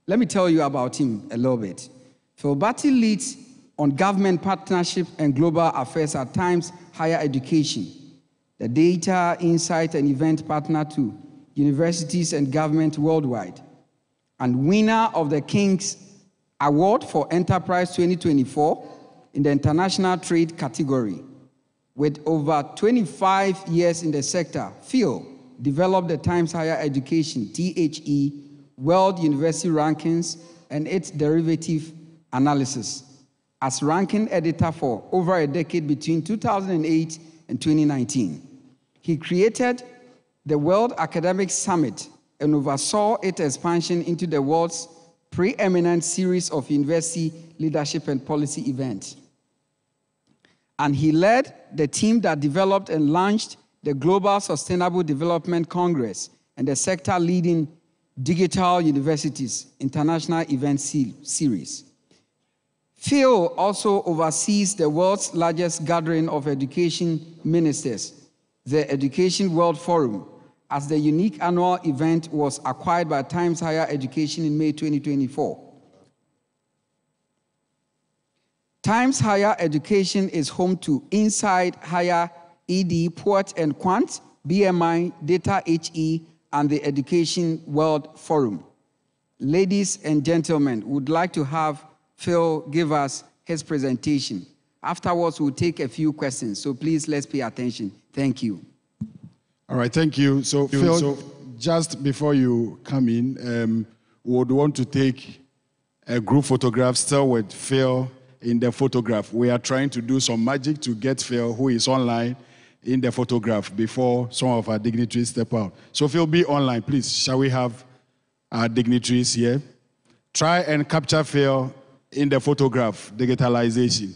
Let me tell you about him a little bit. Phil Batty leads on government partnership and global affairs at Times Higher Education, the data, insight, and event partner to universities and government worldwide, and winner of the King's Award for Enterprise 2024 in the International Trade category. With over 25 years in the sector, Phil developed the Times Higher Education, THE, World University Rankings and its derivative analysis, as ranking editor for over a decade between 2008 and 2019. He created the World Academic Summit and oversaw its expansion into the world's preeminent series of university leadership and policy events. And he led the team that developed and launched the Global Sustainable Development Congress and the sector-leading Digital Universities International Event Series. Phil also oversees the world's largest gathering of education ministers, the Education World Forum, as the unique annual event was acquired by Times Higher Education in May 2024. Times Higher Education is home to Inside Higher ED, Port and Quant, BMI, Data HE, and the Education World Forum. Ladies and gentlemen, would like to have Phil give us his presentation. Afterwards, we'll take a few questions, so please let's pay attention. Thank you. All right, thank you. So Phil, just before you come in, we would want to take a group photograph still with Phil in the photograph. We are trying to do some magic to get Phil, who is online, in the photograph before some of our dignitaries step out. So Phil, be online, please. Shall we have our dignitaries here? Try and capture Phil in the photograph, digitalization.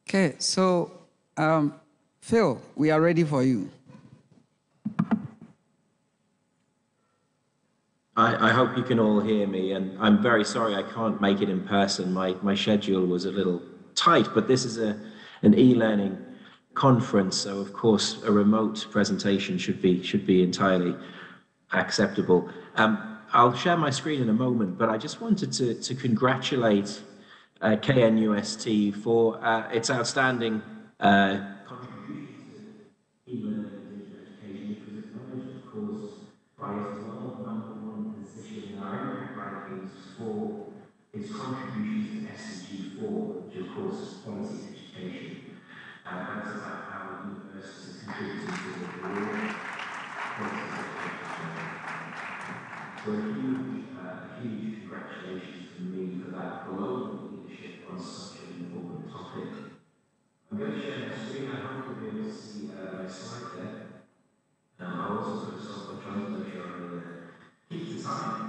Okay, so Phil, we are ready for you. I hope you can all hear me, and I'm very sorry I can't make it in person. My schedule was a little tight, but this is an e-learning conference, so of course a remote presentation should be entirely acceptable. I'll share my screen in a moment, but I just wanted to congratulate KNUST for its outstanding contribution to e-learning and digital education, which was acknowledged, of course, by its world #1 position in our impact rankings for its contributions to SDG 4, which of course is quality education. That's about how universities contribute to the broad quality education. So a huge congratulations to me for that global leadership on such an important topic. I'm going to share my screen. I hope you'll be able to see my slide there. I'll also put a stop on trying to make sure I keep the time.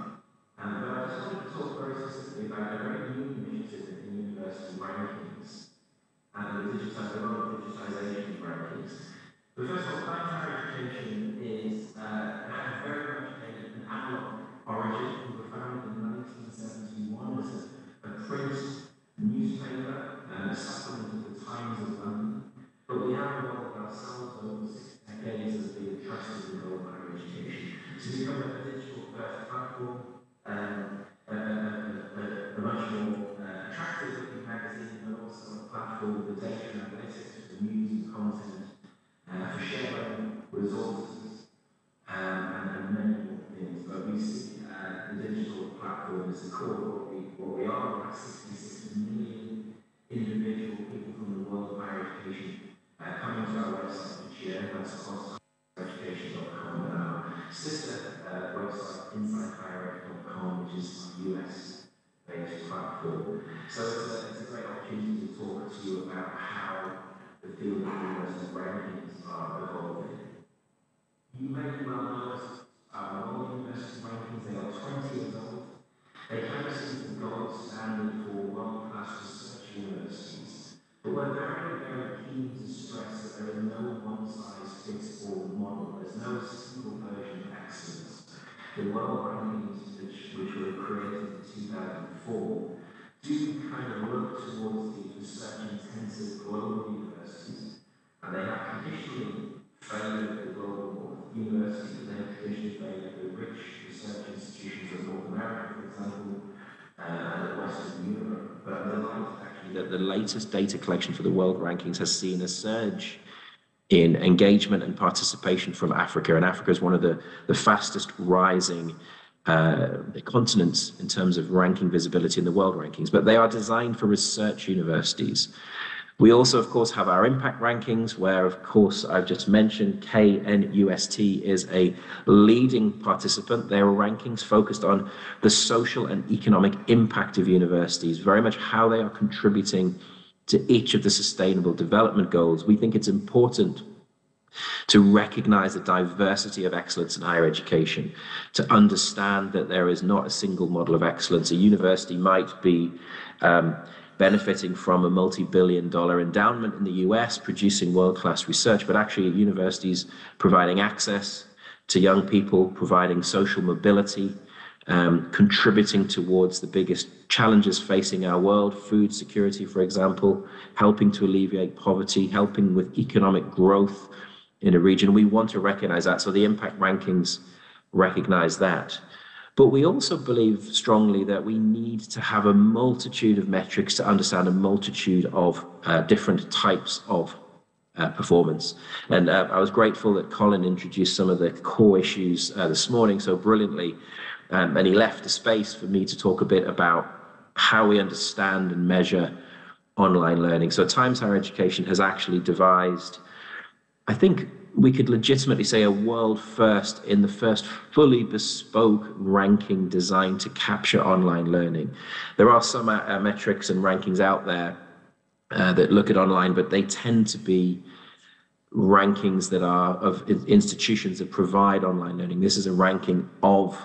But I just wanted to talk very specifically about a very new initiative in university rankings and the digitization rankings. But first of all, Times Higher Education is has very much an analog origin. We were founded in 1971 as a print newspaper and a supplement to the Times of London. But we have evolved ourselves over 6 decades as being trusted in global higher education to become a digital first platform, a much more attractive looking magazine, but also a platform with data analytics, for news and content, for sharing resources, and many more things. But we see the digital platform as the core of what we are. We have 66 million individual people from the world of higher education coming to our website each year. That's across highereducation.com and our sister website, insidehighered.com, which is a US-based platform. So it's a great opportunity to talk to you about how the field of university rankings are evolving. You may well know our World University rankings. They are 20 years old. They kind of seem the gold standard for world-class research universities. But we're very, very keen to stress that there is no the world rankings which were created in 2004 do kind of look towards the research-intensive global universities, and they have traditionally favoured the global universities, and they have traditionally favoured the rich research institutions of North America, for example, and of Western Europe. But I'm delighted actually that the latest data collection for the world rankings has seen a surge in engagement and participation from Africa, and Africa is one of the fastest rising continents in terms of ranking visibility in the world rankings, but they are designed for research universities. We also, of course, have our impact rankings, where, of course, I've just mentioned KNUST is a leading participant. Their rankings focused on the social and economic impact of universities, very much how they are contributing to each of the Sustainable Development Goals. We think it's important to recognize the diversity of excellence in higher education, to understand that there is not a single model of excellence. A university might be benefiting from a multi-billion-dollar endowment in the US, producing world-class research, but actually universities providing access to young people, providing social mobility, contributing towards the biggest challenges facing our world, food security, for example, helping to alleviate poverty, helping with economic growth in a region. We want to recognize that, so the impact rankings recognize that. But we also believe strongly that we need to have a multitude of metrics to understand a multitude of different types of performance. And I was grateful that Colin introduced some of the core issues this morning so brilliantly, and he left the space for me to talk a bit about how we understand and measure online learning. So Times Higher Education has actually devised, I think we could legitimately say, a world first in the first fully bespoke ranking designed to capture online learning. There are some metrics and rankings out there that look at online, but they tend to be rankings that are of institutions that provide online learning. This is a ranking of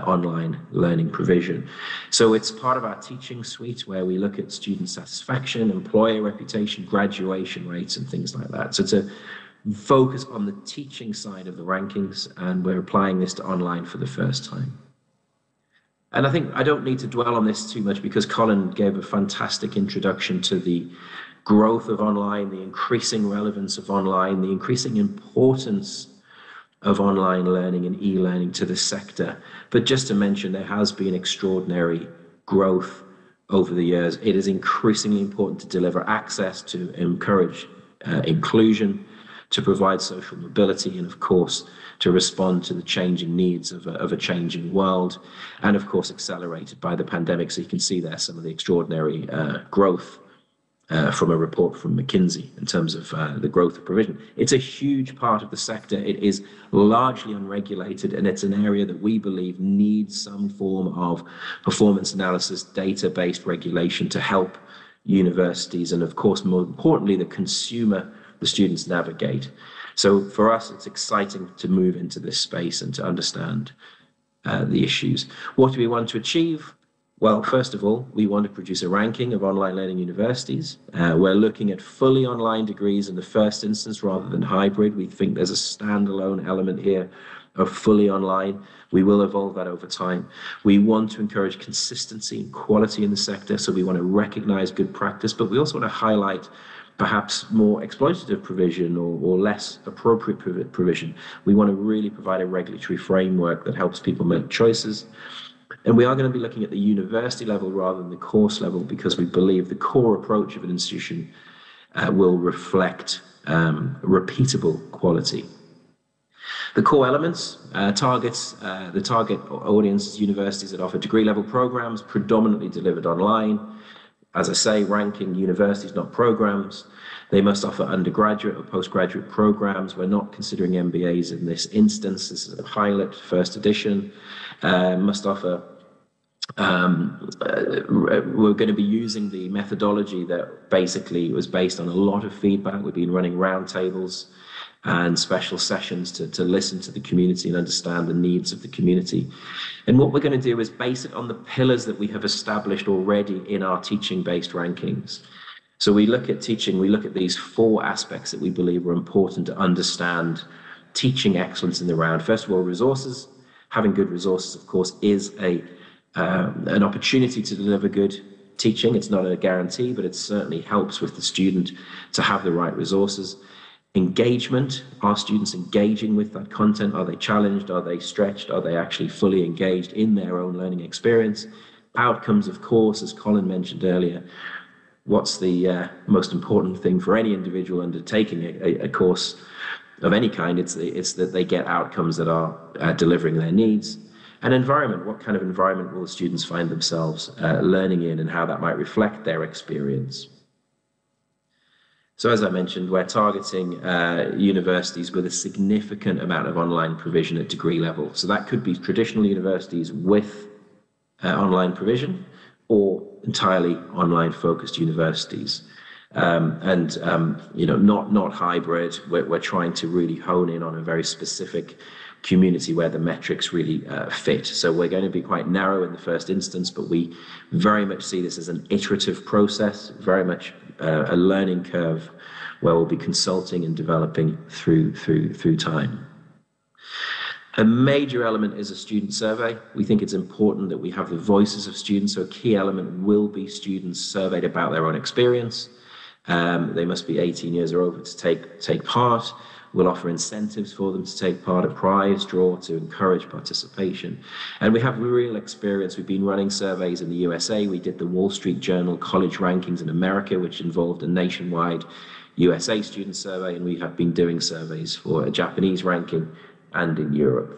online learning provision. So it's part of our teaching suite, where we look at student satisfaction, employer reputation, graduation rates, and things like that. So to focus on the teaching side of the rankings, and we're applying this to online for the first time. And I think I don't need to dwell on this too much, because Colin gave a fantastic introduction to the growth of online, the increasing relevance of online, the increasing importance of online learning and e-learning to the sector. But just to mention, there has been extraordinary growth over the years. It is increasingly important to deliver access, to encourage inclusion, to provide social mobility, and of course to respond to the changing needs of a changing world, and of course accelerated by the pandemic. So you can see there some of the extraordinary growth from a report from McKinsey in terms of the growth of provision. It's a huge part of the sector. It is largely unregulated, and it's an area that we believe needs some form of performance analysis, data-based regulation to help universities, and of course, more importantly, the consumer, the students, navigate. So for us, it's exciting to move into this space and to understand the issues. What do we want to achieve? Well, first of all, we want to produce a ranking of online learning universities. We're looking at fully online degrees in the first instance rather than hybrid. We think there's a standalone element here of fully online. We will evolve that over time. We want to encourage consistency and quality in the sector, so we want to recognize good practice, but we also want to highlight perhaps more exploitative provision or less appropriate provision. We want to really provide a regulatory framework that helps people make choices. And we are going to be looking at the university level rather than the course level, because we believe the core approach of an institution will reflect repeatable quality. The core elements, the target audience is universities that offer degree level programs predominantly delivered online. As I say, ranking universities, not programs. They must offer undergraduate or postgraduate programs. We're not considering MBAs in this instance. This is a pilot, first edition. Must offer, we're going to be using the methodology that basically was based on a lot of feedback. We've been running roundtables and special sessions to listen to the community and understand the needs of the community. And what we're going to do is base it on the pillars that we have established already in our teaching-based rankings. So we look at teaching, we look at these 4 aspects that we believe are important to understand teaching excellence in the round. First of all, resources. Having good resources, of course, is an opportunity to deliver good teaching. It's not a guarantee, but it certainly helps with the student to have the right resources. Engagement, are students engaging with that content? Are they challenged? Are they stretched? Are they actually fully engaged in their own learning experience? Outcomes, of course, as Colin mentioned earlier, what's the most important thing for any individual undertaking a course of any kind? It's that they get outcomes that are delivering their needs. And environment, what kind of environment will the students find themselves learning in, and how that might reflect their experience? So as I mentioned, we're targeting universities with a significant amount of online provision at degree level. So that could be traditional universities with online provision, or entirely online focused universities. Not hybrid. We're trying to really hone in on a very specific community where the metrics really fit. So we're going to be quite narrow in the first instance, but we very much see this as an iterative process, very much a learning curve where we'll be consulting and developing through time. A major element is a student survey. We think it's important that we have the voices of students, so a key element will be students surveyed about their own experience. They must be 18 years or over to take part. We'll offer incentives for them to take part, a prize draw to encourage participation. And we have real experience. We've been running surveys in the USA. We did the Wall Street Journal College Rankings in America, which involved a nationwide USA student survey, and we have been doing surveys for a Japanese ranking and in Europe.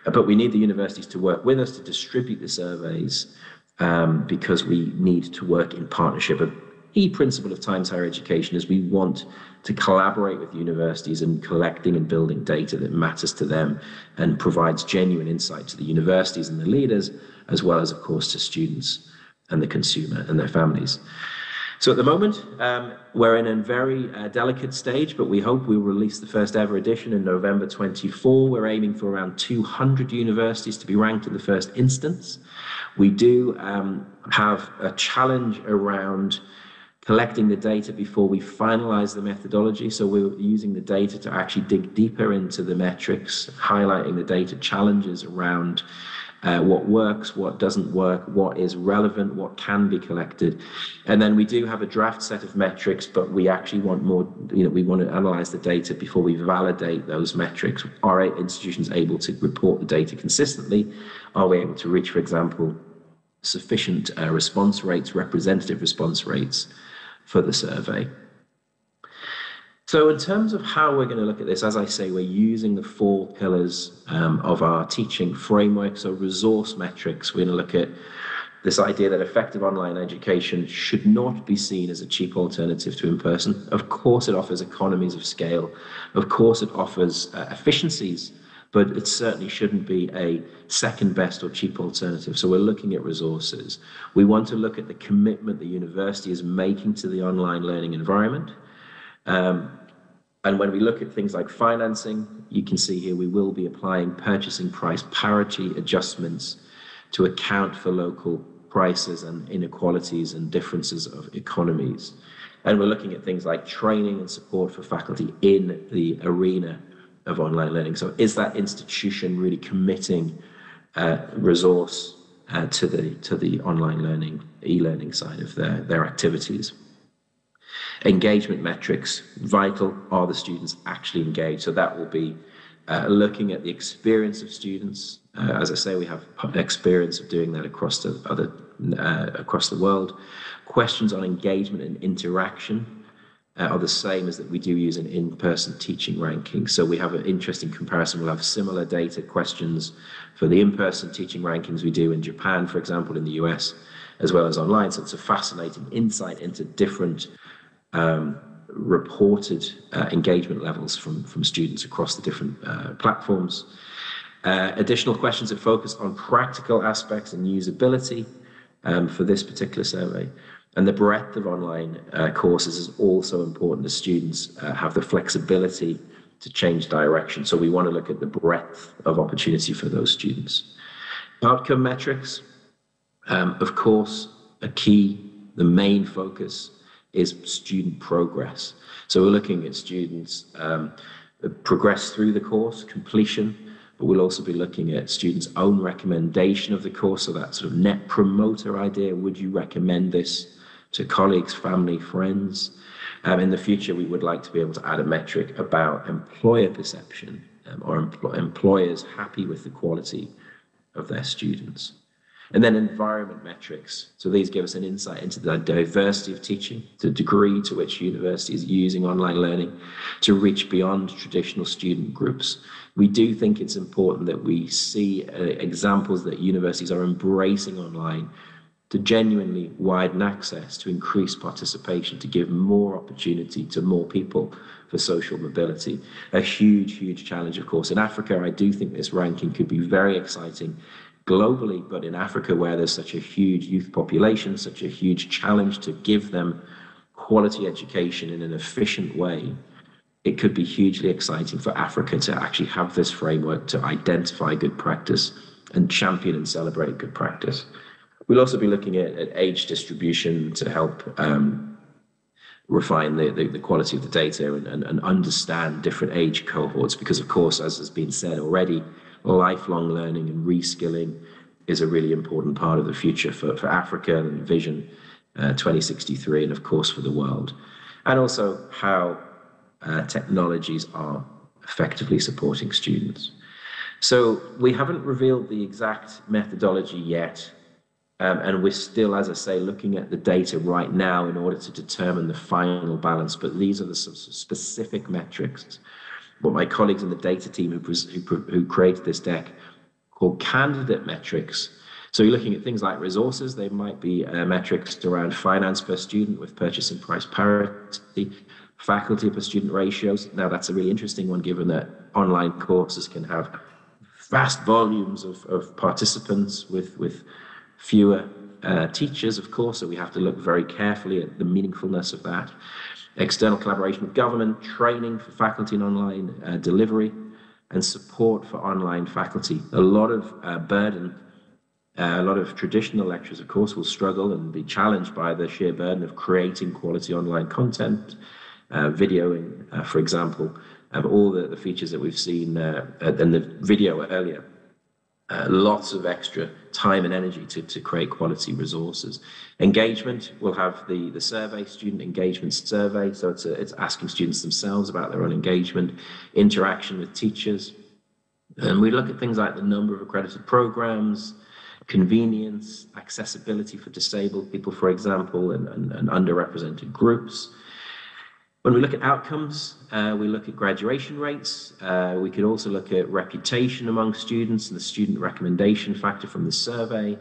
But we need the universities to work with us to distribute the surveys because we need to work in partnership. A key principle of Times Higher Education is we want to collaborate with universities in collecting and building data that matters to them and provides genuine insight to the universities and the leaders, as well as, of course, to students and the consumer and their families. So at the moment, we're in a very delicate stage, but we hope we'll release the first ever edition in November 24. We're aiming for around 200 universities to be ranked in the first instance. We do have a challenge around collecting the data before we finalize the methodology. So we're using the data to actually dig deeper into the metrics, highlighting the data challenges around what works, what doesn't work, what is relevant, what can be collected. And then we do have a draft set of metrics, but we actually want more, we want to analyze the data before we validate those metrics. Are institutions able to report the data consistently? Are we able to reach, for example, sufficient response rates, representative response rates for the survey? So in terms of how we're going to look at this, as I say, we're using the 4 pillars of our teaching framework. So resource metrics, we're going to look at this idea that effective online education should not be seen as a cheap alternative to in-person. Of course, it offers economies of scale. Of course, it offers efficiencies, but it certainly shouldn't be a second best or cheap alternative. So we're looking at resources. We want to look at the commitment the university is making to the online learning environment. And when we look at things like financing, you can see here we will be applying purchasing price parity adjustments to account for local prices and inequalities and differences of economies. And we're looking at things like training and support for faculty in the arena of online learning. So is that institution really committing resource to the online learning, e-learning side of their activities? Engagement metrics, vital. Are the students actually engaged? So that will be looking at the experience of students. As I say, we have experience of doing that across the world. Questions on engagement and interaction are the same as that we do use in in-person teaching rankings. So we have an interesting comparison. We'll have similar data questions for the in-person teaching rankings we do in Japan, for example, in the US, as well as online. So it's a fascinating insight into different reported engagement levels from students across the different platforms. Additional questions that focus on practical aspects and usability for this particular survey. And the breadth of online courses is also important as students have the flexibility to change direction. So we want to look at the breadth of opportunity for those students. Outcome metrics, of course, a key, the main focus is student progress. So we're looking at students progress through the course, completion, but we'll also be looking at students' own recommendation of the course, so that sort of net promoter idea. Would you recommend this to colleagues, family, friends? In the future, we would like to be able to add a metric about employer perception, or employers happy with the quality of their students. And then environment metrics. So these give us an insight into the diversity of teaching, the degree to which university is using online learning to reach beyond traditional student groups. We do think it's important that we see examples that universities are embracing online to genuinely widen access, to increase participation, to give more opportunity to more people for social mobility. A huge, huge challenge, of course. In Africa, I do think this ranking could be very exciting globally, but in Africa, where there's such a huge youth population, such a huge challenge to give them quality education in an efficient way, it could be hugely exciting for Africa to actually have this framework to identify good practice and champion and celebrate good practice. We'll also be looking at age distribution to help refine the quality of the data and understand different age cohorts, because of course, as has been said already, lifelong learning and reskilling is a really important part of the future for Africa and Vision 2063, and of course for the world. And also how technologies are effectively supporting students. So we haven't revealed the exact methodology yet, and we're still, as I say, looking at the data right now in order to determine the final balance, but these are the specific metrics. What my colleagues in the data team who created this deck called candidate metrics. So you're looking at things like resources. They might be metrics around finance per student with purchasing price parity, faculty per student ratios. Now that's a really interesting one, given that online courses can have vast volumes of participants with fewer teachers, of course, so we have to look very carefully at the meaningfulness of that. External collaboration with government, training for faculty in online delivery, and support for online faculty. A lot of burden, a lot of traditional lecturers, of course, will struggle and be challenged by the sheer burden of creating quality online content, videoing, for example, all the features that we've seen in the video earlier. Lots of extra time and energy to create quality resources. Engagement, we'll have the survey, student engagement survey, so it's asking students themselves about their own engagement, interaction with teachers. And we look at things like the number of accredited programs, convenience, accessibility for disabled people, for example, and underrepresented groups. When we look at outcomes, we look at graduation rates. We could also look at reputation among students and the student recommendation factor from the survey,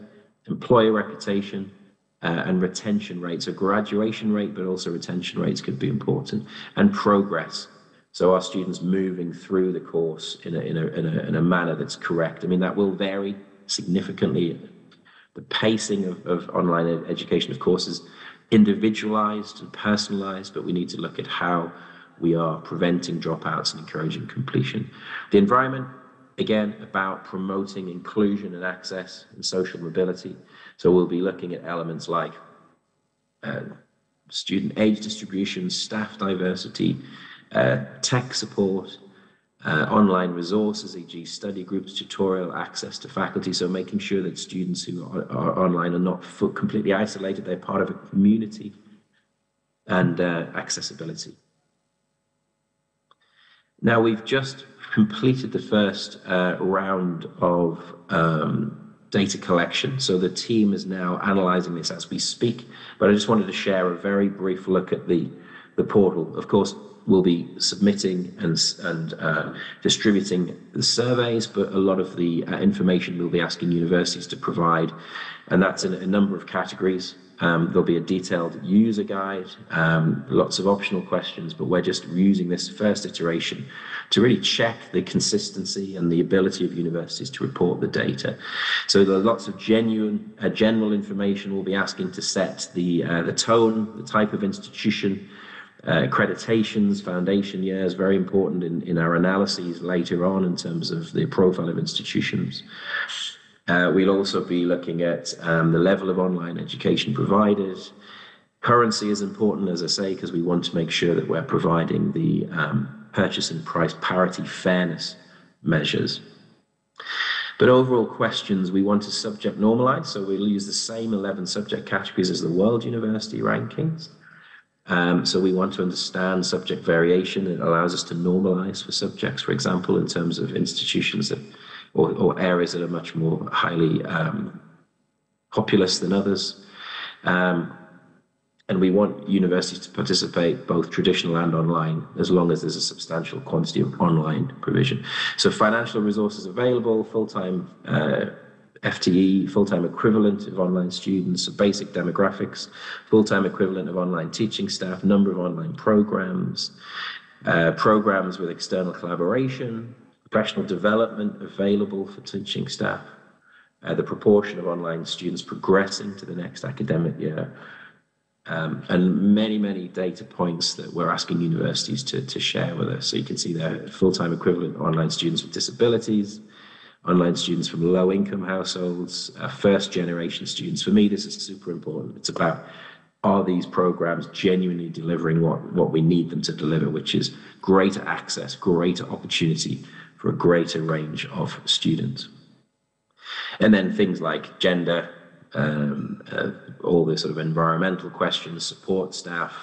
employer reputation, and retention rates. So graduation rate, but also retention rates could be important, and progress. So are students moving through the course in a manner that's correct? I mean, that will vary significantly. The pacing of online education, of course, is individualized and personalized, but we need to look at how we are preventing dropouts and encouraging completion. The environment, again, about promoting inclusion and access and social mobility. So we'll be looking at elements like student age distribution, staff diversity, tech support, online resources, e.g. study groups, tutorial, access to faculty, so making sure that students who are online are not completely isolated, they're part of a community, and accessibility. Now, we've just completed the first round of data collection, so the team is now analyzing this as we speak, but I just wanted to share a very brief look at the portal. Of course, we'll be submitting and distributing the surveys, but a lot of the information we'll be asking universities to provide, and that's in a number of categories. There'll be a detailed user guide, lots of optional questions, but we're just using this first iteration to really check the consistency and the ability of universities to report the data. So there are lots of genuine, general information we'll be asking to set the tone, the type of institution, accreditations, foundation years, very important in our analyses later on in terms of the profile of institutions. We'll also be looking at the level of online education provided. Currency is important, as I say, because we want to make sure that we're providing the purchasing price parity fairness measures. But overall questions, we want to subject normalize, so we'll use the same 11 subject categories as the World University Rankings. So we want to understand subject variation. It allows us to normalize for subjects, for example, in terms of institutions that, or areas that are much more highly populous than others. And we want universities to participate both traditional and online, as long as there's a substantial quantity of online provision. So financial resources available, full-time FTE, full-time equivalent of online students, basic demographics, full-time equivalent of online teaching staff, number of online programs, programs with external collaboration, professional development available for teaching staff, the proportion of online students progressing to the next academic year, and many, many data points that we're asking universities to share with us. So you can see there, full-time equivalent online students with disabilities, online students from low-income households, first-generation students. For me, this is super important. It's about, are these programs genuinely delivering what we need them to deliver, which is greater access, greater opportunity for a greater range of students. And then things like gender, all the sort of environmental questions, support staff,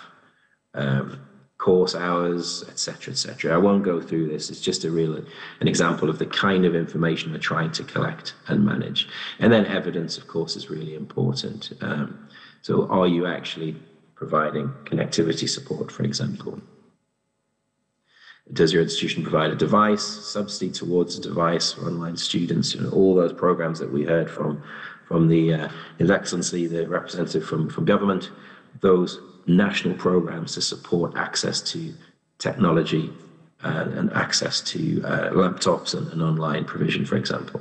course hours, etc., etc. I won't go through this. It's just an example of the kind of information we're trying to collect and manage. And then evidence, of course, is really important. So are you actually providing connectivity support, for example? Does your institution provide a device, subsidy towards a device for online students? You know, all those programs that we heard from His Excellency, the representative from government, those national programs to support access to technology and access to laptops and online provision, for example.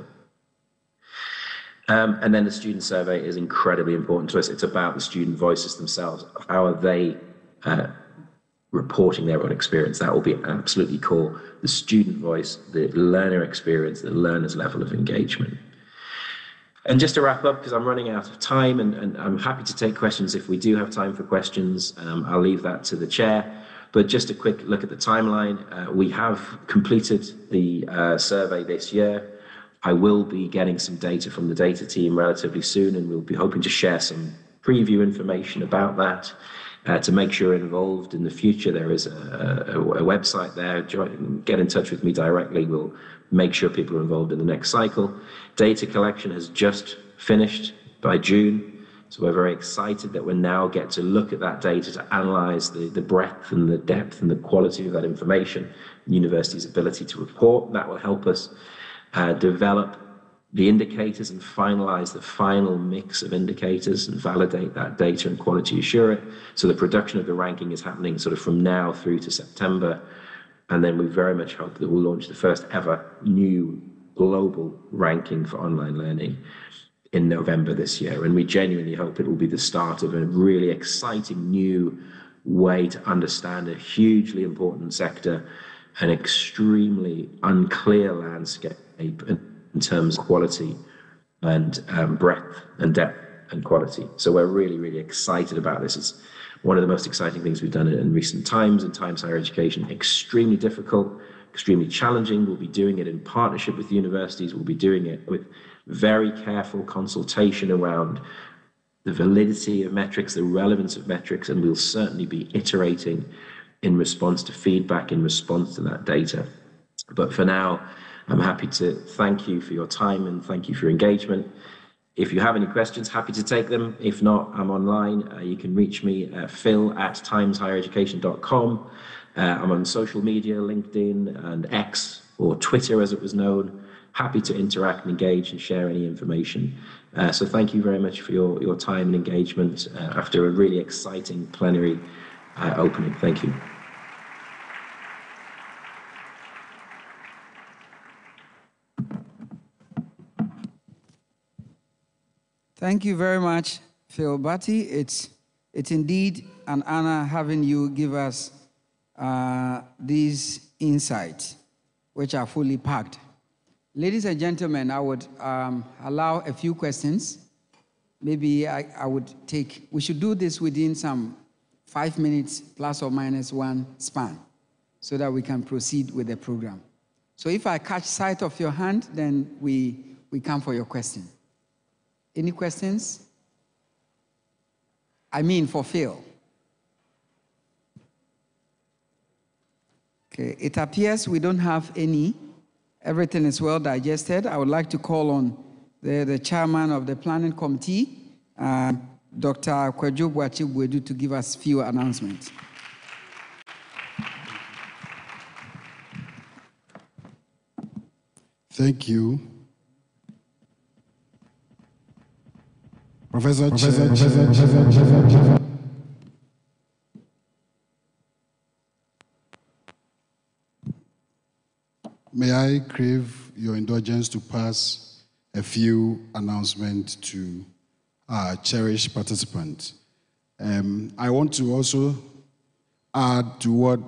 And then the student survey is incredibly important to us. It's about the student voices themselves. How are they reporting their own experience? That will be absolutely core. The student voice, the learner experience, the learner's level of engagement. And just to wrap up, because I'm running out of time, and I'm happy to take questions if we do have time for questions. I'll leave that to the chair. But just a quick look at the timeline. We have completed the survey this year. I will be getting some data from the data team relatively soon, and we'll be hoping to share some preview information about that. To make sure you're involved in the future, there is a website there. Get in touch with me directly. We'll make sure people are involved in the next cycle. Data collection has just finished by June, so we're very excited that we now get to look at that data to analyze the breadth and the depth and the quality of that information, the university's ability to report. That will help us develop the indicators and finalize the final mix of indicators and validate that data and quality assure it. So the production of the ranking is happening sort of from now through to September. And then we very much hope that we'll launch the first ever new global ranking for online learning in November this year. And we genuinely hope it will be the start of a really exciting new way to understand a hugely important sector, an extremely unclear landscape in terms of quality and breadth and depth and quality. So we're really, really excited about this. It's one of the most exciting things we've done in recent times in Times Higher Education. Extremely difficult, extremely challenging. We'll be doing it in partnership with universities. We'll be doing it with very careful consultation around the validity of metrics, the relevance of metrics, and we'll certainly be iterating in response to feedback, in response to that data. But for now, I'm happy to thank you for your time and thank you for your engagement. If you have any questions, happy to take them. If not, I'm online. You can reach me at phil@timeshighereducation.com. I'm on social media, LinkedIn and X, or Twitter as it was known. Happy to interact and engage and share any information. So thank you very much for your time and engagement after a really exciting plenary opening. Thank you. Thank you very much, Phil Batty. It's indeed an honor having you give us these insights, which are fully packed. Ladies and gentlemen, I would allow a few questions. Maybe I would take, we should do this within some 5 minutes plus or minus one span so that we can proceed with the program. So if I catch sight of your hand, then we we come for your question. Any questions? I mean, for Phil. Okay, it appears we don't have any. Everything is well digested. I would like to call on the chairman of the planning committee, Dr. Kwadwo Boakye-Boadu, to give us a few announcements. Thank you. Professor. May I crave your indulgence to pass a few announcements to our cherished participants. I want to also add to what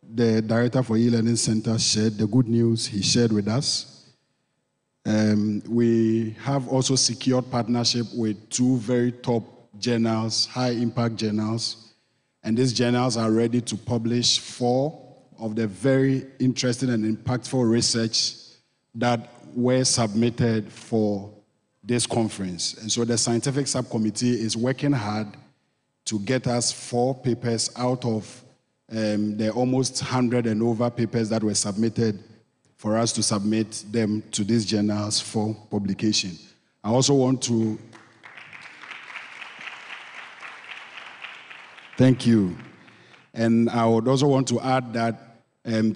the Director for E-Learning Center shared, the good news he shared with us. We have also secured partnership with 2 very top journals, high-impact journals, and these journals are ready to publish 4 of the very interesting and impactful research that were submitted for this conference. And so the scientific subcommittee is working hard to get us 4 papers out of the almost 100 and over papers that were submitted for us to submit them to these journals for publication. I also want to thank you. And I would also want to add that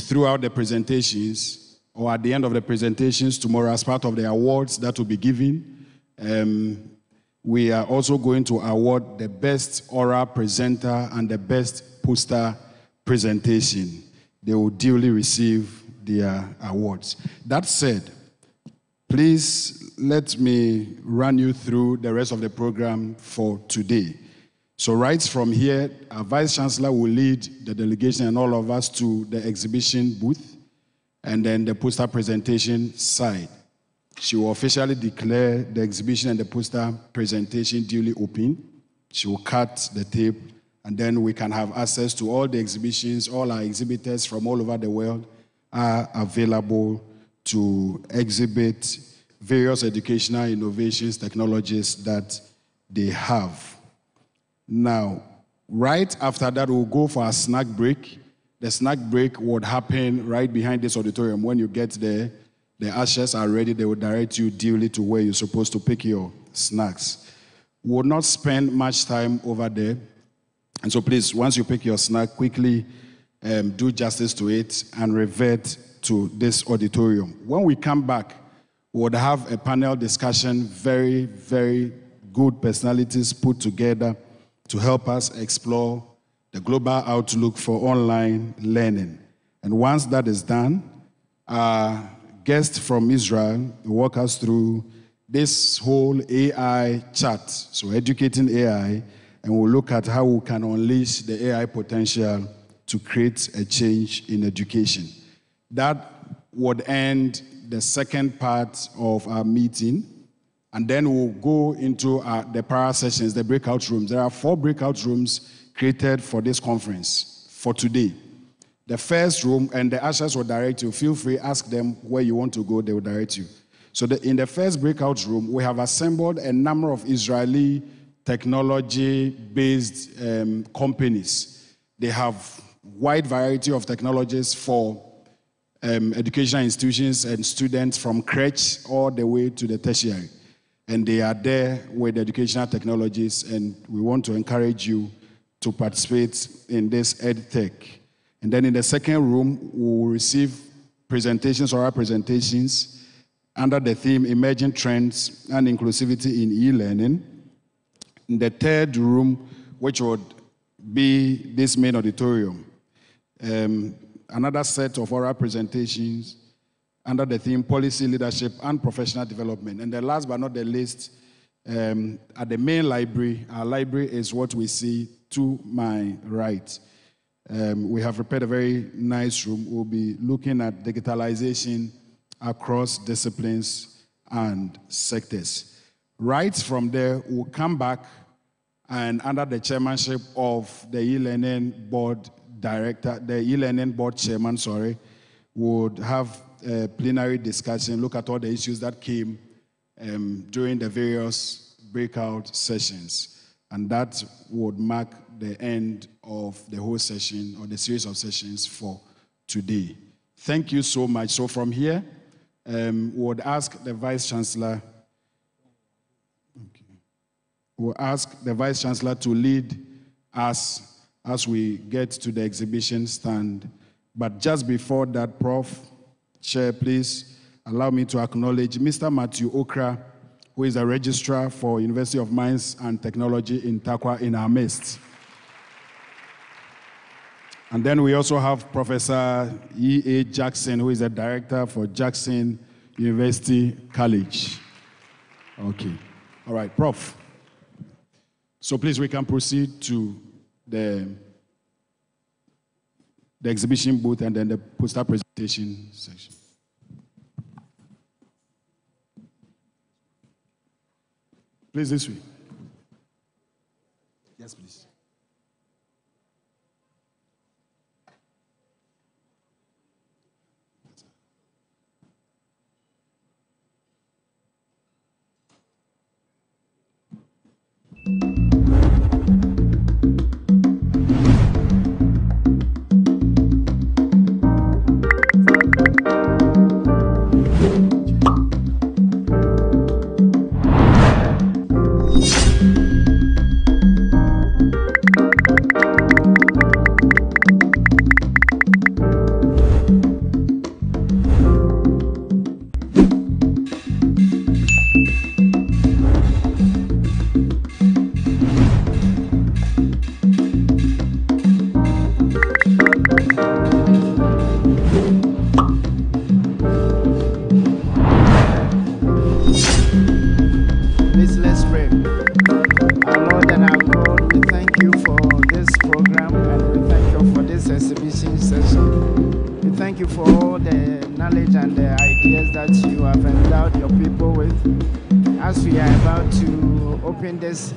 throughout the presentations, or at the end of the presentations tomorrow, as part of the awards that will be given, we are also going to award the best oral presenter and the best poster presentation. They will duly receive their awards. That said, please let me run you through the rest of the program for today. So right from here, our Vice Chancellor will lead the delegation and all of us to the exhibition booth and then the poster presentation side. She will officially declare the exhibition and the poster presentation duly open. She will cut the tape, and then we can have access to all the exhibitions. All our exhibitors from all over the world are available to exhibit various educational innovations, technologies that they have. Now, right after that, we'll go for a snack break. The snack break would happen right behind this auditorium. When you get there, the ushers are ready. They will direct you duly to where you're supposed to pick your snacks. We will not spend much time over there. And so please, once you pick your snack, quickly do justice to it and revert to this auditorium. When we come back, we would have a panel discussion, very, very good personalities put together to help us explore the global outlook for online learning. And once that is done, our guest from Israel will walk us through this whole AI chat, so educating AI, and we'll look at how we can unleash the AI potential to create a change in education. That would end the second part of our meeting, and then we'll go into the para sessions, the breakout rooms. There are 4 breakout rooms created for this conference for today. The first room, and the ushers will direct you. Feel free, ask them where you want to go, they will direct you. So in the first breakout room, we have assembled a number of Israeli technology-based companies. They have wide variety of technologies for educational institutions and students from crèche all the way to the tertiary. And they are there with educational technologies, and we want to encourage you to participate in this EdTech. And then in the second room, we will receive presentations, oral presentations, under the theme Emerging Trends and Inclusivity in E-Learning. In the third room, which would be this main auditorium, another set of oral presentations under the theme Policy, Leadership, and Professional Development. And then last but not the least, at the main library, our library is what we see to my right. We have prepared a very nice room. We'll be looking at digitalization across disciplines and sectors. Right from there, we'll come back, and under the chairmanship of the e-learning board director, the e-learning board chairman, would have a plenary discussion, look at all the issues that came during the various breakout sessions. And that would mark the end of the whole session or the series of sessions for today. Thank you so much. So from here, we would ask the Vice Chancellor to lead us as we get to the exhibition stand. But just before that, Prof. Chair, please allow me to acknowledge Mr. Matthew Okra, who is a registrar for University of Mines and Technology in Tarkwa in our midst. And then we also have Professor E.A. Jackson, who is a director for Jackson University College. Okay. All right, Prof. So please, we can proceed to the exhibition booth and then the poster presentation section. Please, this way. Yes, please.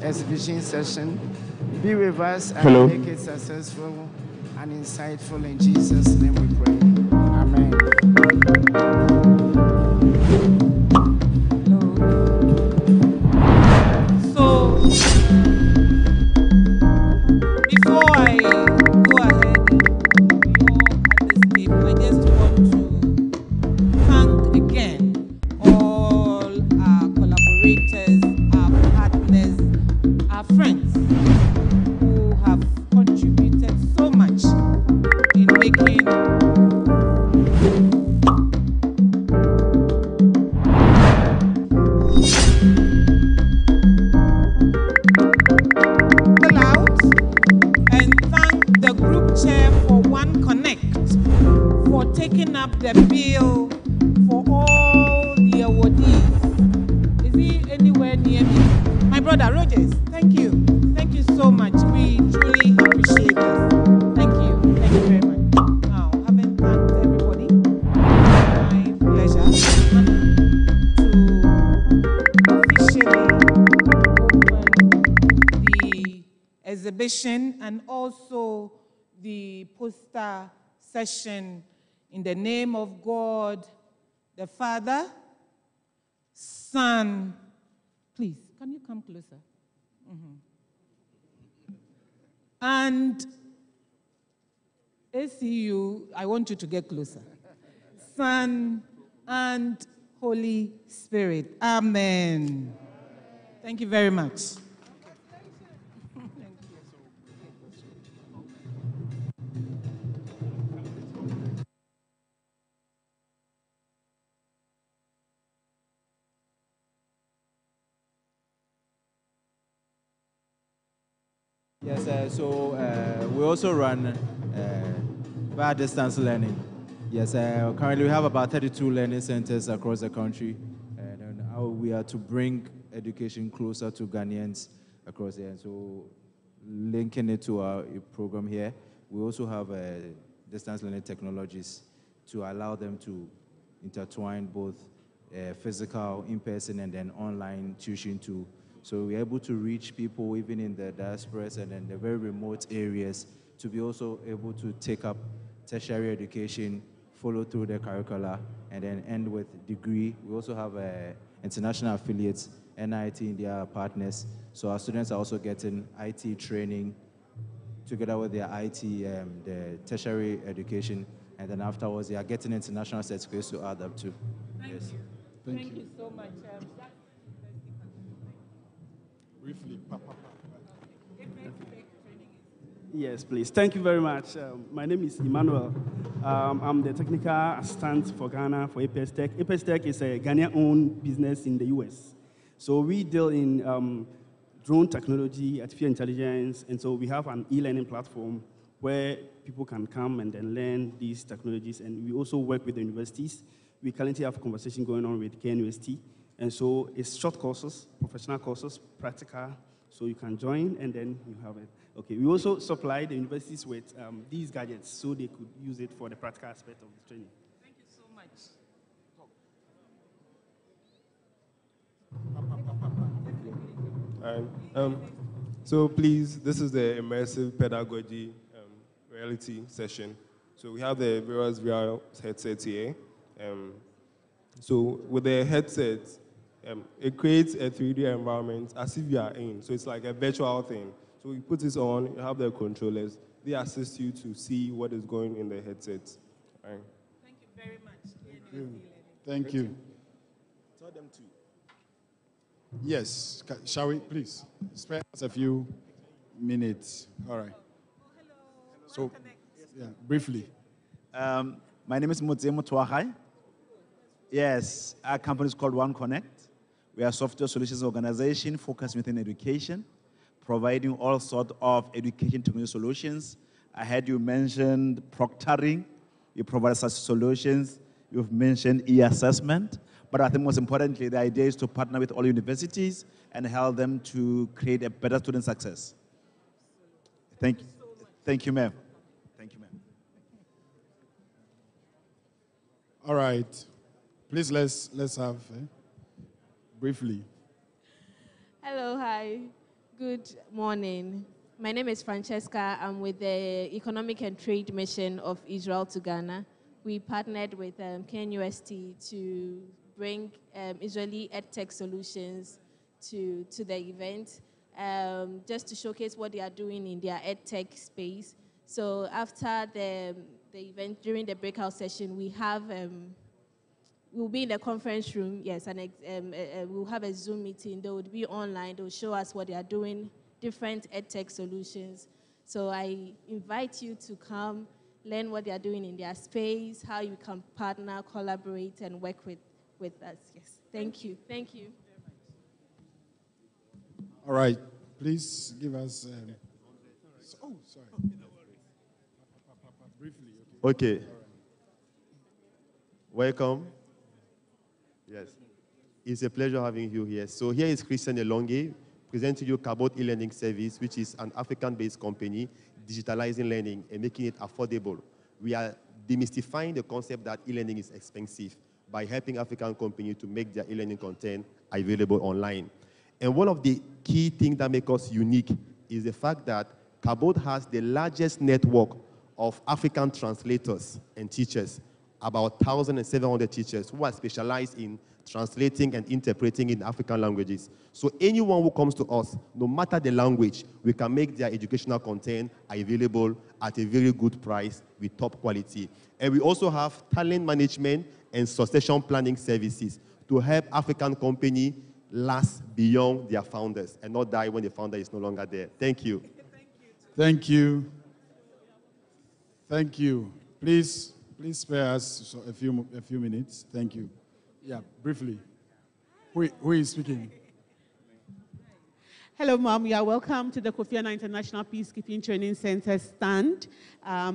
Exhibition session. Be with us and make it successful and insightful. In Jesus' name we pray. Amen. So, before I go ahead at this table, I just want to thank again all our collaborators, our partners, our friends who have contributed so much in making out, and thank the group chair for One Connect for taking up the bill for all the awardees. Is he anywhere near me? My brother Rogers, thank you. Thank you so much. We truly appreciate this. Thank you. Thank you very much. Now, having thanked everybody, my pleasure to officially open the exhibition and also the poster session in the name of God, the Father, Son. Please, can you come closer? And ACU, I want you to get closer. Son and Holy Spirit. Amen. Thank you very much. Yes, we also run via distance learning. Yes, currently we have about 32 learning centers across the country, and how we are to bring education closer to Ghanaians across here. So linking it to our program here, we also have distance learning technologies to allow them to intertwine both physical, in-person, and then online tuition too. So we're able to reach people even in the diasporas and in the very remote areas to be also able to take up tertiary education, follow through the curricula, and then end with degree. We also have international affiliates, NIT and their partners. So our students are also getting IT training together with their IT, the tertiary education, and then afterwards they are getting international certificates to add up to. Yes. Thank you so much. Briefly, Yes, please. Thank you very much. My name is Emmanuel. I'm the technical assistant for Ghana for Apex Tech. Apex Tech is a Ghanaian-owned business in the US. So we deal in drone technology, artificial intelligence, and so we have an e-learning platform where people can come and then learn these technologies. And we also work with the universities. We currently have a conversation going on with KNUST. And so it's short courses, professional courses, practical, so you can join and then you have it. Okay, we also supply the universities with these gadgets so they could use it for the practical aspect of the training. Thank you so much. So please, this is the immersive pedagogy reality session. So we have the various VR headsets here. So with the headset, it creates a 3D environment as if you are in. So it's like a virtual thing. So you put this on, you have the controllers. They assist you to see what is going in the headset. Right. Thank you very much. Thank you. Tell them to. Yes, shall we please spare us a few minutes? All right. So, yeah, briefly. My name is Mutsemo Tuahai. Yes, our company is called One Connect. We are a software solutions organization focused within education, providing all sorts of education technology solutions. I heard you mentioned proctoring. You provide such solutions. You've mentioned e-assessment. But I think most importantly, the idea is to partner with all universities and help them to create a better student success. Thank you, ma'am. Thank you, ma'am. All right. Please, let's have briefly. Hello, hi. Good morning. My name is Francesca. I'm with the Economic and Trade Mission of Israel to Ghana. We partnered with KNUST to bring Israeli EdTech solutions to the event, just to showcase what they are doing in their EdTech space. So after the event, during the breakout session, we have, we'll be in the conference room, yes, and we'll have a Zoom meeting. They would be online. They'll show us what they are doing, different EdTech solutions. So I invite you to come, learn what they are doing in their space, how you can partner, collaborate, and work with us. Yes, thank you. Thank you. All right, please give us. Oh, sorry. Briefly. Okay. Welcome. Yes. It's a pleasure having you here. So here is Christian Elonge, presenting you Cabot e-learning service, which is an African-based company digitalizing learning and making it affordable. We are demystifying the concept that e-learning is expensive by helping African companies to make their e-learning content available online. And one of the key things that make us unique is the fact that Cabot has the largest network of African translators and teachers, about 1,700 teachers who are specialized in translating and interpreting in African languages. So anyone who comes to us, no matter the language, we can make their educational content available at a very good price with top quality. And we also have talent management and succession planning services to help African companies last beyond their founders and not die when the founder is no longer there. Thank you. Thank you. Thank you. Please spare us a few minutes. Thank you. Yeah, briefly. Who is speaking? Hello, Mom. You are welcome to the Kofi Annan International Peacekeeping Training Center stand.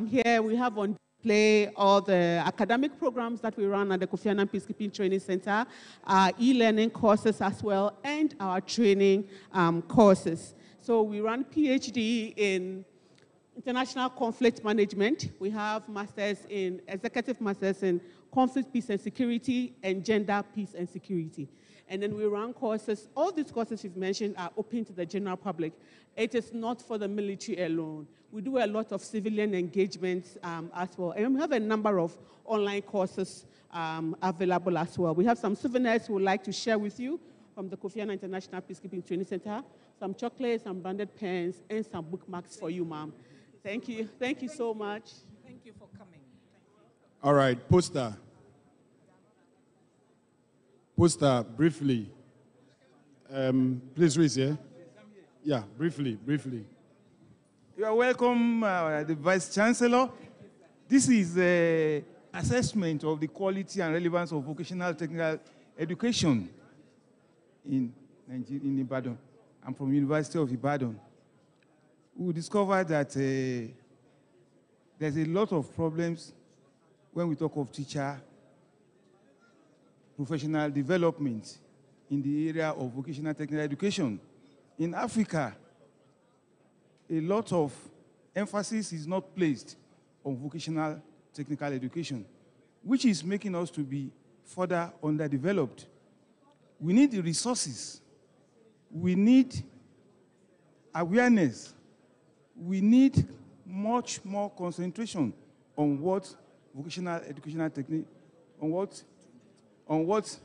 Here we have on display all the academic programs that we run at the Kofi Annan Peacekeeping Training Center, our e-learning courses as well, and our training courses. So we run PhD in International Conflict Management. We have executive masters in Conflict, Peace and Security, and Gender, Peace and Security. And then we run courses. All these courses you've mentioned are open to the general public. It is not for the military alone. We do a lot of civilian engagements as well. And we have a number of online courses available as well. We have some souvenirs we would like to share with you from the Kofi Annan International Peacekeeping Training Center, some chocolates, some branded pens, and some bookmarks for you, ma'am. Thank you. Thank you so much. Thank you for coming. All right, poster. Poster, briefly. Please raise here. Yeah, briefly. You are welcome, the Vice Chancellor. This is an assessment of the quality and relevance of vocational technical education in Nigeria, in Ibadan. I'm from University of Ibadan. We discovered that there's a lot of problems when we talk of teacher professional development in the area of vocational technical education. In Africa, a lot of emphasis is not placed on vocational technical education, which is making us to be further underdeveloped. We need the resources. We need awareness. We need much more concentration on what vocational educational technique, on what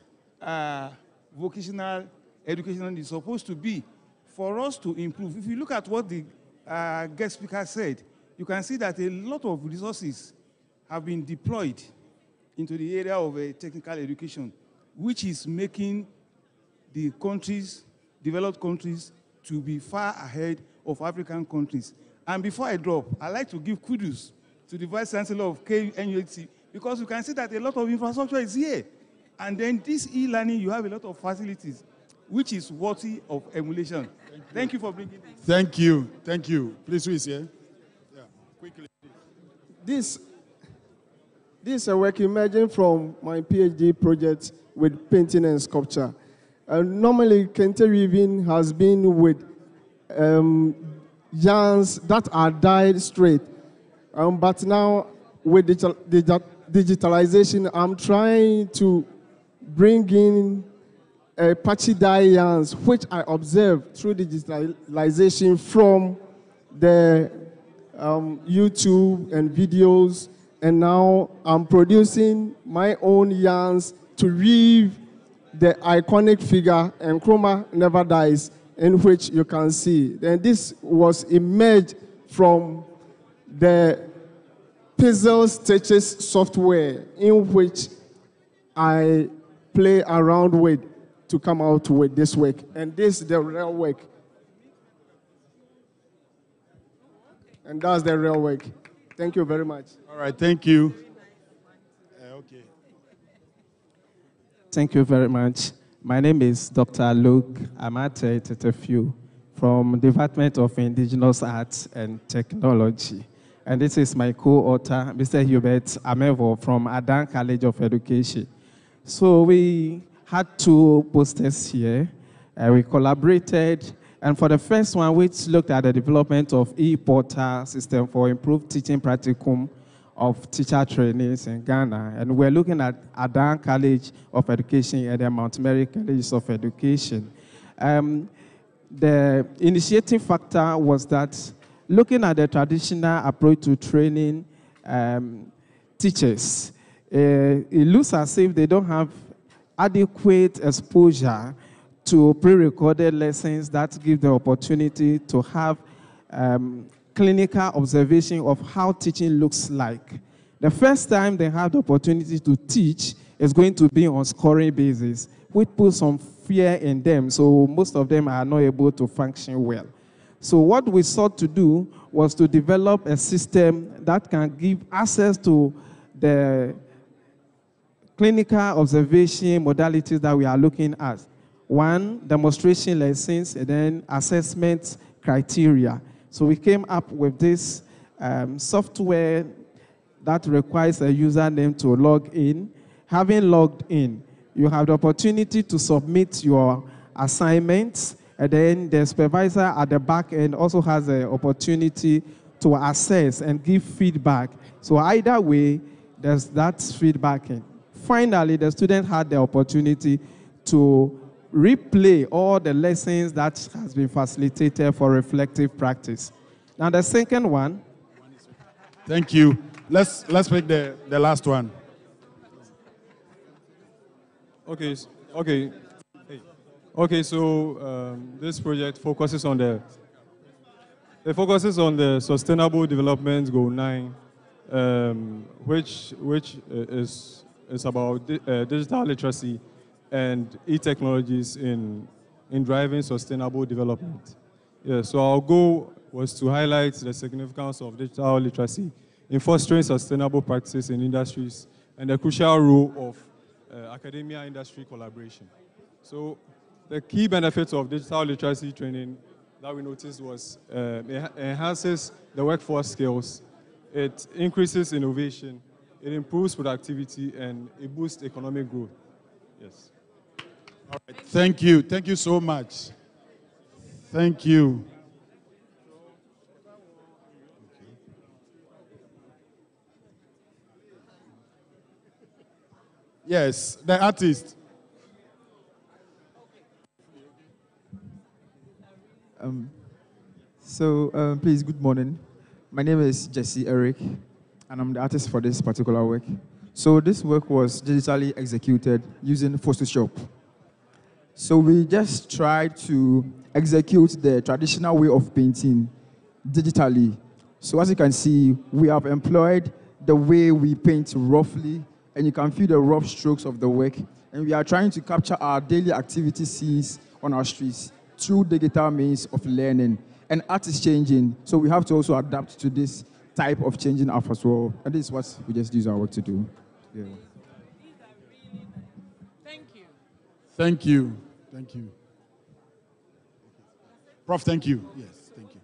vocational education is supposed to be for us to improve. If you look at what the guest speaker said, you can see that a lot of resources have been deployed into the area of technical education, which is making the countries, developed countries, to be far ahead of African countries. And before I drop, I'd like to give kudos to the Vice Chancellor of KNUST, because you can see that a lot of infrastructure is here. And then this e-learning, you have a lot of facilities, which is worthy of emulation. Thank you for bringing this. Thank you. Please, raise here. Yeah, quickly. This is a work emerging from my PhD project with painting and sculpture. Normally, Kente weaving has been with yarns that are dyed straight. But now, with digitalization, I'm trying to bring in patchy dye yarns, which I observed through digitalization from the YouTube and videos. And now I'm producing my own yarns to weave the iconic figure, Nkrumah Never Dies, in which you can see. And this was emerged from the Puzzle Stitches software, in which I play around with to come out with this work. And this is the real work. And that's the real work. Thank you very much. All right, thank you. Okay. Thank you very much. My name is Dr. Luke Amate Tetefiu from Department of Indigenous Arts and Technology. And this is my co-author, Mr. Hubert Amevo from Adan College of Education. So we had two posters here. We collaborated. And for the first one, which looked at the development of e-portal system for improved teaching practicum of teacher trainees in Ghana. And we're looking at Adan College of Education and the Mount Mary College of Education. The initiating factor was that looking at the traditional approach to training teachers, it looks as if they don't have adequate exposure to pre-recorded lessons that give the opportunity to have clinical observation of how teaching looks like. The first time they have the opportunity to teach is going to be on scoring basis, which puts some fear in them, so most of them are not able to function well. So what we sought to do was to develop a system that can give access to the clinical observation modalities that we are looking at. One, demonstration lessons, and then assessment criteria. So we came up with this software that requires a username to log in. Having logged in, you have the opportunity to submit your assignments, and then the supervisor at the back end also has the opportunity to assess and give feedback. So either way, there's that feedback in. Finally, the student had the opportunity to replay all the lessons that has been facilitated for reflective practice. Now the second one. Thank you. Let's pick the last one. Okay. So this project focuses on the Sustainable Development Goal 9, which is about digital literacy and e-technologies in driving sustainable development. Yeah, so our goal was to highlight the significance of digital literacy in fostering sustainable practices in industries and the crucial role of academia-industry collaboration. So the key benefits of digital literacy training that we noticed was it enhances the workforce skills, it increases innovation, it improves productivity, and it boosts economic growth. Yes. All right. Thank you. Thank you so much. Thank you. Yes, the artist. Please, good morning. My name is Jesse Eric, and I'm the artist for this particular work. So this work was digitally executed using Photoshop. So we just tried to execute the traditional way of painting digitally. So as you can see, we have employed the way we paint roughly, and you can feel the rough strokes of the work. And we are trying to capture our daily activity scenes on our streets through digital means of learning. And art is changing, so we have to also adapt to this type of changing art as well. And this is what we just use our work to do. Yeah. Thank you. Thank you. Prof, thank you. Yes, thank you.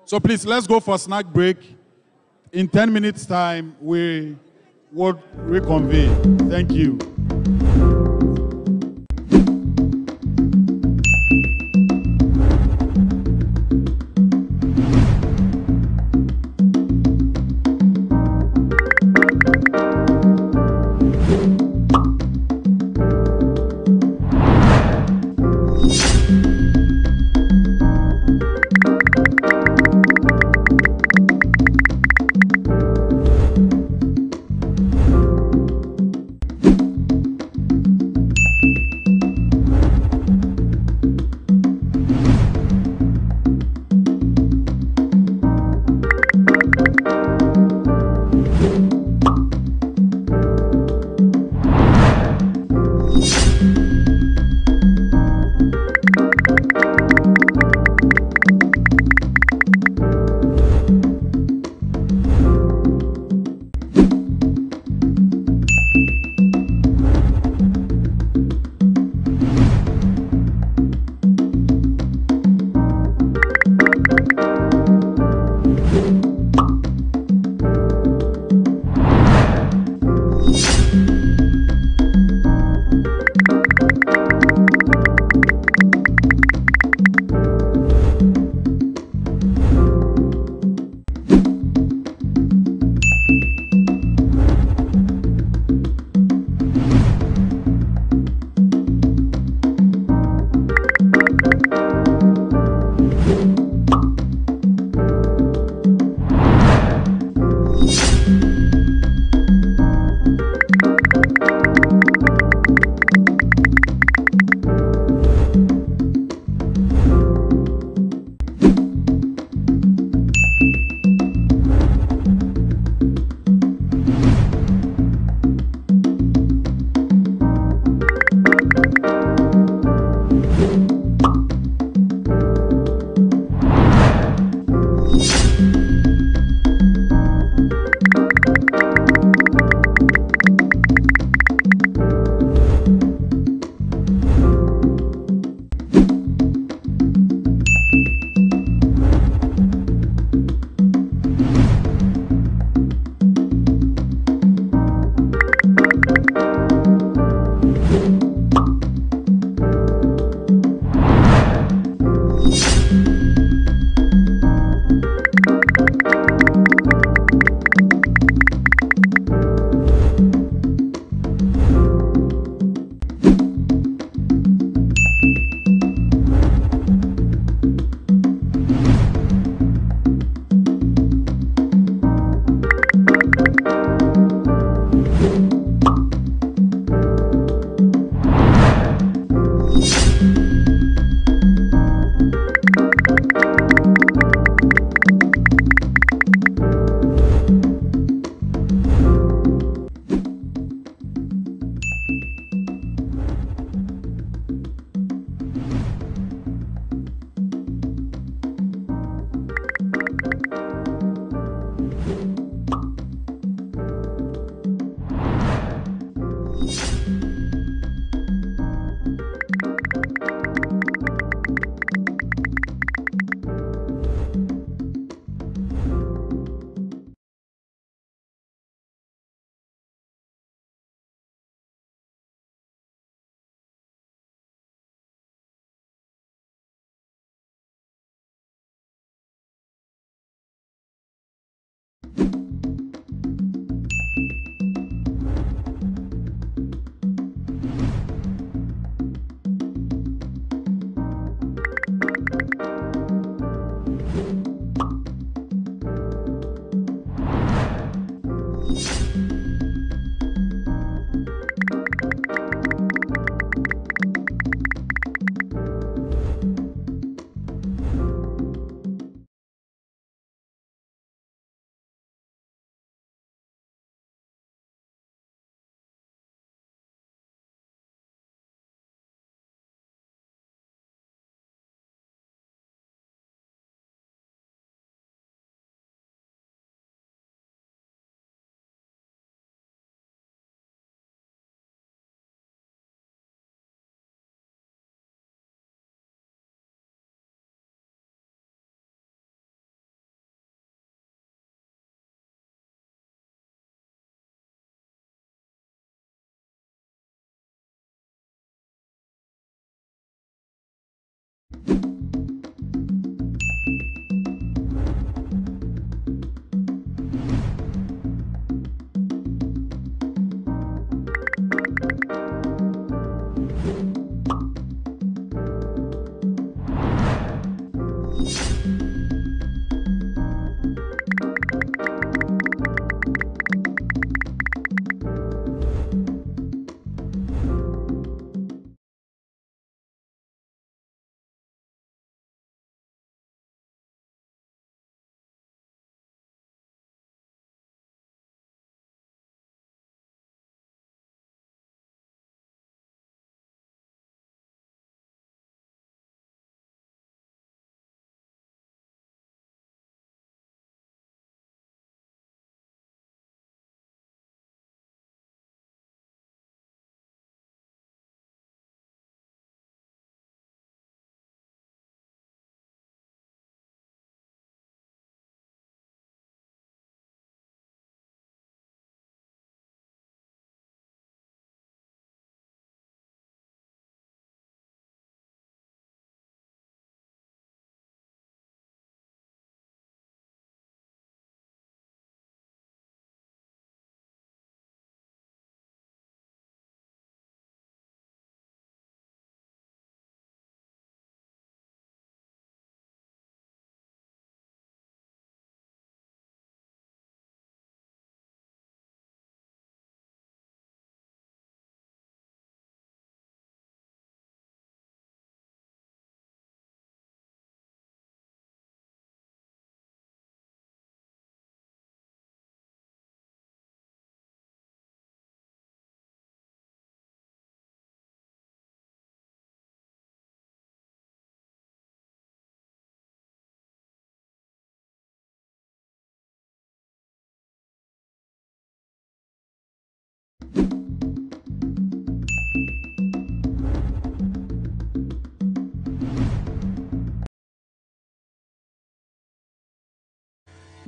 So please, let's go for a snack break. In 10 minutes' time, we will reconvene. Thank you.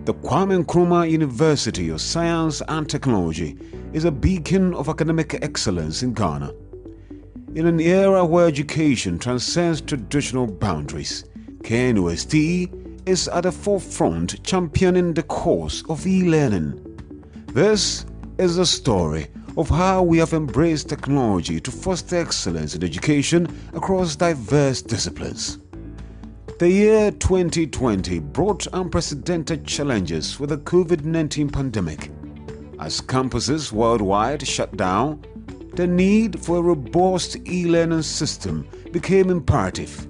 The Kwame Nkrumah University of Science and Technology is a beacon of academic excellence in Ghana. In an era where education transcends traditional boundaries, KNUST is at the forefront championing the cause of e-learning. This is the story of how we have embraced technology to foster excellence in education across diverse disciplines. The year 2020 brought unprecedented challenges with the COVID-19 pandemic. As campuses worldwide shut down, the need for a robust e-learning system became imperative.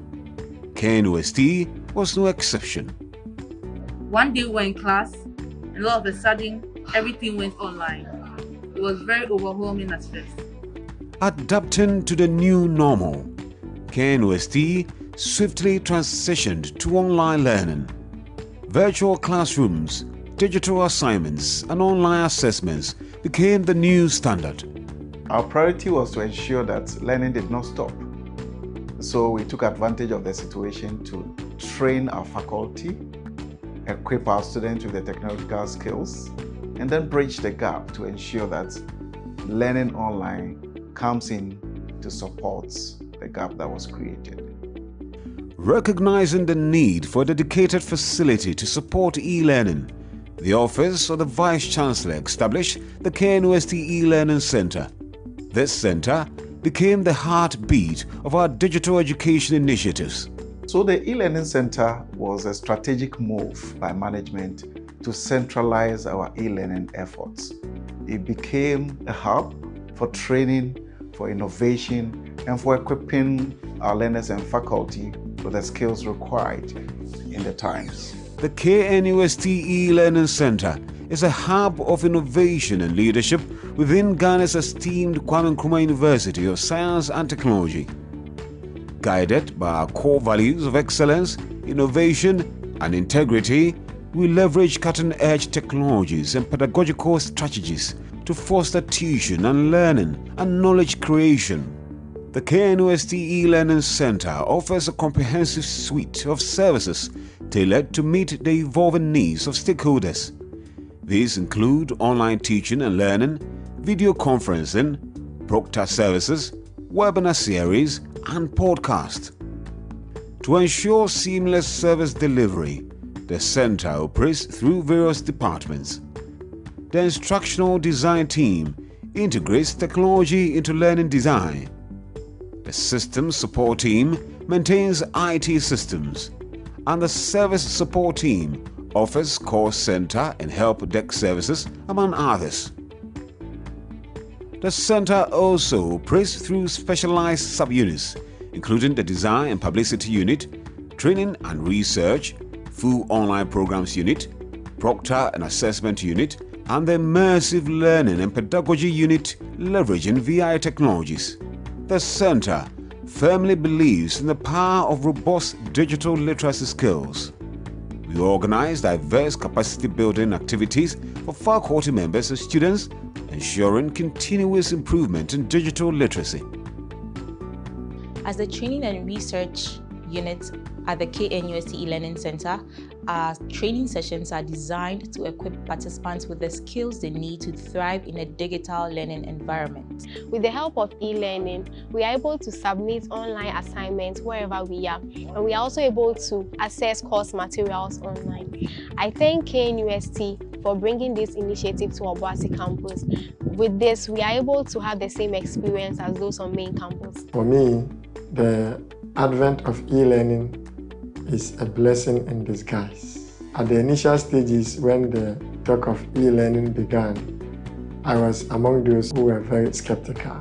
KNUST was no exception. One day we were in class, and all of a sudden, everything went online. It was very overwhelming at first. Adapting to the new normal, KNUST swiftly transitioned to online learning. Virtual classrooms, digital assignments, and online assessments became the new standard. Our priority was to ensure that learning did not stop. So we took advantage of the situation to train our faculty, equip our students with the technological skills, and then bridge the gap to ensure that learning online comes in to support the gap that was created. Recognizing the need for a dedicated facility to support e-learning, the Office of the Vice-Chancellor established the KNUST E-Learning Center. This center became the heartbeat of our digital education initiatives. So the e-learning center was a strategic move by management to centralize our e-learning efforts. It became a hub for training, for innovation, and for equipping our learners and faculty with the skills required in the times. The KNUST E-Learning Center is a hub of innovation and leadership within Ghana's esteemed Kwame Nkrumah University of Science and Technology. Guided by our core values of excellence, innovation, and integrity, we leverage cutting-edge technologies and pedagogical strategies to foster tuition and learning and knowledge creation. The KNUST E-Learning Center offers a comprehensive suite of services tailored to meet the evolving needs of stakeholders. These include online teaching and learning, video conferencing, proctor services, webinar series, and podcast. To ensure seamless service delivery, the center operates through various departments. The instructional design team integrates technology into learning design. The systems support team maintains IT systems, and the service support team offers call center and help desk services, among others. The center also operates through specialized subunits, including the Design and Publicity Unit, Training and Research, Full Online Programs Unit, Proctor and Assessment Unit, and the Immersive Learning and Pedagogy Unit, leveraging VI technologies. The center firmly believes in the power of robust digital literacy skills. We organize diverse capacity building activities for faculty members and students, ensuring continuous improvement in digital literacy. As the Training and Research Unit at the KNUST e-Learning Center, our training sessions are designed to equip participants with the skills they need to thrive in a digital learning environment. With the help of e-learning, we are able to submit online assignments wherever we are, and we are also able to access course materials online. I thank KNUST for bringing this initiative to Obuasi campus. With this, we are able to have the same experience as those on main campus. For me, the advent of e-learning is a blessing in disguise. At the initial stages when the talk of e-learning began, I was among those who were very skeptical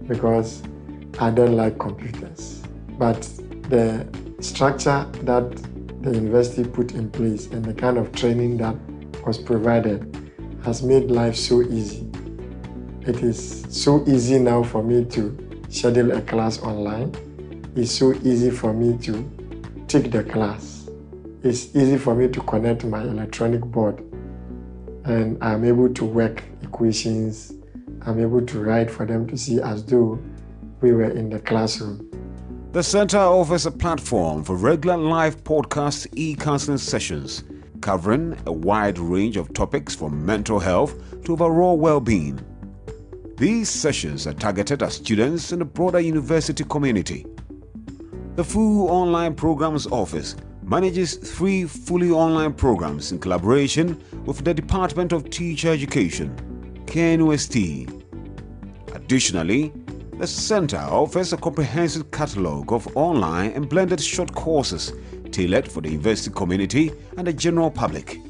because I don't like computers. But the structure that the university put in place and the kind of training that was provided has made life so easy. It is so easy now for me to schedule a class online. It's so easy for me to take the class. It's easy for me to connect my electronic board, and I'm able to work equations. I'm able to write for them to see as though we were in the classroom. The center offers a platform for regular live podcast e-counseling sessions covering a wide range of topics from mental health to overall well-being. These sessions are targeted at students in the broader university community. The Full Online Programs Office manages 3 fully online programs in collaboration with the Department of Teacher Education, KNUST. Additionally, the center offers a comprehensive catalogue of online and blended short courses tailored for the university community and the general public.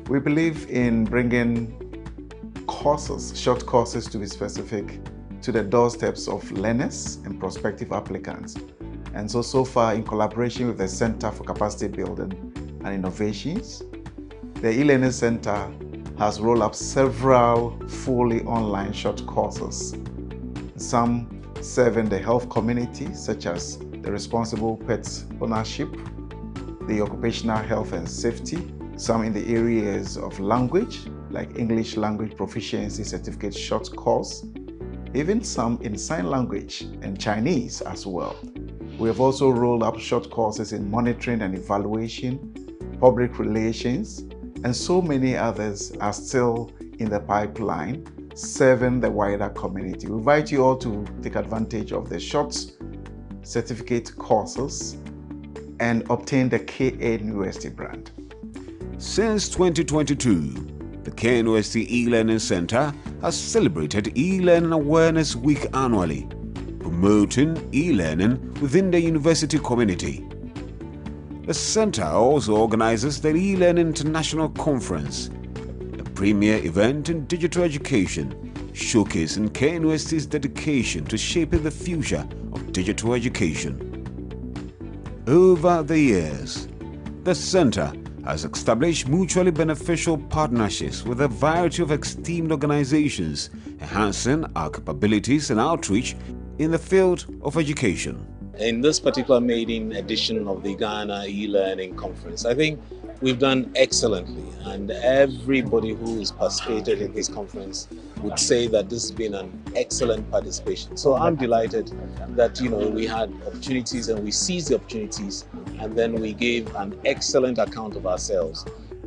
We believe in bringing courses, short courses to be specific, to the doorsteps of learners and prospective applicants. And so far, in collaboration with the Center for Capacity Building and Innovations, the e-Learning Center has rolled up several fully online short courses. Some serving the health community, such as the responsible pet ownership, the occupational health and safety, some in the areas of language, like English language proficiency certificate short course, even some in sign language and Chinese as well. We have also rolled up short courses in monitoring and evaluation, public relations, and so many others are still in the pipeline, serving the wider community. We invite you all to take advantage of the short certificate courses and obtain the KNUST brand. Since 2022, the KNUST e-Learning Center has celebrated e-Learning Awareness Week annually, promoting e-learning within the university community. The center also organizes the e-Learning International Conference, a premier event in digital education, showcasing KNUST's dedication to shaping the future of digital education. Over the years, the center has established mutually beneficial partnerships with a variety of esteemed organizations, enhancing our capabilities and outreach in the field of education. In this particular maiden edition of the Ghana e-Learning Conference, I think we've done excellently, and everybody who has participated in this conference would say that this has been an excellent participation. So I'm delighted that we had opportunities and we seized the opportunities, and then we gave an excellent account of ourselves.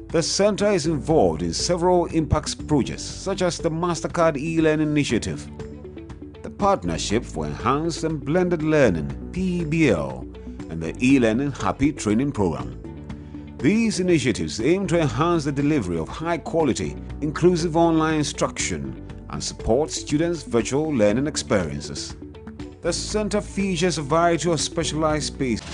The center is involved in several impact projects such as the MasterCard e-Learning Initiative, the Partnership for Enhanced and Blended Learning (PEBL), and the e-learning Happy Training Program. These initiatives aim to enhance the delivery of high-quality, inclusive online instruction and support students' virtual learning experiences. The center features a variety of specialized spaces.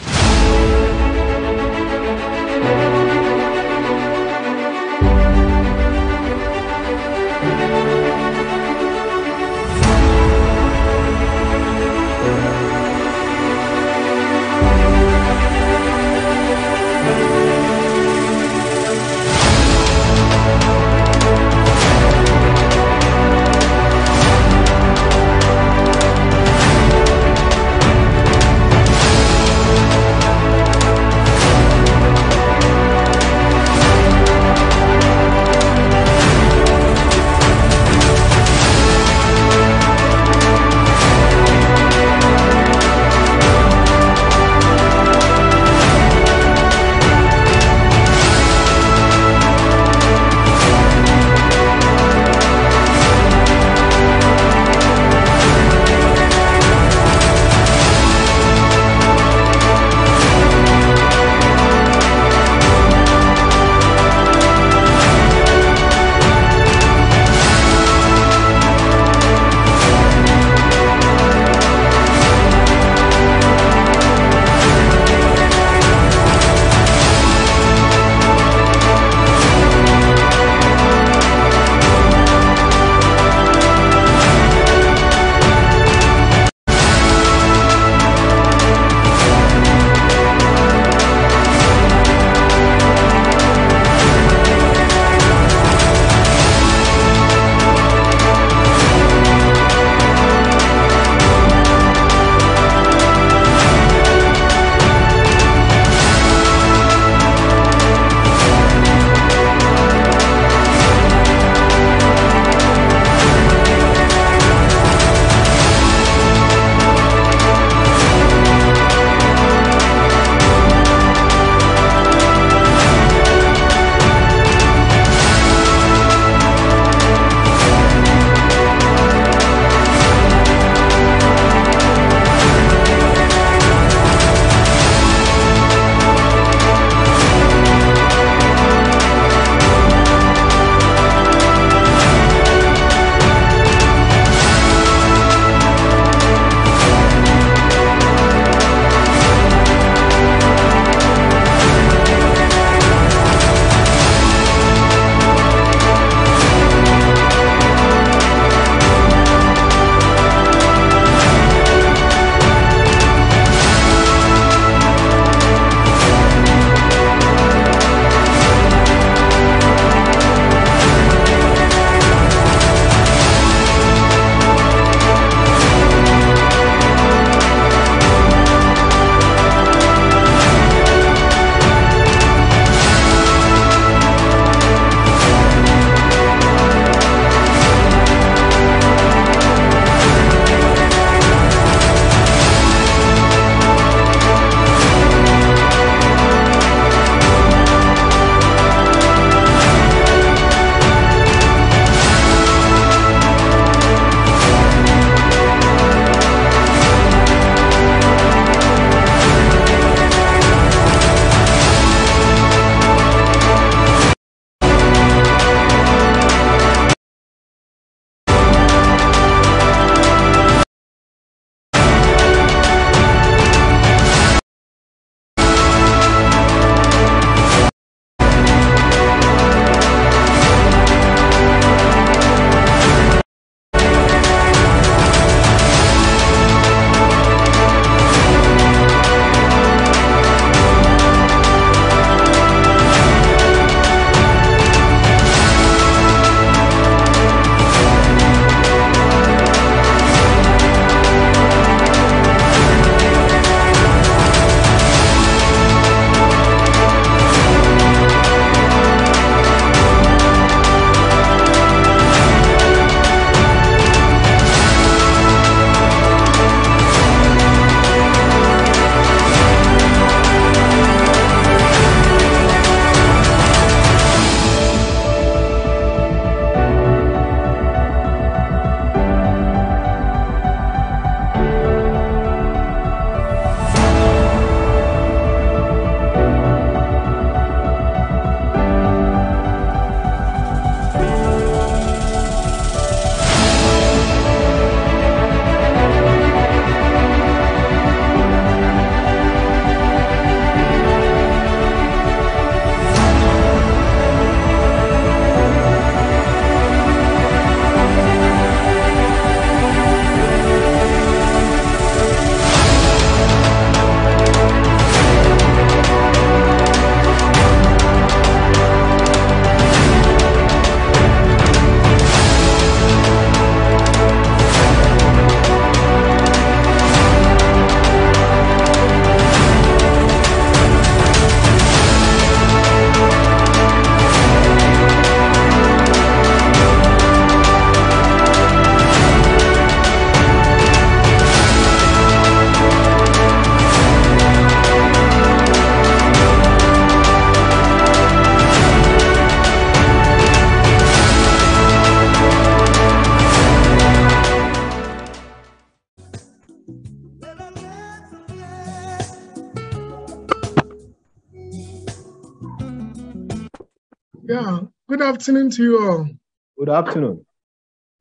Yeah, good afternoon to you all. Good afternoon.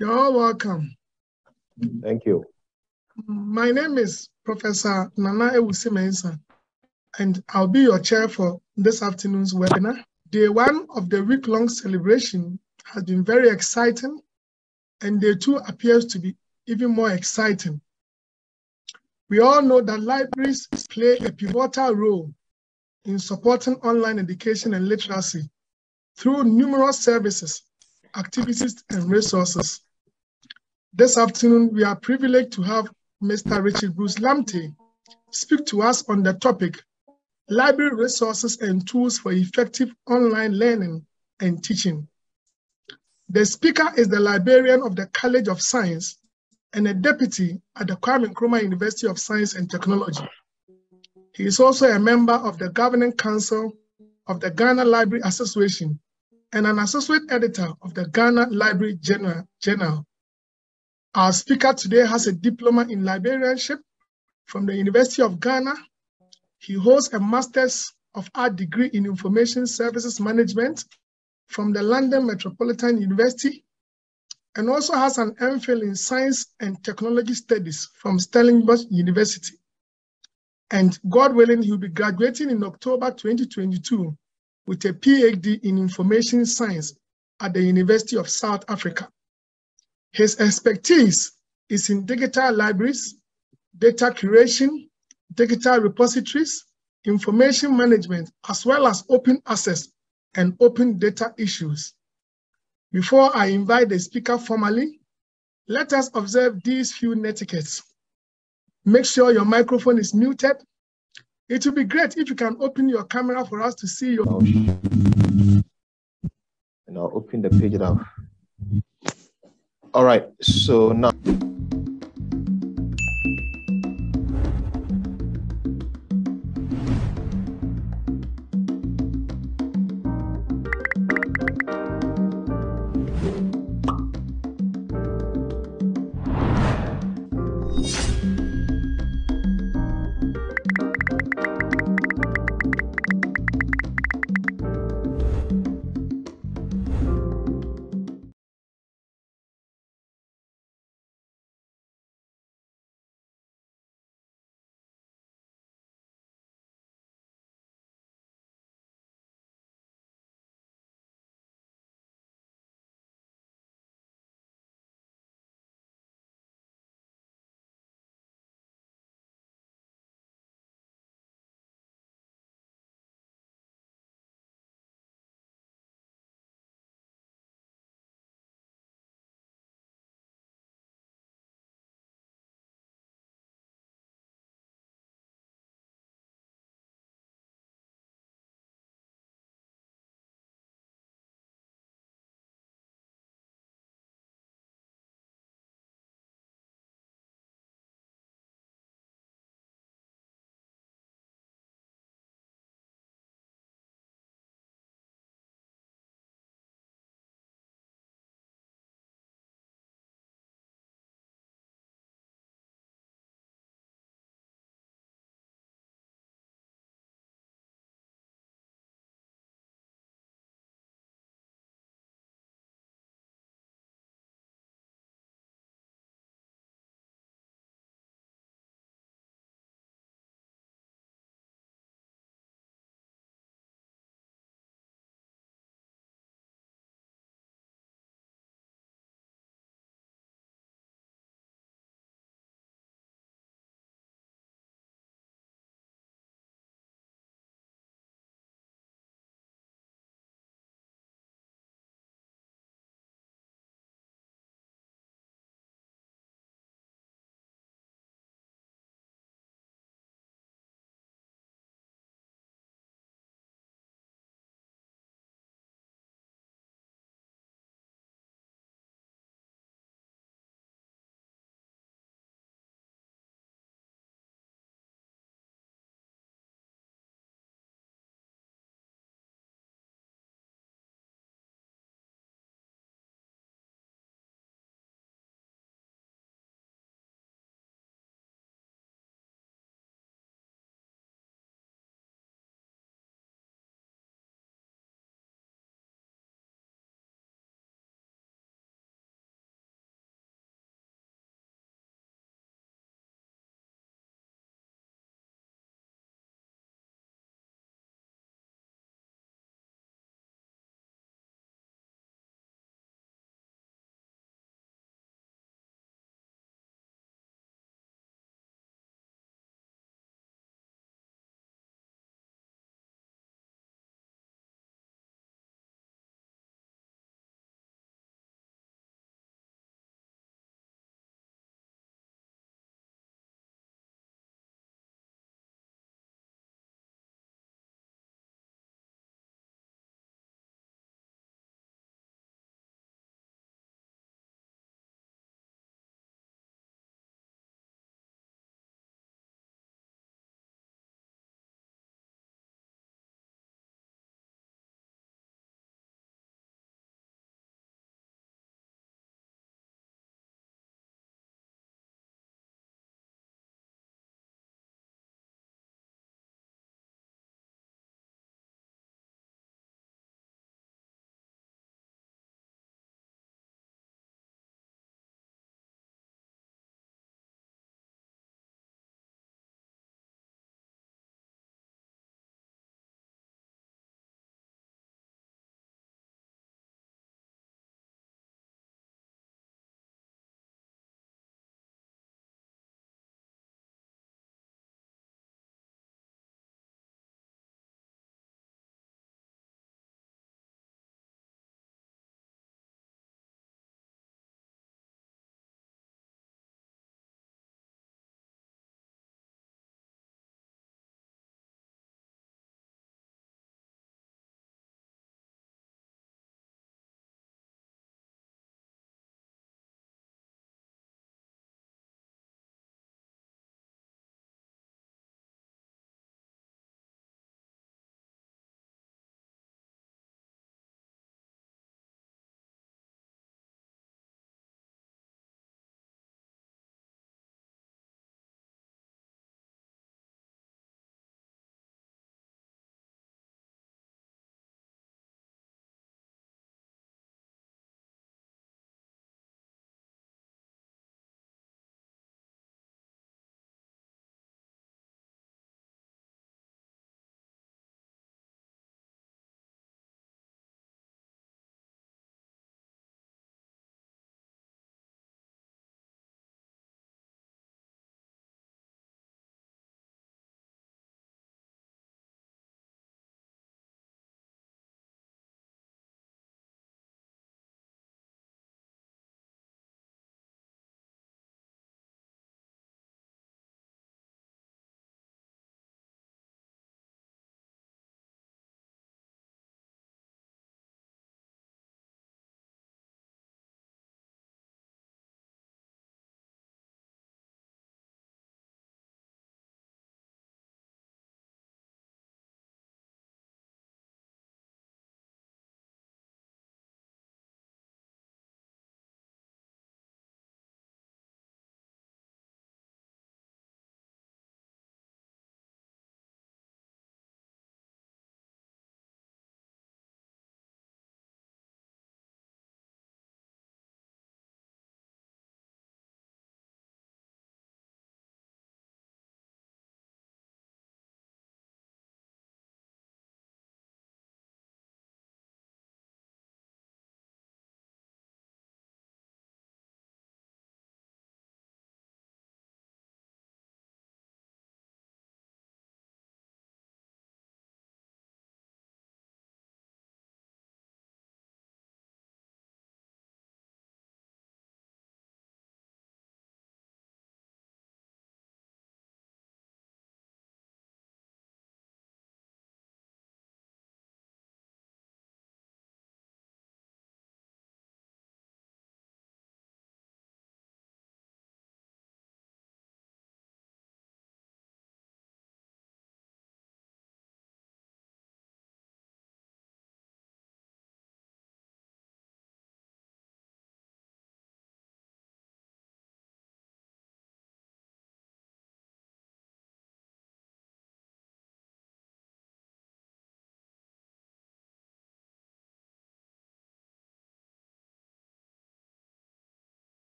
You're all welcome. Thank you. My name is Professor Nana Ewusi Mensah, and I'll be your chair for this afternoon's webinar. Day one of the week-long celebration has been very exciting, and day two appears to be even more exciting. We all know that libraries play a pivotal role in supporting online education and literacy through numerous services, activities, and resources. This afternoon, we are privileged to have Mr. Richard Bruce Lamptey speak to us on the topic, Library Resources and Tools for Effective Online Learning and Teaching. The speaker is the librarian of the College of Science and a deputy at the Kwame Nkrumah University of Science and Technology. He is also a member of the Governing Council of the Ghana Library Association and an associate editor of the Ghana Library Journal. Our speaker today has a diploma in librarianship from the University of Ghana. He holds a Master's of Art degree in Information Services Management from the London Metropolitan University, and also has an MPhil in Science and Technology Studies from Stellenbosch University. And God willing, he'll be graduating in October 2022 with a PhD in Information Science at the University of South Africa. His expertise is in digital libraries, data curation, digital repositories, information management, as well as open access and open data issues. Before I invite the speaker formally, let us observe these few netiquettes. Make sure your microphone is muted. It will be great if you can open your camera for us to see your... And I'll open the page now. All right, so now.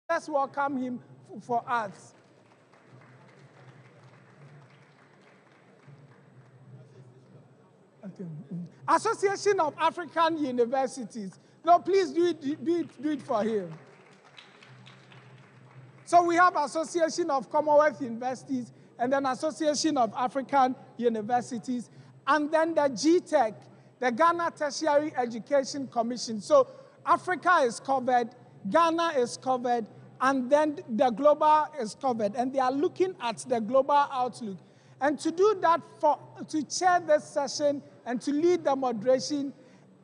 Let's welcome him for us. Okay. Association of African Universities. No, please do it for him. So we have Association of Commonwealth Universities, and then Association of African Universities, and then the GTEC, the Ghana Tertiary Education Commission. So Africa is covered, Ghana is covered, and then the global is covered, and they are looking at the global outlook. And to do that, to chair this session and to lead the moderation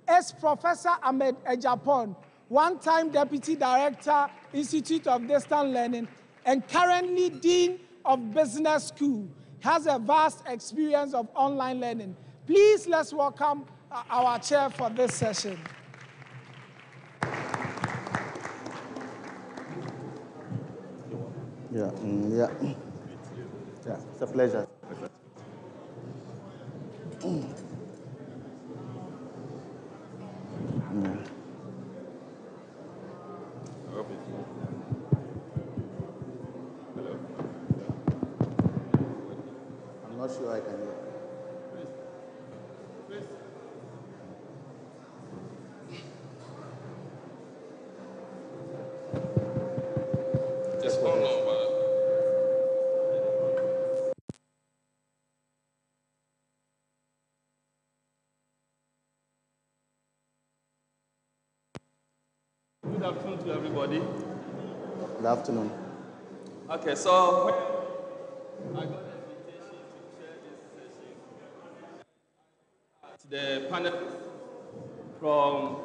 is Professor Ahmed Ejapon, one-time Deputy Director, Institute of Distance Learning, and currently Dean of Business School. Has a vast experience of online learning. Please, let's welcome our chair for this session. Yeah, it's a pleasure. I'm not sure I can hear. Just hold on. Good afternoon to everybody. Good afternoon. Okay, so I got an invitation to share this session at the panel from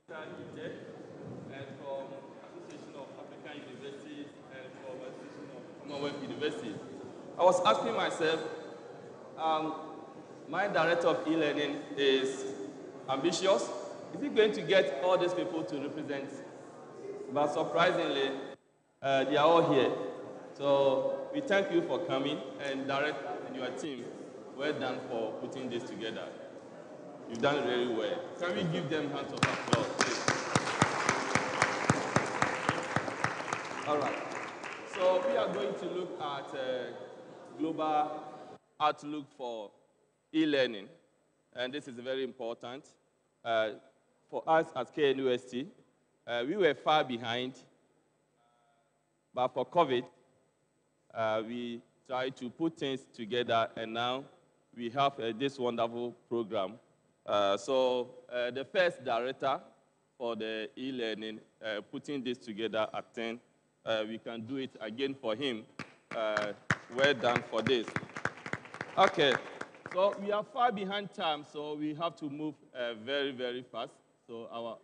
and from Association of African Universities and from Association of Commonwealth Universities. I was asking myself, my director of e-learning is ambitious. Is he going to get all these people to represent? But surprisingly, they are all here. So we thank you for coming, and director and your team, well done for putting this together. You've done it very well. Can we give them hands of applause, please? All right. So we are going to look at global outlook for e-learning, and this is very important. For us at KNUST, we were far behind, but for COVID, we tried to put things together, and now we have this wonderful program. So the first director for the e-learning, putting this together at 10, we can do it again for him. Well done for this. Okay, so we are far behind time, so we have to move very, very fast. So our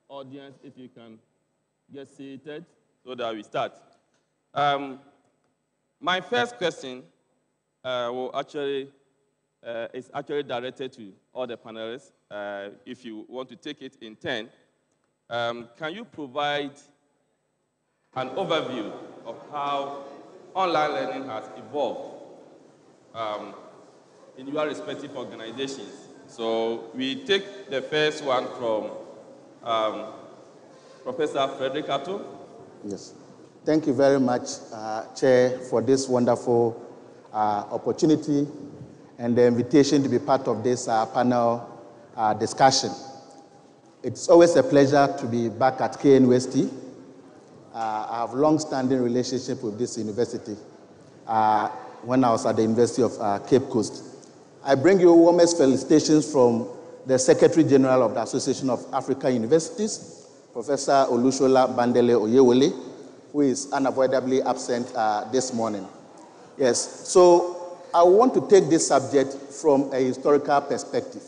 audience, if you can get seated so that we start. My first question is actually directed to all the panelists. If you want to take it in 10, can you provide an overview of how online learning has evolved in your respective organizations? So we take the first one from Professor Frederick Atto. Yes. Thank you very much, Chair, for this wonderful opportunity and the invitation to be part of this panel discussion. It's always a pleasure to be back at KNUST. I have a long-standing relationship with this university when I was at the University of Cape Coast. I bring you warmest felicitations from the Secretary General of the Association of African Universities, Professor Olusola Bandele Oyewole, who is unavoidably absent this morning. Yes, so I want to take this subject from a historical perspective.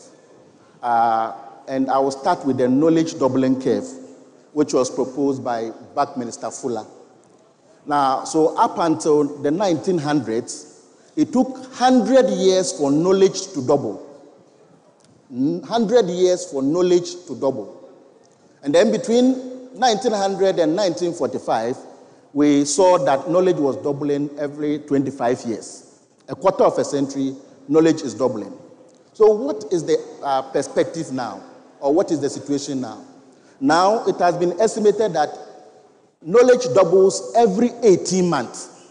And I will start with the knowledge doubling curve, which was proposed by Buckminster Fuller. Now, so up until the 1900s, it took 100 years for knowledge to double. 100 years for knowledge to double. And then between 1900 and 1945, we saw that knowledge was doubling every 25 years. A quarter of a century, knowledge is doubling. So what is the perspective now? Or what is the situation now? Now, it has been estimated that knowledge doubles every 18 months.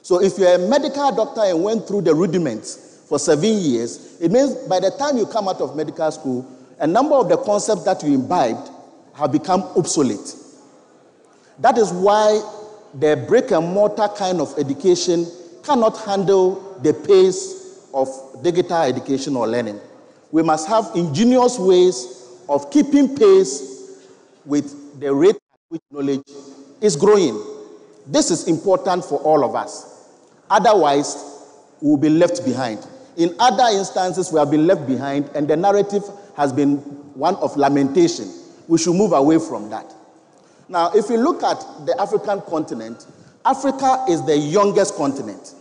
So if you're a medical doctor and went through the rudiments for 7 years, it means by the time you come out of medical school, a number of the concepts that you imbibed have become obsolete. That is why the brick and mortar kind of education cannot handle the pace of digital education or learning. We must have ingenious ways of keeping pace with the rate at which knowledge is growing. This is important for all of us. Otherwise, we will be left behind. In other instances, we have been left behind, and the narrative has been one of lamentation. We should move away from that. Now, if you look at the African continent, Africa is the youngest continent.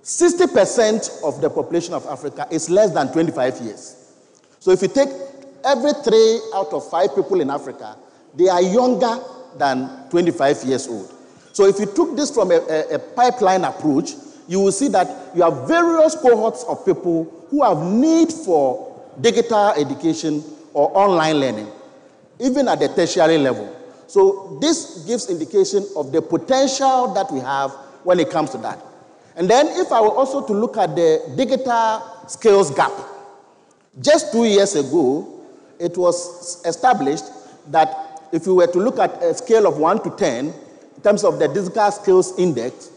60% of the population of Africa is less than 25 years. So if you take every 3 out of 5 people in Africa, they are younger than 25 years old. So if you took this from a pipeline approach, you will see that you have various cohorts of people who have need for digital education or online learning, even at the tertiary level. So this gives indication of the potential that we have when it comes to that. And then if I were also to look at the digital skills gap, just 2 years ago, it was established that if you were to look at a scale of 1 to 10, in terms of the digital skills index,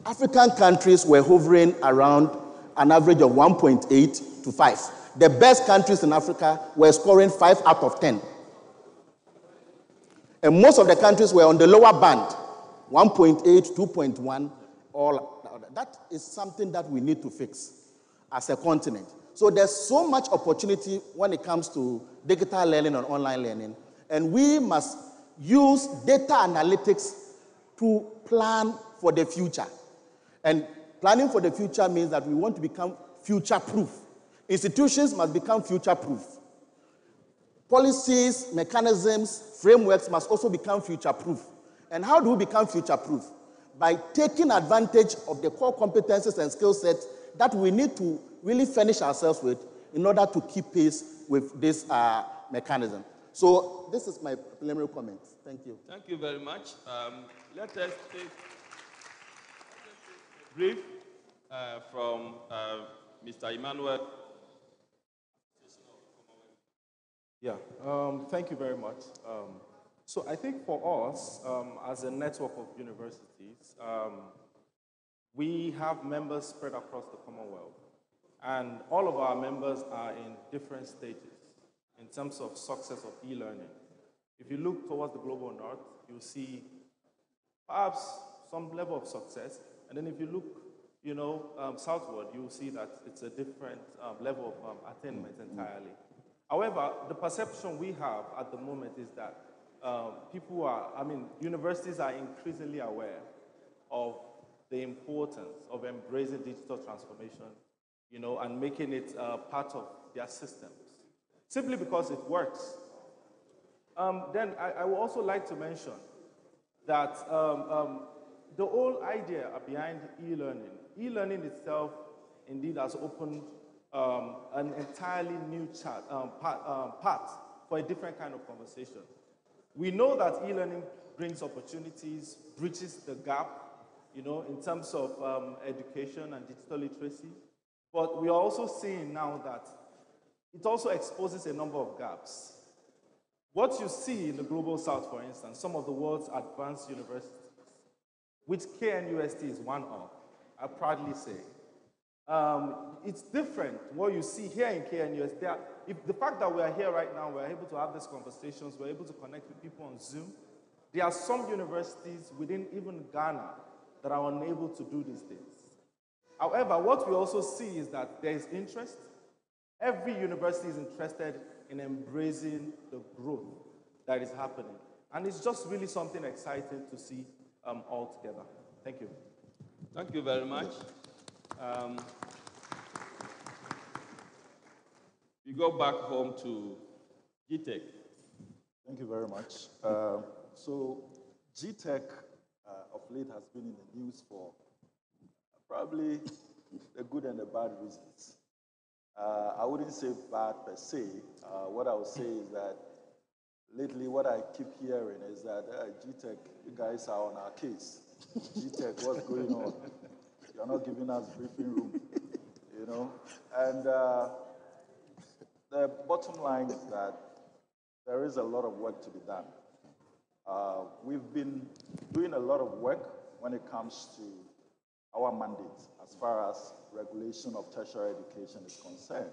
African countries were hovering around an average of 1.8 to 5. The best countries in Africa were scoring 5 out of 10. And most of the countries were on the lower band, 1.8, 2.1, all. That is something that we need to fix as a continent. So there's so much opportunity when it comes to digital learning and online learning, and we must use data analytics to plan for the future. And planning for the future means that we want to become future-proof. Institutions must become future-proof. Policies, mechanisms, frameworks must also become future-proof. And how do we become future-proof? By taking advantage of the core competencies and skill sets that we need to really furnish ourselves with in order to keep pace with this mechanism. So this is my preliminary comments. Thank you. Thank you very much. Let us take a brief from Mr. Emmanuel. Yeah, thank you very much. So I think for us, as a network of universities, we have members spread across the Commonwealth, and all of our members are in different stages in terms of success of e-learning. If you look towards the global north, you'll see perhaps some level of success, and then if you look, southward, you'll see that it's a different level of attainment entirely. However, the perception we have at the moment is that universities are increasingly aware of the importance of embracing digital transformation, and making it part of their systems, simply because it works. Then I would also like to mention that the whole idea behind e-learning itself indeed has opened an entirely new path for a different kind of conversation. We know that e-learning brings opportunities, bridges the gap, in terms of education and digital literacy. But we are also seeing now that it also exposes a number of gaps. What you see in the Global South, for instance, some of the world's advanced universities, which KNUST is one of, I proudly say, it's different what you see here in KNUST. If the fact that we are here right now, we're able to have these conversations, we're able to connect with people on Zoom. There are some universities within even Ghana that are unable to do these things. However, what we also see is that there is interest. Every university is interested in embracing the growth that is happening. And it's just really something exciting to see all together. Thank you. Thank you very much. We go back home to GTEC. Thank you very much. So GTEC of late has been in the news for probably the good and the bad reasons. I wouldn't say bad per se. What I would say is that lately what I keep hearing is that GTech, you guys are on our case. GTech, what's going on? You're not giving us briefing room, you know? And the bottom line is that there is a lot of work to be done. We've been doing a lot of work when it comes to our mandate as far as regulation of tertiary education is concerned.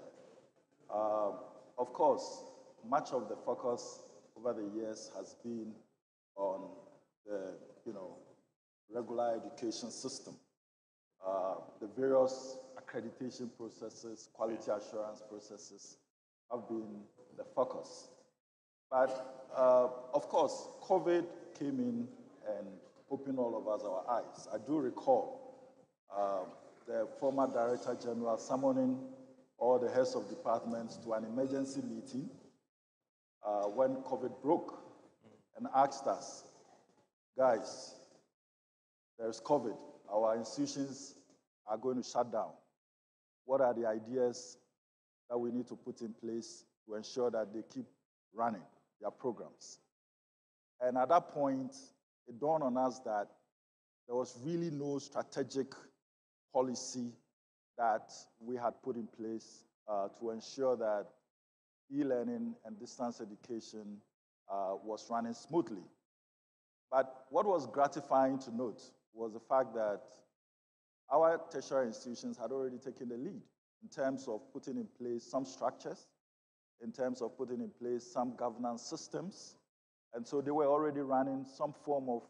Of course, much of the focus over the years has been on the, regular education system. The various accreditation processes, quality assurance processes have been the focus. But of course, COVID came in and opened all of us our eyes. I do recall the former Director General summoning all the heads of departments to an emergency meeting when COVID broke and asked us, guys, there's COVID. Our institutions are going to shut down. What are the ideas that we need to put in place to ensure that they keep running their programs? And at that point, it dawned on us that there was really no strategic policy that we had put in place to ensure that e-learning and distance education was running smoothly. But what was gratifying to note was the fact that our tertiary institutions had already taken the lead in terms of putting in place some structures, in terms of putting in place some governance systems. And so they were already running some form of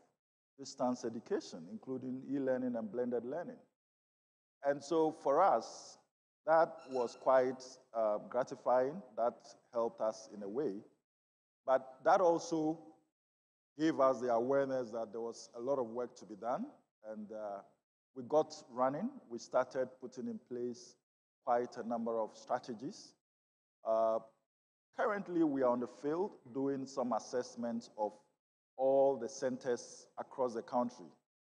distance education, including e-learning and blended learning. And so for us, that was quite gratifying. That helped us in a way. But that also gave us the awareness that there was a lot of work to be done. And we got running. We started putting in place quite a number of strategies. Currently, we are on the field doing some assessments of all the centers across the country,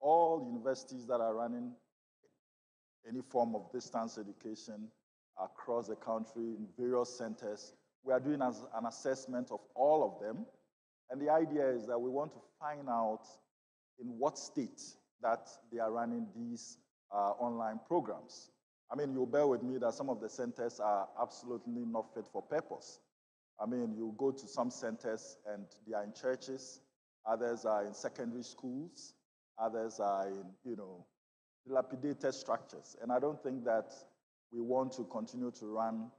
all universities that are running any form of distance education across the country in various centers. We are doing an assessment of all of them. And the idea is that we want to find out in what state that they are running these online programs. I mean, you'll bear with me that some of the centers are absolutely not fit for purpose. I mean, you go to some centers and they are in churches, others are in secondary schools, others are in, dilapidated structures. And I don't think that we want to continue to run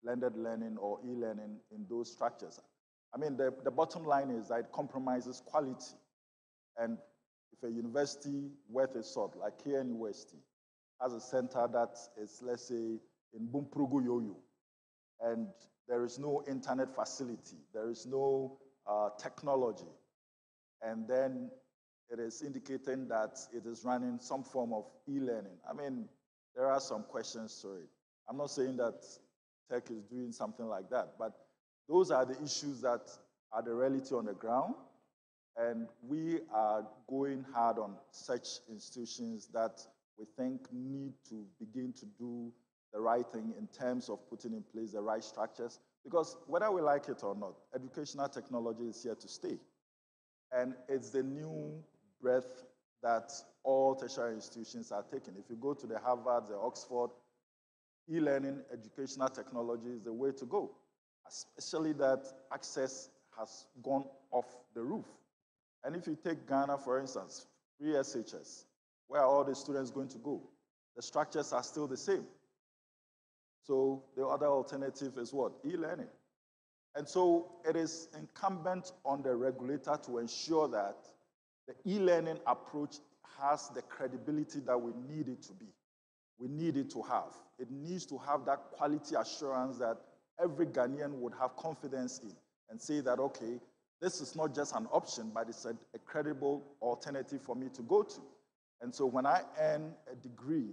blended learning or e-learning in those structures. I mean, the bottom line is that it compromises quality. And if a university worth its salt, like KN University, has a center that is, let's say, in Bumprugu Yoyo, and there is no internet facility, there is no technology, and then it is indicating that it is running some form of e-learning. I mean, there are some questions to it. I'm not saying that tech is doing something like that, but those are the issues that are the reality on the ground, and we are going hard on such institutions that we think need to begin to do the right thing in terms of putting in place the right structures, because whether we like it or not, educational technology is here to stay. And it's the new breath that all tertiary institutions are taking. If you go to the Harvard, the Oxford, e-learning, educational technology is the way to go, especially that access has gone off the roof. And if you take Ghana, for instance, free SHS, where are all the students going to go? The structures are still the same. So the other alternative is what? E-learning. And so it is incumbent on the regulator to ensure that the e-learning approach has the credibility that we need it to be. We need it to have. It needs to have that quality assurance that every Ghanaian would have confidence in and say that, okay, this is not just an option, but it's a credible alternative for me to go to. And so when I earn a degree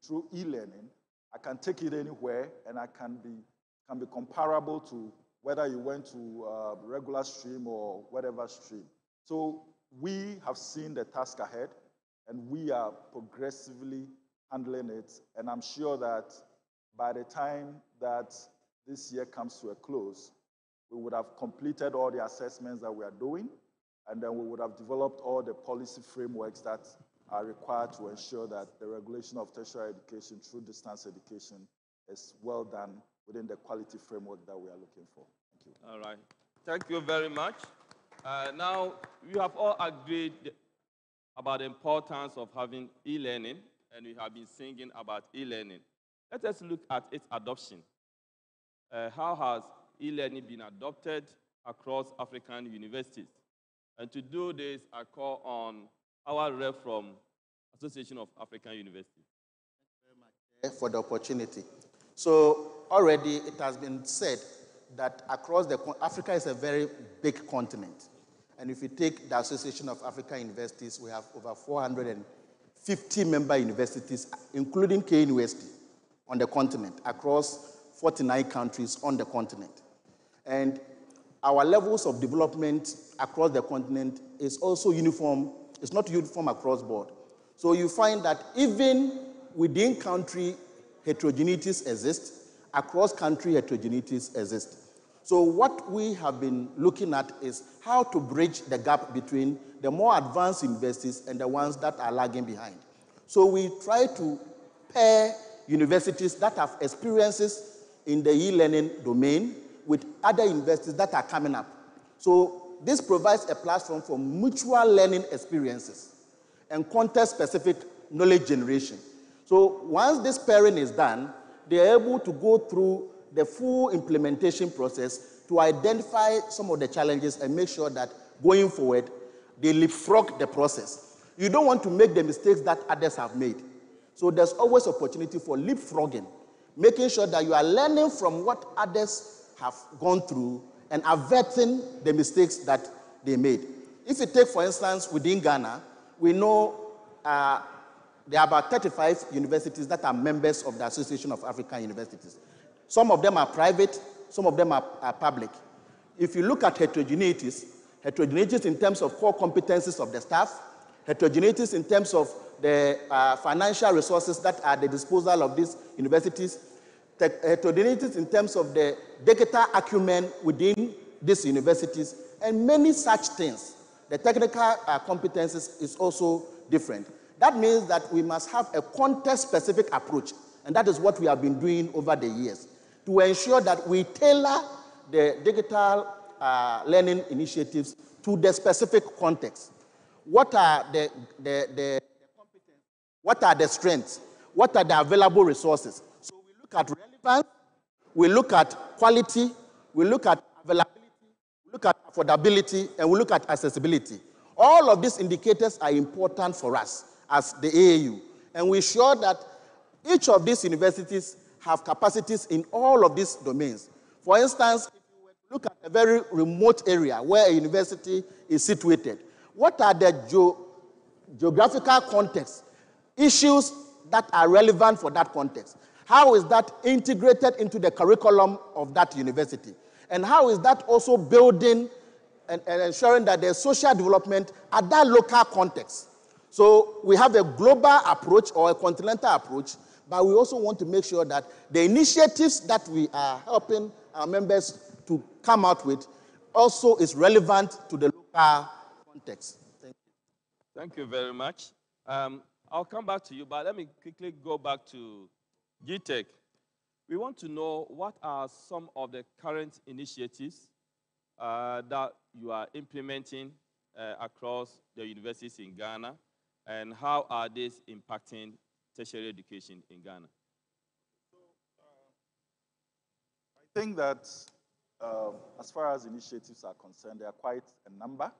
through e-learning, I can take it anywhere, and I can be comparable to whether you went to regular stream or whatever stream. So we have seen the task ahead, and we are progressively handling it. And I'm sure that by the time that this year comes to a close, we would have completed all the assessments that we are doing, and then we would have developed all the policy frameworks that are required to ensure that the regulation of tertiary education through distance education is well done within the quality framework that we are looking for. Thank you. All right. Thank you very much. Now, we have all agreed about the importance of having e-learning, and we have been singing about e-learning. Let us look at its adoption. How has e-learning been adopted across African universities? And to do this, I call on our rep from Association of African Universities. Thank you very much for the opportunity. So already it has been said that across Africa is a very big continent. And if you take the Association of African Universities, we have over 450 member universities, including KNUST, on the continent, across 49 countries on the continent. And our levels of development across the continent is also uniform. It's not uniform across board. So you find that even within country, heterogeneities exist, across country heterogeneities exist. So what we have been looking at is how to bridge the gap between the more advanced universities and the ones that are lagging behind. So we try to pair universities that have experiences in the e-learning domain with other universities that are coming up. So this provides a platform for mutual learning experiences and context-specific knowledge generation. So once this pairing is done, they are able to go through the full implementation process to identify some of the challenges and make sure that going forward, they leapfrog the process. You don't want to make the mistakes that others have made. So there's always opportunity for leapfrogging, making sure that you are learning from what others have gone through and averting the mistakes that they made. If you take, for instance, within Ghana, we know there are about 35 universities that are members of the Association of African Universities. Some of them are private, some of them are public. If you look at heterogeneities in terms of core competencies of the staff, heterogeneities in terms of the financial resources that are at the disposal of these universities, heterogeneities in terms of the digital acumen within these universities, and many such things. The technical competencies is also different. That means that we must have a context-specific approach, and that is what we have been doing over the years, to ensure that we tailor the digital learning initiatives to the specific context. What are the competence? What are the strengths? What are the available resources? So we look at relevance, we look at quality, we look at availability, we look at affordability, and we look at accessibility. All of these indicators are important for us as the AAU, and we ensure that each of these universities have capacities in all of these domains. For instance, if you were to look at a very remote area where a university is situated, what are the geographical contexts, issues that are relevant for that context? How is that integrated into the curriculum of that university? And how is that also building and ensuring that there's social development at that local context? So we have a global approach or a continental approach, but we also want to make sure that the initiatives that we are helping our members to come out with also is relevant to the local context. Thank you. Thank you very much. I'll come back to you, but let me quickly go back to GTech. We want to know what are some of the current initiatives that you are implementing across the universities in Ghana, and how are these impacting tertiary education in Ghana? I think that as far as initiatives are concerned, there are quite a number.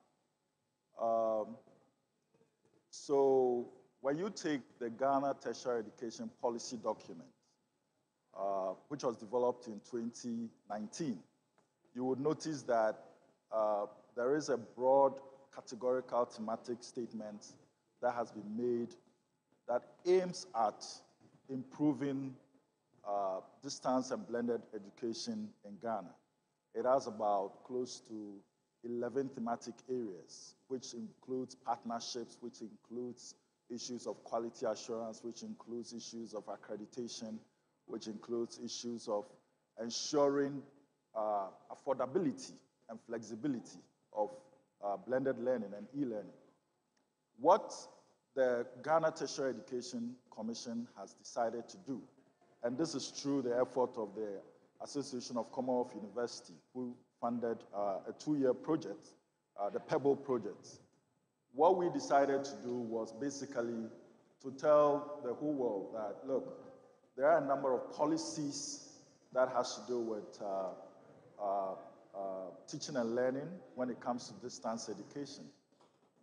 So when you take the Ghana Tertiary Education Policy document, which was developed in 2019, you would notice that there is a broad categorical thematic statement that has been made that aims at improving distance and blended education in Ghana. It has about close to 11 thematic areas, which includes partnerships, which includes issues of quality assurance, which includes issues of accreditation, which includes issues of ensuring affordability and flexibility of blended learning and e-learning. What the Ghana Tertiary Education Commission has decided to do, and this is through the effort of the Association of Commonwealth University, who funded a 2-year project, the Pebble project. What we decided to do was basically to tell the whole world that, look, there are a number of policies that has to do with teaching and learning when it comes to distance education.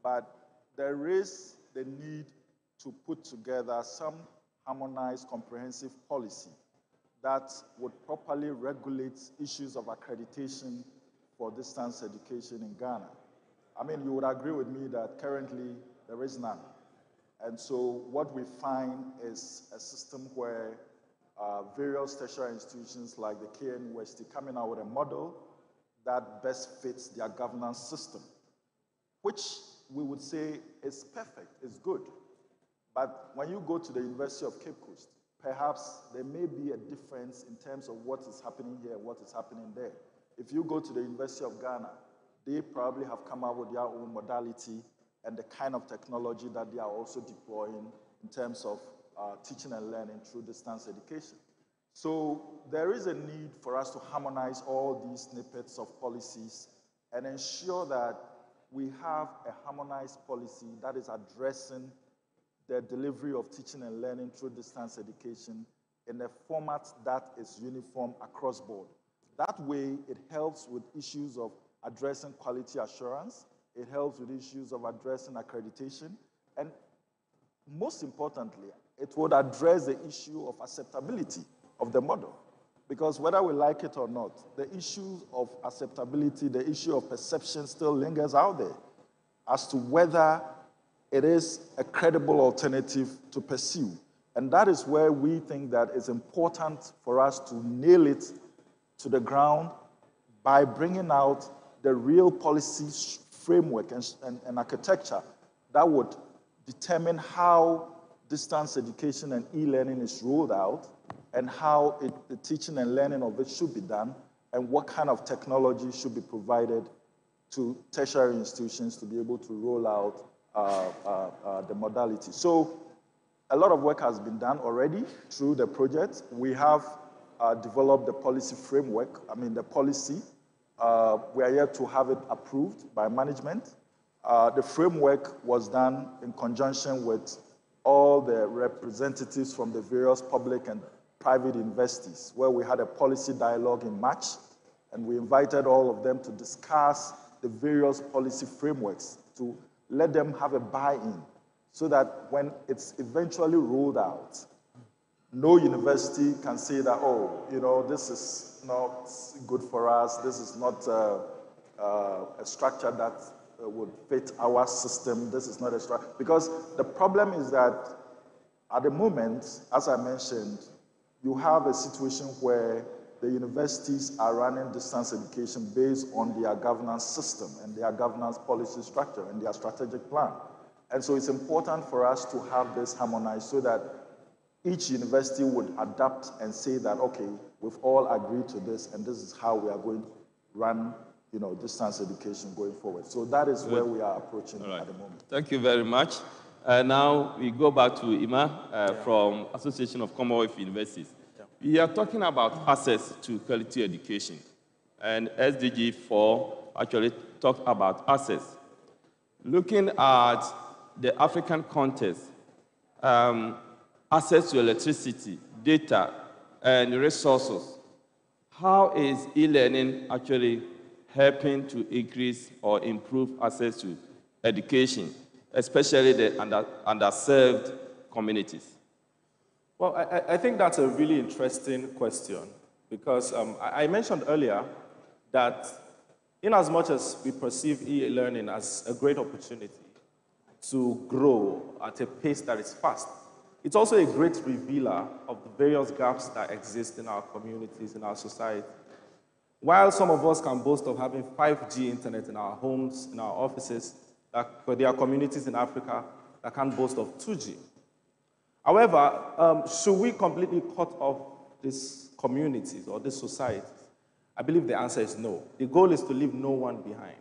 But there is the need to put together some harmonized, comprehensive policy that would properly regulate issues of accreditation for distance education in Ghana. I mean, you would agree with me that currently there is none. And so what we find is a system where various tertiary institutions like the KNUST coming out with a model that best fits their governance system, which we would say is perfect, is good. But when you go to the University of Cape Coast, perhaps there may be a difference in terms of what is happening here and what is happening there. If you go to the University of Ghana, they probably have come up with their own modality and the kind of technology that they are also deploying in terms of teaching and learning through distance education. So there is a need for us to harmonize all these snippets of policies and ensure that we have a harmonized policy that is addressing the delivery of teaching and learning through distance education in a format that is uniform across board. That way, it helps with issues of addressing quality assurance, it helps with issues of addressing accreditation, and most importantly, it would address the issue of acceptability of the model. Because whether we like it or not, the issue of acceptability, the issue of perception still lingers out there as to whether it is a credible alternative to pursue. And that is where we think that it's important for us to nail it to the ground by bringing out the real policy framework and architecture that would determine how distance education and e-learning is rolled out and how the teaching and learning of it should be done and what kind of technology should be provided to tertiary institutions to be able to roll out the modality. So a lot of work has been done already through the project. We have developed the policy framework, the policy. We are yet to have it approved by management. The framework was done in conjunction with all the representatives from the various public and private universities, where we had a policy dialogue in March, and we invited all of them to discuss the various policy frameworks to let them have a buy-in so that when it's eventually rolled out, no university can say that, oh, this is not good for us, this is not a structure that would fit our system, this is not a structure. Because the problem is that at the moment, as I mentioned, you have a situation where the universities are running distance education based on their governance system and their governance policy structure and their strategic plan. And so it's important for us to have this harmonized so that each university would adapt and say that, okay, we've all agreed to this and this is how we are going to run distance education going forward. So that is where we are approaching at the moment. Thank you very much. Now we go back to Ima from Association of Commonwealth Universities. We are talking about access to quality education, and SDG 4 actually talked about access. Looking at the African context, access to electricity, data, and resources, how is e-learning actually helping to increase or improve access to education, especially the underserved communities? Well, I think that's a really interesting question because I mentioned earlier that in as much as we perceive e-learning as a great opportunity to grow at a pace that is fast, it's also a great revealer of the various gaps that exist in our communities, in our society. While some of us can boast of having 5G internet in our homes, in our offices, there are communities in Africa that can't boast of 2G. However, should we completely cut off these communities or these societies? I believe the answer is no. The goal is to leave no one behind.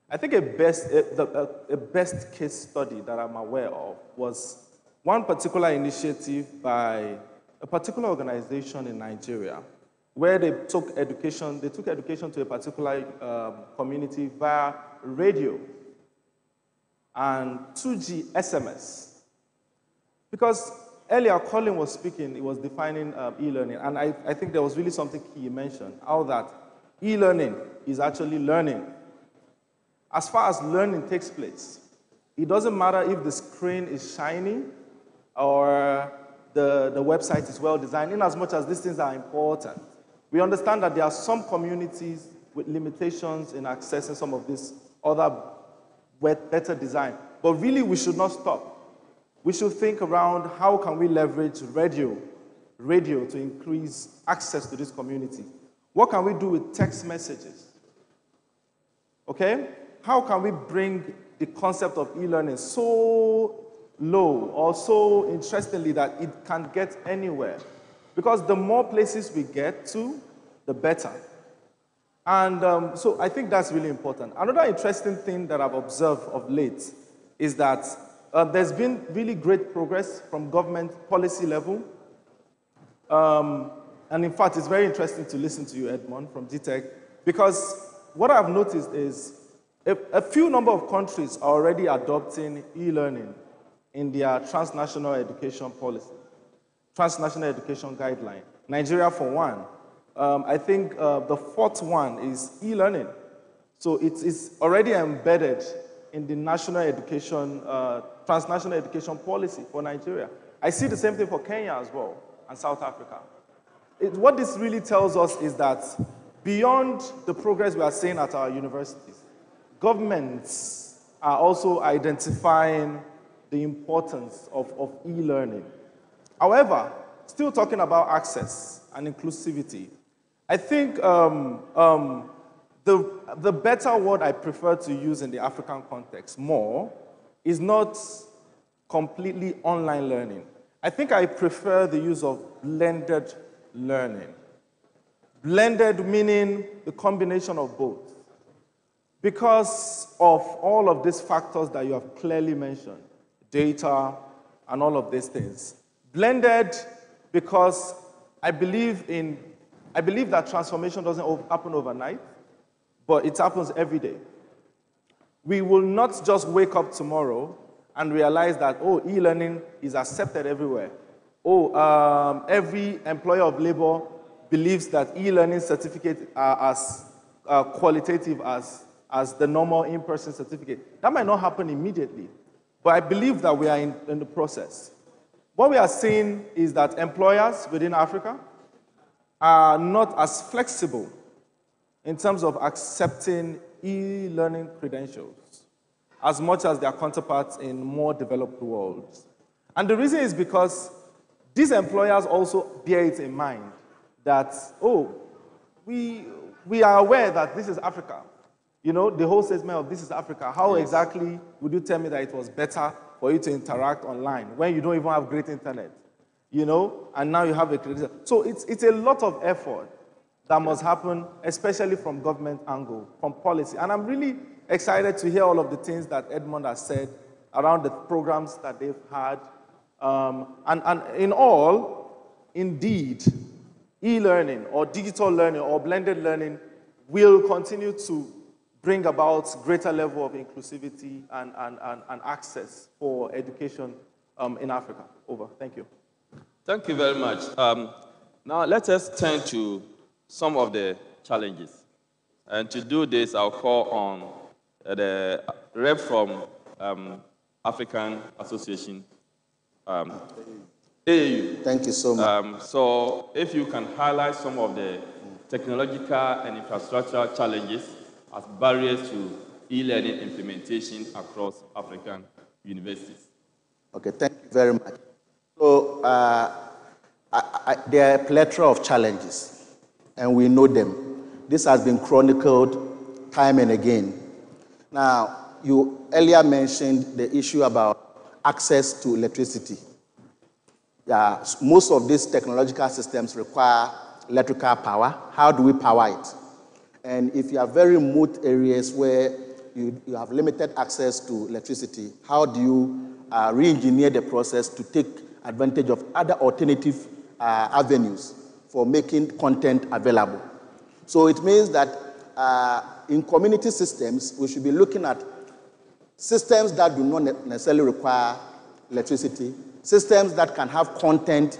I think a best case study that I'm aware of was one particular initiative by a particular organization in Nigeria where they took education to a particular community via radio and 2G SMS. Because earlier, Colin was speaking, he was defining e-learning, and I think there was really something he mentioned, how that e-learning is actually learning. As far as learning takes place, it doesn't matter if the screen is shiny or the website is well designed, in as much as these things are important. We understand that there are some communities with limitations in accessing some of this other better design, but really we should not stop. We should think around how can we leverage radio to increase access to this community. What can we do with text messages? Okay? How can we bring the concept of e-learning so low or so interestingly that it can get anywhere? Because the more places we get to, the better. And so I think that's really important. Another interesting thing that I've observed of late is that there's been really great progress from government policy level. And in fact, it's very interesting to listen to you, Edmond, from GTEC, because what I've noticed is a few number of countries are already adopting e-learning in their transnational education policy, transnational education guideline. Nigeria, for one. I think the fourth one is e-learning. So it's already embedded in the national education, transnational education policy for Nigeria. I see the same thing for Kenya as well, and South Africa. What this really tells us is that beyond the progress we are seeing at our universities, governments are also identifying the importance of e-learning. However, still talking about access and inclusivity, I think the better word I prefer to use in the African context more is not completely online learning. I think I prefer the use of blended learning. Blended meaning the combination of both. Because of all of these factors that you have clearly mentioned, data and all of these things. Blended because I believe that transformation doesn't happen overnight, but it happens every day. We will not just wake up tomorrow and realize that, oh, e-learning is accepted everywhere. Oh, every employer of labor believes that e-learning certificates are as qualitative as the normal in-person certificate. That might not happen immediately, but I believe that we are in the process. What we are seeing is that employers within Africa are not as flexible in terms of accepting e-learning credentials as much as their counterparts in more developed worlds. And the reason is because these employers also bear it in mind that, oh, we are aware that this is Africa. You know, the whole statement of this is Africa. How exactly would you tell me that it was better for you to interact online when you don't even have great internet? You know, and now you have a credential. So it's a lot of effort that must happen, especially from government angle, from policy. And I'm really excited to hear all of the things that Edmond has said around the programs that they've had. And in all, indeed, e-learning or digital learning or blended learning will continue to bring about greater level of inclusivity and access for education in Africa. Over. Thank you. Thank you very much. Now let us turn to some of the challenges. And to do this, I'll call on the rep from African Association, AAU. Thank you so much. So if you can highlight some of the technological and infrastructural challenges as barriers to e-learning implementation across African universities. Okay, thank you very much. So there are a plethora of challenges, and we know them. This has been chronicled time and again. Now, you earlier mentioned the issue about access to electricity. Most of these technological systems require electrical power. How do we power it? And if you have very remote areas where you have limited access to electricity, how do you re-engineer the process to take advantage of other alternative avenues for making content available? So it means that in community systems, we should be looking at systems that do not necessarily require electricity, systems that can have content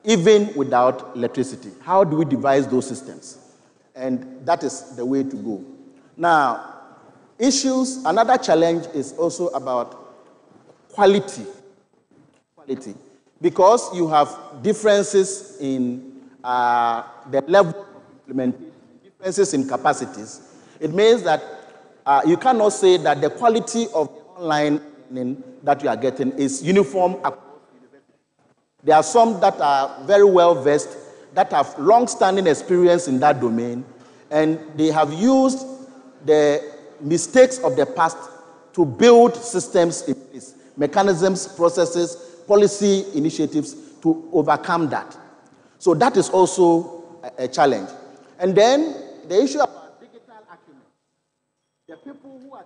even without electricity. How do we devise those systems? And that is the way to go. Now, another challenge is also about quality. Because you have differences in the level of implementation, differences in capacities, it means that you cannot say that the quality of the online learning that you are getting is uniform across universities. There are some that are very well versed, that have long-standing experience in that domain, and they have used the mistakes of the past to build systems in place, mechanisms, processes, policy initiatives to overcome that. So that is also a challenge. And then the issue about digital acumen. The people who are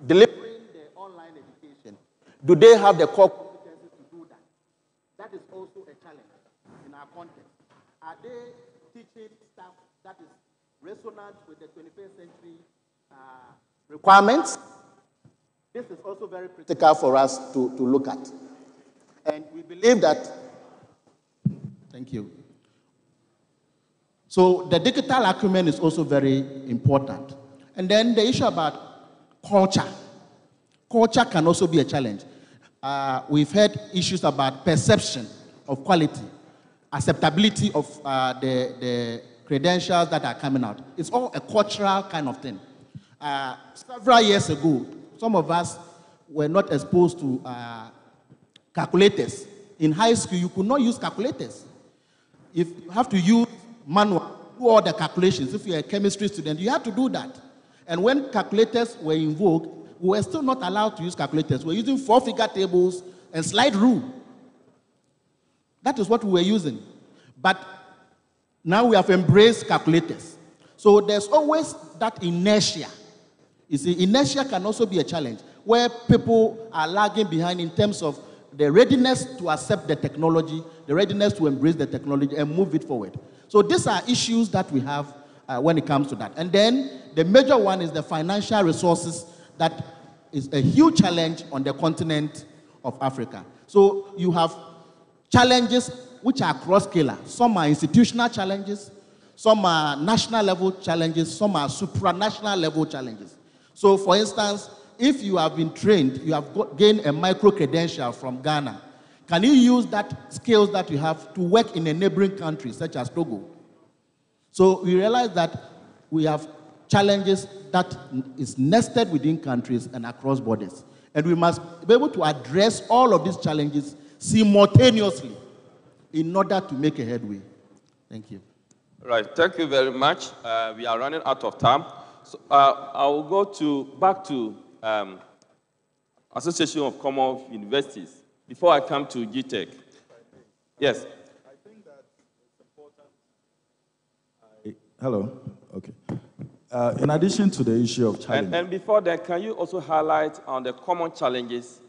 delivering the online education, do they have the core competencies to do that? That is also a challenge in our context. Are they teaching stuff that is resonant with the 21st century requirements? This is also very critical for us to look at. And we believe that, thank you. So the digital acumen is also very important. And then the issue about culture. Culture can also be a challenge. We've had issues about perception of quality, acceptability of the credentials that are coming out. It's all a cultural kind of thing. Several years ago, some of us were not exposed to calculators. In high school, you could not use calculators. If you have to use manual, do all the calculations. If you're a chemistry student, you have to do that. And when calculators were in vogue, we were still not allowed to use calculators. We were using 4-figure tables and slide rule. That is what we were using. But now we have embraced calculators. So there's always that inertia. You see, inertia can also be a challenge, where people are lagging behind in terms of the readiness to accept the technology, the readiness to embrace the technology and move it forward. So these are issues that we have when it comes to that. And then the major one is the financial resources. That is a huge challenge on the continent of Africa. So you have challenges which are cross-scalar. Some are institutional challenges, some are national level challenges, some are supranational level challenges. So for instance, if you have been trained, you have gained a micro-credential from Ghana, can you use that skills that you have to work in a neighboring country such as Togo? So we realize that we have challenges that is nested within countries and across borders. And we must be able to address all of these challenges simultaneously in order to make a headway. Thank you. Right, thank you very much. We are running out of time. So I will go back to Association of Commonwealth Universities before I come to GTech. Yes. I think that it's important. Hello. Okay. In addition to the issue of challenges. And before that, can you also highlight on the common challenges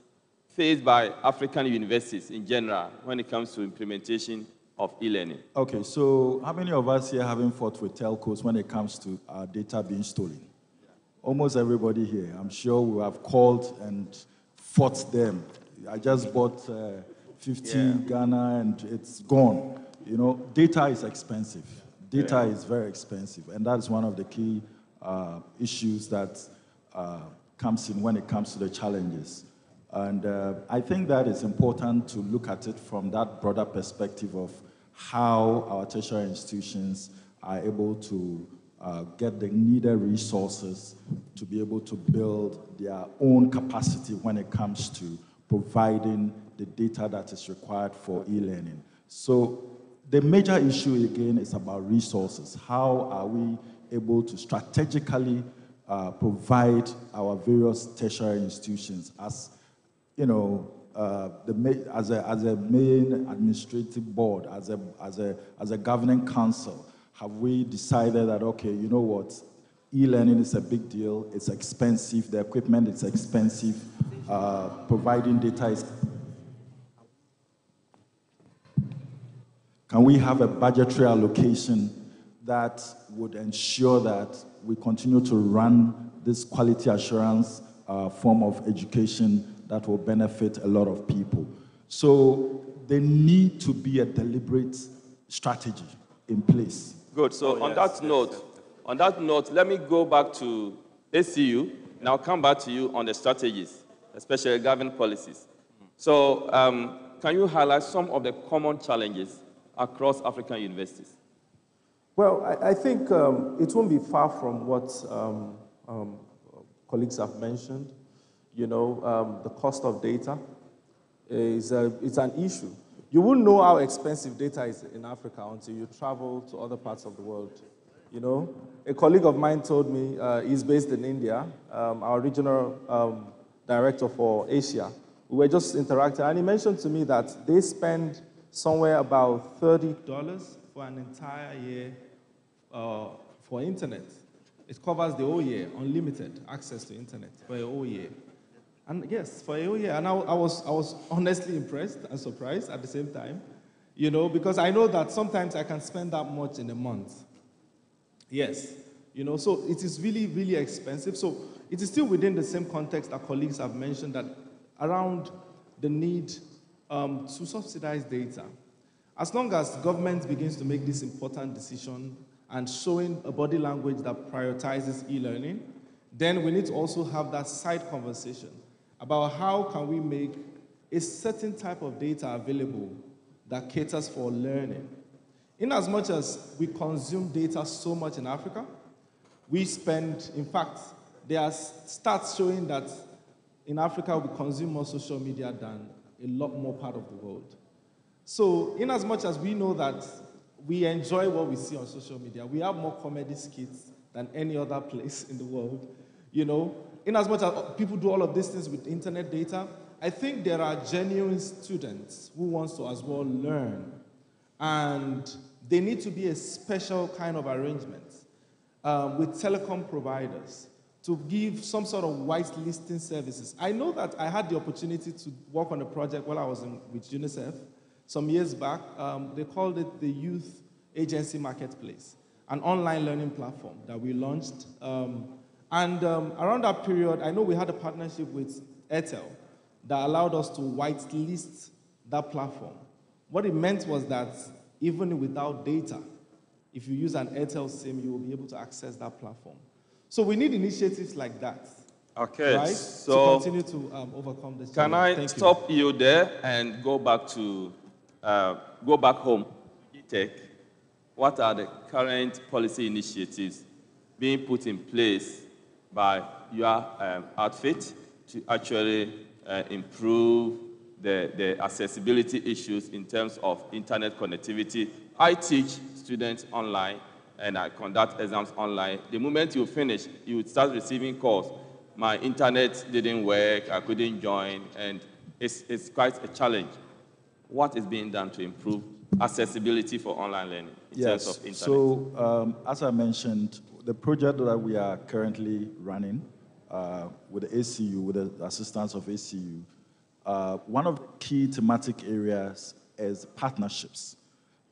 faced by African universities in general when it comes to implementation of e-learning? Okay, so how many of us here haven't fought with telcos when it comes to our data being stolen? Almost everybody here. I'm sure we have called and fought them. I just bought 50 Ghana and it's gone. You know, data is expensive. Data is very expensive, and that's one of the key issues that comes in when it comes to the challenges. And I think that it's important to look at it from that broader perspective of how our tertiary institutions are able to get the needed resources to be able to build their own capacity when it comes to providing the data that is required for e-learning. So the major issue, again, is about resources. How are we able to strategically provide our various tertiary institutions as, you know, as a main administrative board, as a governing council? have we decided that, okay, you know what, e-learning is a big deal, it's expensive, the equipment is expensive, providing data is... Can we have a budgetary allocation that would ensure that we continue to run this quality assurance form of education that will benefit a lot of people? So there need to be a deliberate strategy in place. Good. So on that note, let me go back to ACU, and I'll come back to you on the strategies, especially government policies. So can you highlight some of the common challenges across African universities? Well, I think it won't be far from what colleagues have mentioned. You know, the cost of data is it's an issue. You won't know how expensive data is in Africa until you travel to other parts of the world. You know, a colleague of mine told me, he's based in India, our regional director for Asia. We were just interacting, and he mentioned to me that they spend somewhere about $30 for an entire year for internet. It covers the whole year, unlimited access to internet for a whole year. And yes, for a whole year. And I was honestly impressed and surprised at the same time, you know, because I know that sometimes I can spend that much in a month. Yes, you know, so it is really, really expensive. So it is still within the same context that colleagues have mentioned, that around the need to subsidize data. As long as government begins to make this important decision and showing a body language that prioritizes e-learning, then we need to also have that side conversation about how can we make a certain type of data available that caters for learning. In as much as we consume data so much in Africa, we spend, in fact, there are stats showing that in Africa we consume more social media than a lot more part of the world. So in as much as we know that we enjoy what we see on social media, we have more comedy skits than any other place in the world, you know. In as much as people do all of these things with internet data, I think there are genuine students who want to as well learn. And they need to be a special kind of arrangement with telecom providers to give some sort of whitelisting services. I know that I had the opportunity to work on a project while I was with UNICEF some years back. They called it the Youth Agency Marketplace, an online learning platform that we launched. Around that period, I know we had a partnership with Airtel that allowed us to whitelist that platform. What it meant was that even without data, if you use an Airtel SIM, you will be able to access that platform. So we need initiatives like that. Okay, right? so to continue to overcome this can challenge. I stop you there and go back home, eTech? What are the current policy initiatives being put in place by your outfit to actually improve the accessibility issues in terms of internet connectivity? I teach students online and I conduct exams online. The moment you finish, you would start receiving calls. My internet didn't work, I couldn't join, and it's quite a challenge. What is being done to improve accessibility for online learning in terms of internet? So as I mentioned, the project that we are currently running with the ACU, with the assistance of ACU, one of the key thematic areas is partnerships.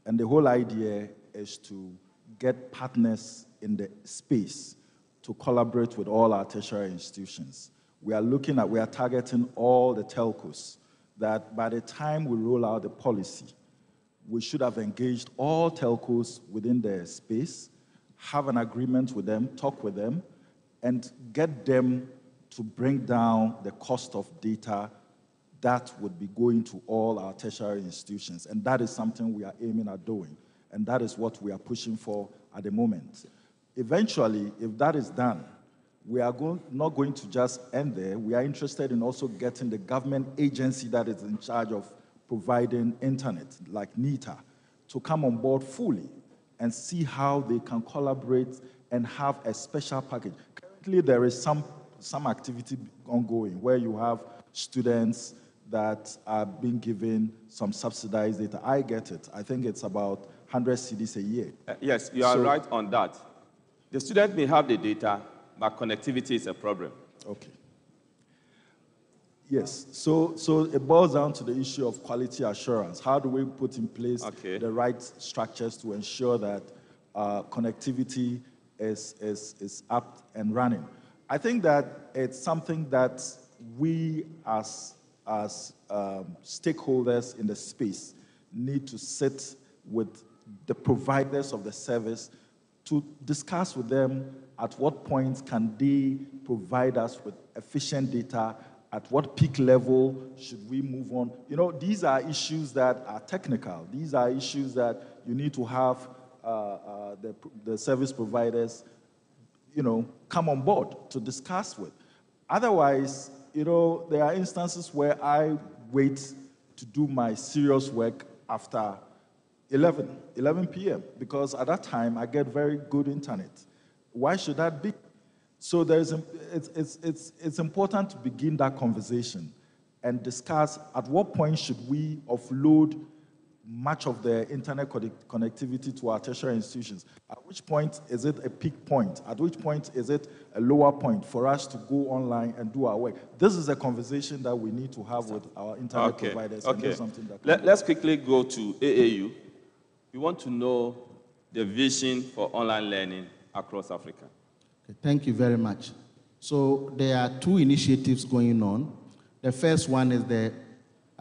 And the whole idea is to get partners in the space to collaborate with all our tertiary institutions. We are targeting all the telcos that by the time we roll out the policy, we should have engaged all telcos within the space, have an agreement with them, talk with them, and get them to bring down the cost of data that would be going to all our tertiary institutions. And that is something we are aiming at doing. And that is what we are pushing for at the moment. Eventually, if that is done, we are not going to just end there. We are interested in also getting the government agency that is in charge of providing internet, like NITA, to come on board fully and see how they can collaborate and have a special package. Currently, there is some activity ongoing where you have students that are being given some subsidized data. I get it. I think it's about 100 cedis a year. Yes, you are right on that. The student may have the data, but connectivity is a problem. Okay. Yes, so it boils down to the issue of quality assurance. How do we put in place the right structures to ensure that connectivity is up and running? I think that it's something that we as stakeholders in the space need to sit with the providers of the service to discuss with them at what point can they provide us with efficient data. At what peak level should we move on? You know, these are issues that are technical. These are issues that you need to have the service providers, you know, come on board to discuss with. Otherwise, you know, there are instances where I wait to do my serious work after 11 p.m. because at that time I get very good internet. Why should that be? So it's important to begin that conversation and discuss at what point should we offload much of the internet connectivity to our tertiary institutions. At which point is it a peak point? At which point is it a lower point for us to go online and do our work? This is a conversation that we need to have with our internet providers. And that's something that Let's quickly go to AAU. We want to know the vision for online learning across Africa. Thank you very much. So there are two initiatives going on. The first one is the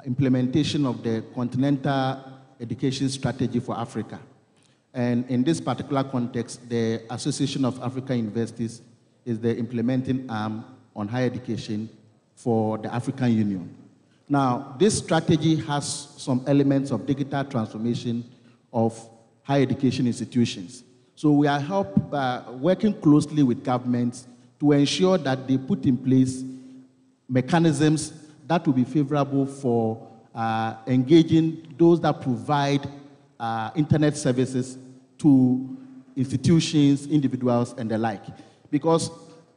implementation of the Continental Education Strategy for Africa. And in this particular context, the Association of African Universities is the implementing arm on higher education for the African Union. Now, this strategy has some elements of digital transformation of higher education institutions. So we are working closely with governments to ensure that they put in place mechanisms that will be favorable for engaging those that provide internet services to institutions, individuals, and the like. Because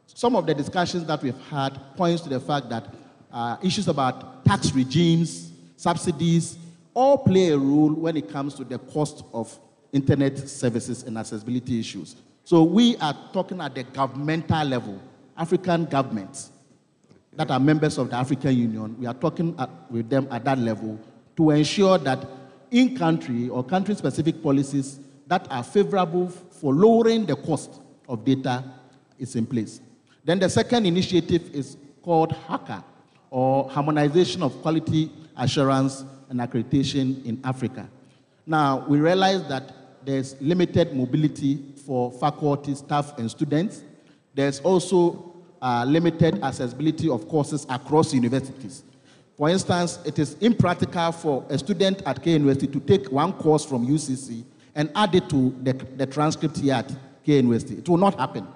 some of the discussions that we've had points to the fact that issues about tax regimes, subsidies, all play a role when it comes to the cost of internet services and accessibility issues. So we are talking at the governmental level, African governments that are members of the African Union. We are talking with them at that level to ensure that in-country or country-specific policies that are favorable for lowering the cost of data is in place. Then the second initiative is called HACA, or Harmonization of Quality Assurance and Accreditation in Africa. Now, we realize that there's limited mobility for faculty, staff, and students. There's also limited accessibility of courses across universities. For instance, it is impractical for a student at KNUST to take one course from UCC and add it to the transcript here at KNUST. It will not happen.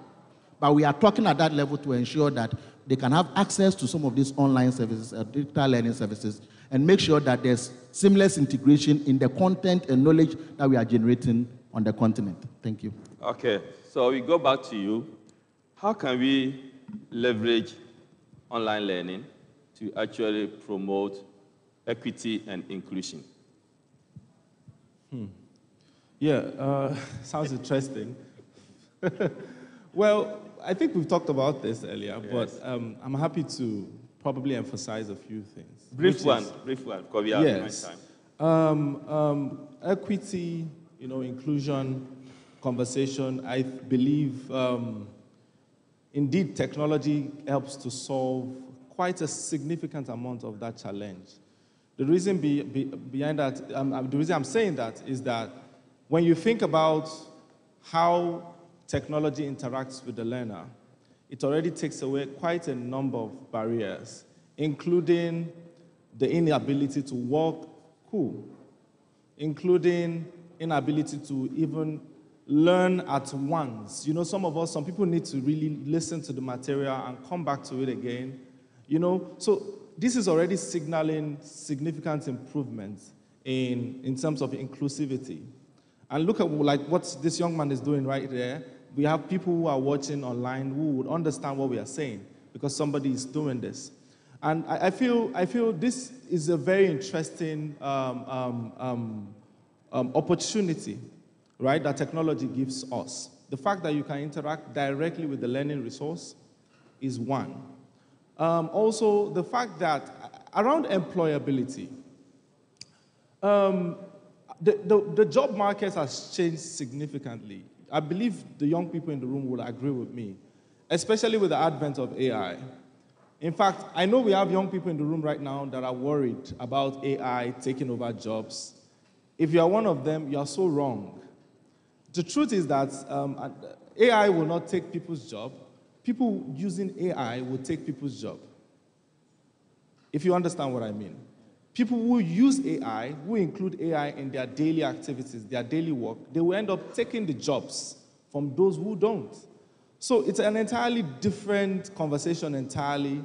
But we are talking at that level to ensure that they can have access to some of these online services, digital learning services, and make sure that there's seamless integration in the content and knowledge that we are generating on the continent. Thank you. Okay, so we go back to you. How can we leverage online learning to actually promote equity and inclusion? Yeah, sounds interesting. Well, I think we've talked about this earlier, but I'm happy to probably emphasize a few things. Brief one, because we have much time. Equity, inclusion, conversation, I believe indeed technology helps to solve quite a significant amount of that challenge. The reason behind that, the reason I'm saying that is that when you think about how technology interacts with the learner, it already takes away quite a number of barriers, including the inability to walk cool, including inability to even learn at once. Some people need to really listen to the material and come back to it again. So this is already signaling significant improvements in terms of inclusivity. And look at what this young man is doing right there. We have people who are watching online who would understand what we are saying because somebody is doing this. And I feel this is a very interesting opportunity, right, that technology gives us. The fact that you can interact directly with the learning resource is one. Also, the fact that around employability, the job market has changed significantly. I believe the young people in the room will agree with me, especially with the advent of AI. In fact, I know we have young people in the room right now that are worried about AI taking over jobs. If you are one of them, you are so wrong. The truth is that AI will not take people's job. People using AI will take people's job. If you understand what I mean. People who use AI, who include AI in their daily activities, their daily work, they will end up taking the jobs from those who don't. So it's an entirely different conversation entirely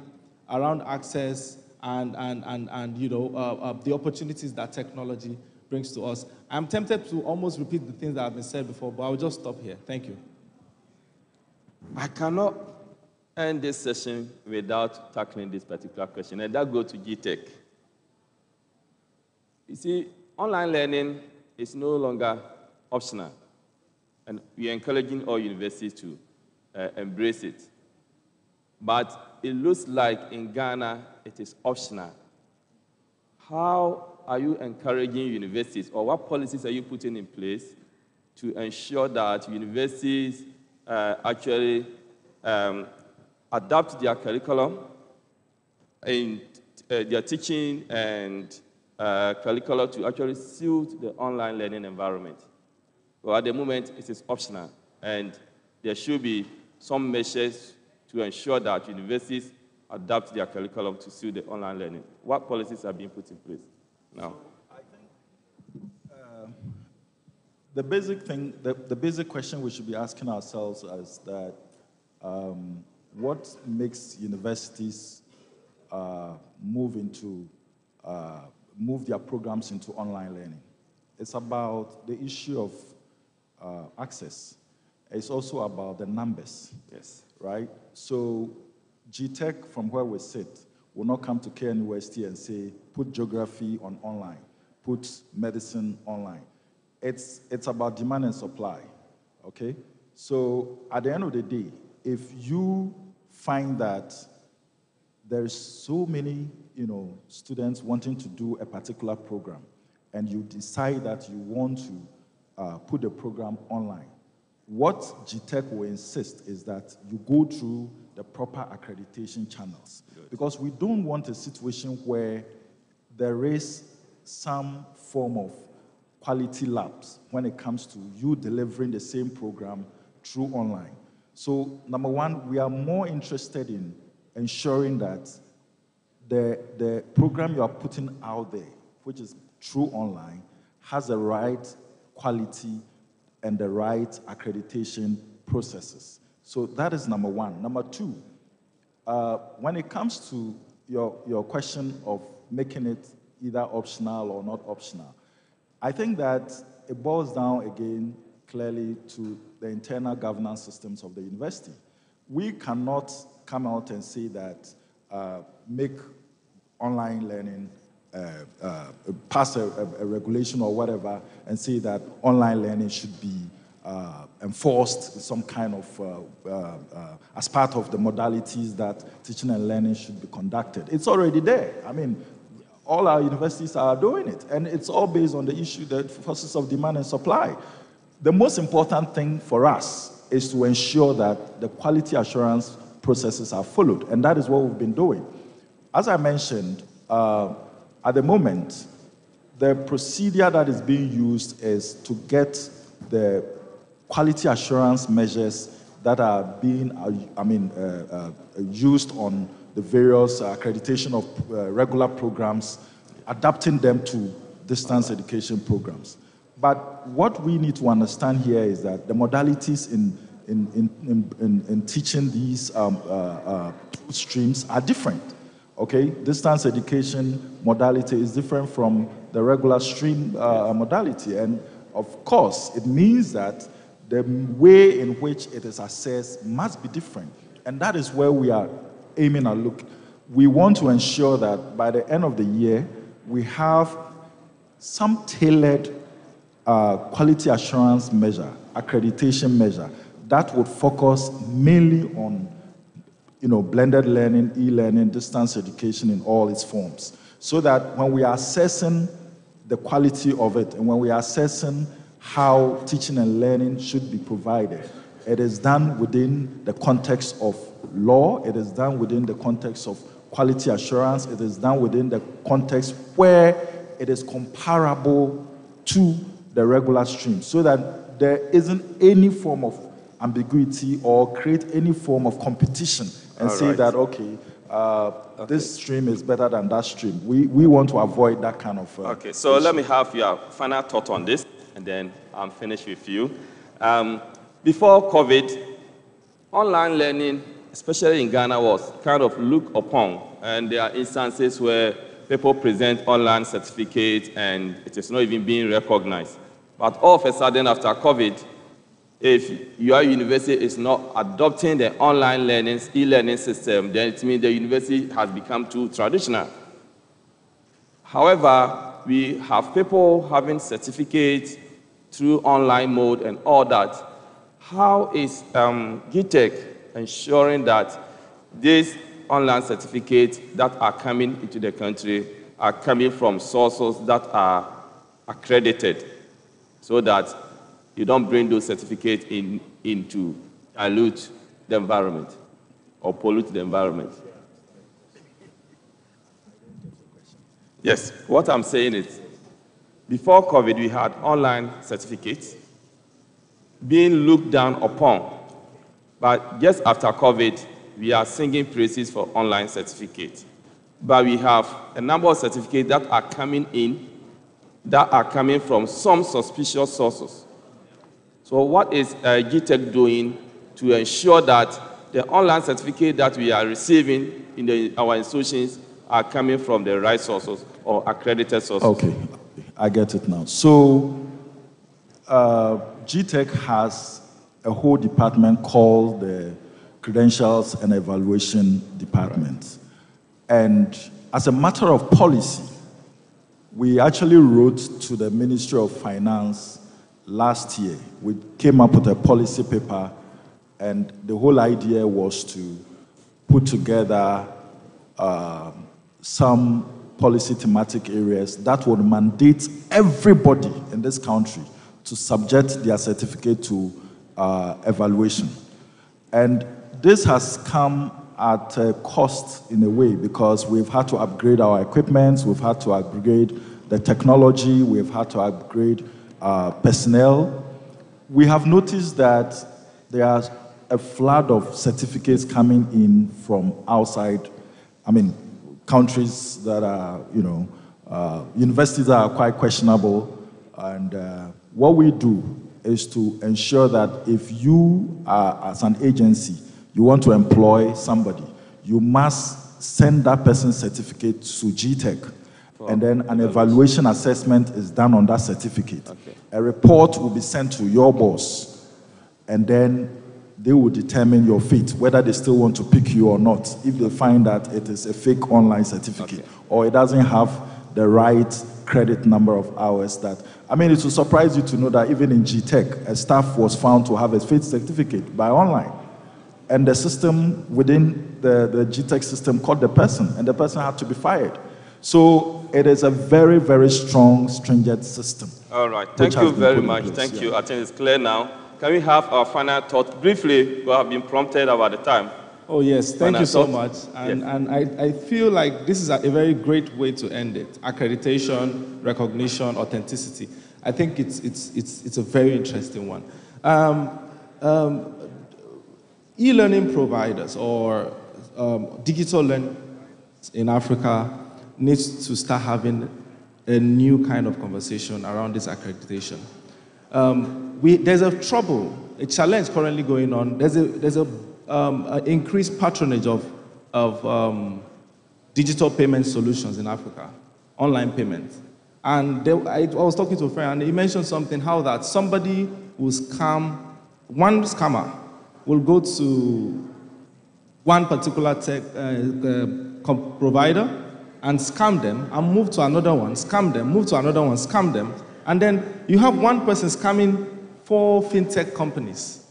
around access and the opportunities that technology brings to us. I'm tempted to almost repeat the things that have been said before, but I'll just stop here. Thank you. I cannot end this session without tackling this particular question, and that goes to GTech. You see, online learning is no longer optional, and we are encouraging all universities to embrace it. But it looks like in Ghana, it is optional. How are you encouraging universities, or what policies are you putting in place to ensure that universities actually adapt their curriculum and their teaching and curriculum to actually suit the online learning environment? Well, at the moment, it is optional, and there should be some measures to ensure that universities adapt their curriculum to suit the online learning. What policies are being put in place now? So I think the basic thing, the basic question we should be asking ourselves is that what makes universities move their programs into online learning? It's about the issue of access. It's also about the numbers. Yes. Right? So GTech, from where we sit, will not come to KNUST and say, put geography on online, put medicine online. It's about demand and supply, okay? So at the end of the day, if you find that there's so many, students wanting to do a particular program, and you decide that you want to put the program online, what GTech will insist is that you go through the proper accreditation channels. Good. Because we don't want a situation where there is some form of quality lapse when it comes to you delivering the same program through online. So number one, we are more interested in ensuring that the program you are putting out there, which is through online, has the right quality and the right accreditation processes. So that is number one. Number two, when it comes to your question of making it either optional or not optional, I think that it boils down again clearly to the internal governance systems of the university. We cannot come out and say that make online learning pass a regulation or whatever and say that online learning should be enforced some kind of, as part of the modalities that teaching and learning should be conducted. It's already there. I mean, all our universities are doing it, and it's all based on the issue, the forces of demand and supply. The most important thing for us is to ensure that the quality assurance processes are followed, and that is what we've been doing. As I mentioned, at the moment, the procedure that is being used is to get the quality assurance measures that are being used on the various accreditation of regular programs, adapting them to distance education programs. But what we need to understand here is that the modalities in teaching these streams are different. Okay, distance education modality is different from the regular stream modality, and of course, it means that the way in which it is assessed must be different, and that is where we are aiming at. Look, we want to ensure that by the end of the year, we have some tailored quality assurance measure, accreditation measure, that would focus mainly on blended learning, e-learning, distance education in all its forms. So that when we are assessing the quality of it and when we are assessing how teaching and learning should be provided, it is done within the context of law, it is done within the context of quality assurance, it is done within the context where it is comparable to the regular stream, so that there isn't any form of ambiguity or create any form of competition and say that, okay, this stream is better than that stream. We want to avoid that kind of okay, so issue. Let me have your final thought on this, and then I'm finished with you. Before COVID, online learning, especially in Ghana, was kind of looked upon, and there are instances where people present online certificates and it is not even being recognized. But all of a sudden, after COVID, if your university is not adopting the online learning, e-learning system, then it means the university has become too traditional. However, we have people having certificates through online mode and all that. How is GTech ensuring that these online certificates that are coming into the country are coming from sources that are accredited, so that you don't bring those certificates in to dilute the environment or pollute the environment? Yes, what I'm saying is, before COVID, we had online certificates being looked down upon. But just after COVID, we are singing praises for online certificates. But we have a number of certificates that are coming in that are coming from some suspicious sources. So what is GTech doing to ensure that the online certificate that we are receiving in our institutions are coming from the right sources or accredited sources? Okay, I get it now. So GTech has a whole department called the Credentials and Evaluation Department. And as a matter of policy, we actually wrote to the Ministry of Finance last year. We came up with a policy paper, and the whole idea was to put together some policy thematic areas that would mandate everybody in this country to subject their certificate to evaluation. And this has come at a cost in a way, because we've had to upgrade our equipment, we've had to upgrade the technology, we've had to upgrade personnel. We have noticed that there's a flood of certificates coming in from outside, countries that are, universities that are quite questionable. And what we do is to ensure that if you are, as an agency, you want to employ somebody, you must send that person's certificate to GTech. And then an evaluation assessment is done on that certificate. Okay. A report will be sent to your boss, and then they will determine your fate, whether they still want to pick you or not, if they find that it is a fake online certificate, or it doesn't have the right credit number of hours that, it will surprise you to know that even in GTech, a staff was found to have a fake certificate by online. And the system within the GTech system caught the person, and the person had to be fired. So it is a very, very strong, stringent system. All right. Thank you very much. Thank you. I think it's clear now. Can we have our final thought briefly? We have been prompted about the time. Oh, yes. Thank you so much. And I feel like this is a very great way to end it. Accreditation, recognition, authenticity. I think it's a very interesting one. E-learning providers or digital learning in Africa needs to start having a new kind of conversation around this accreditation. There's a challenge currently going on. There's a increased patronage of digital payment solutions in Africa, online payments. And I was talking to a friend, and he mentioned something, how that somebody will one scammer will go to one particular tech provider and scam them, and move to another one, scam them, move to another one, scam them, And then you have one person scamming 4 fintech companies.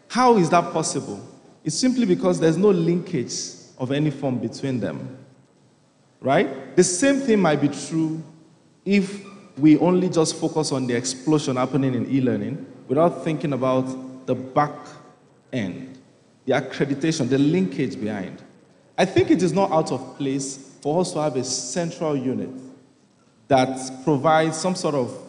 How is that possible? It's simply because there's no linkage of any form between them, right? The same thing might be true if we only just focus on the explosion happening in e-learning without thinking about the back end, the accreditation, the linkage behind. I think it is not out of place for us to have a central unit that provides some sort of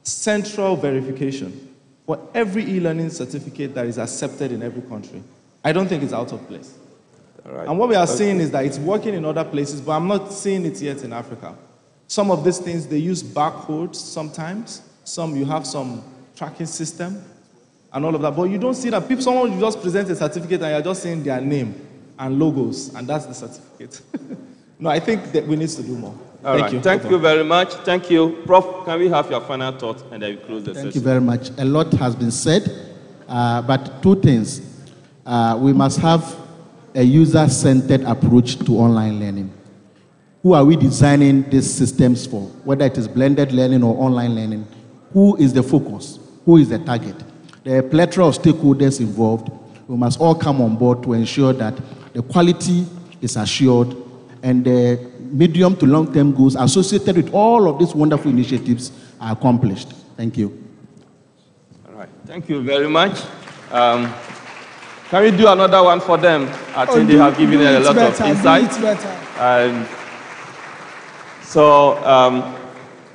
central verification for every e-learning certificate that is accepted in every country. I don't think it's out of place. All right. And what we are seeing is that it's working in other places, but I'm not seeing it yet in Africa. Some of these things, they use barcodes sometimes. Some, you have some tracking system and all of that. But you don't see that. Someone will just present a certificate and you're just seeing their name and logos, and that's the certificate. No, I think that we need to do more. Thank you. Thank you very much. Thank you. Prof, can we have your final thoughts and then we close the session? Thank you very much. A lot has been said, but 2 things. We must have a user-centered approach to online learning. Who are we designing these systems for? Whether it is blended learning or online learning, who is the focus? Who is the target? There are a plethora of stakeholders involved. We must all come on board to ensure that the quality is assured and the medium to long-term goals associated with all of these wonderful initiatives are accomplished. Thank you. All right. Thank you very much. Can we do another one for them? I think they have given a lot of insight. So,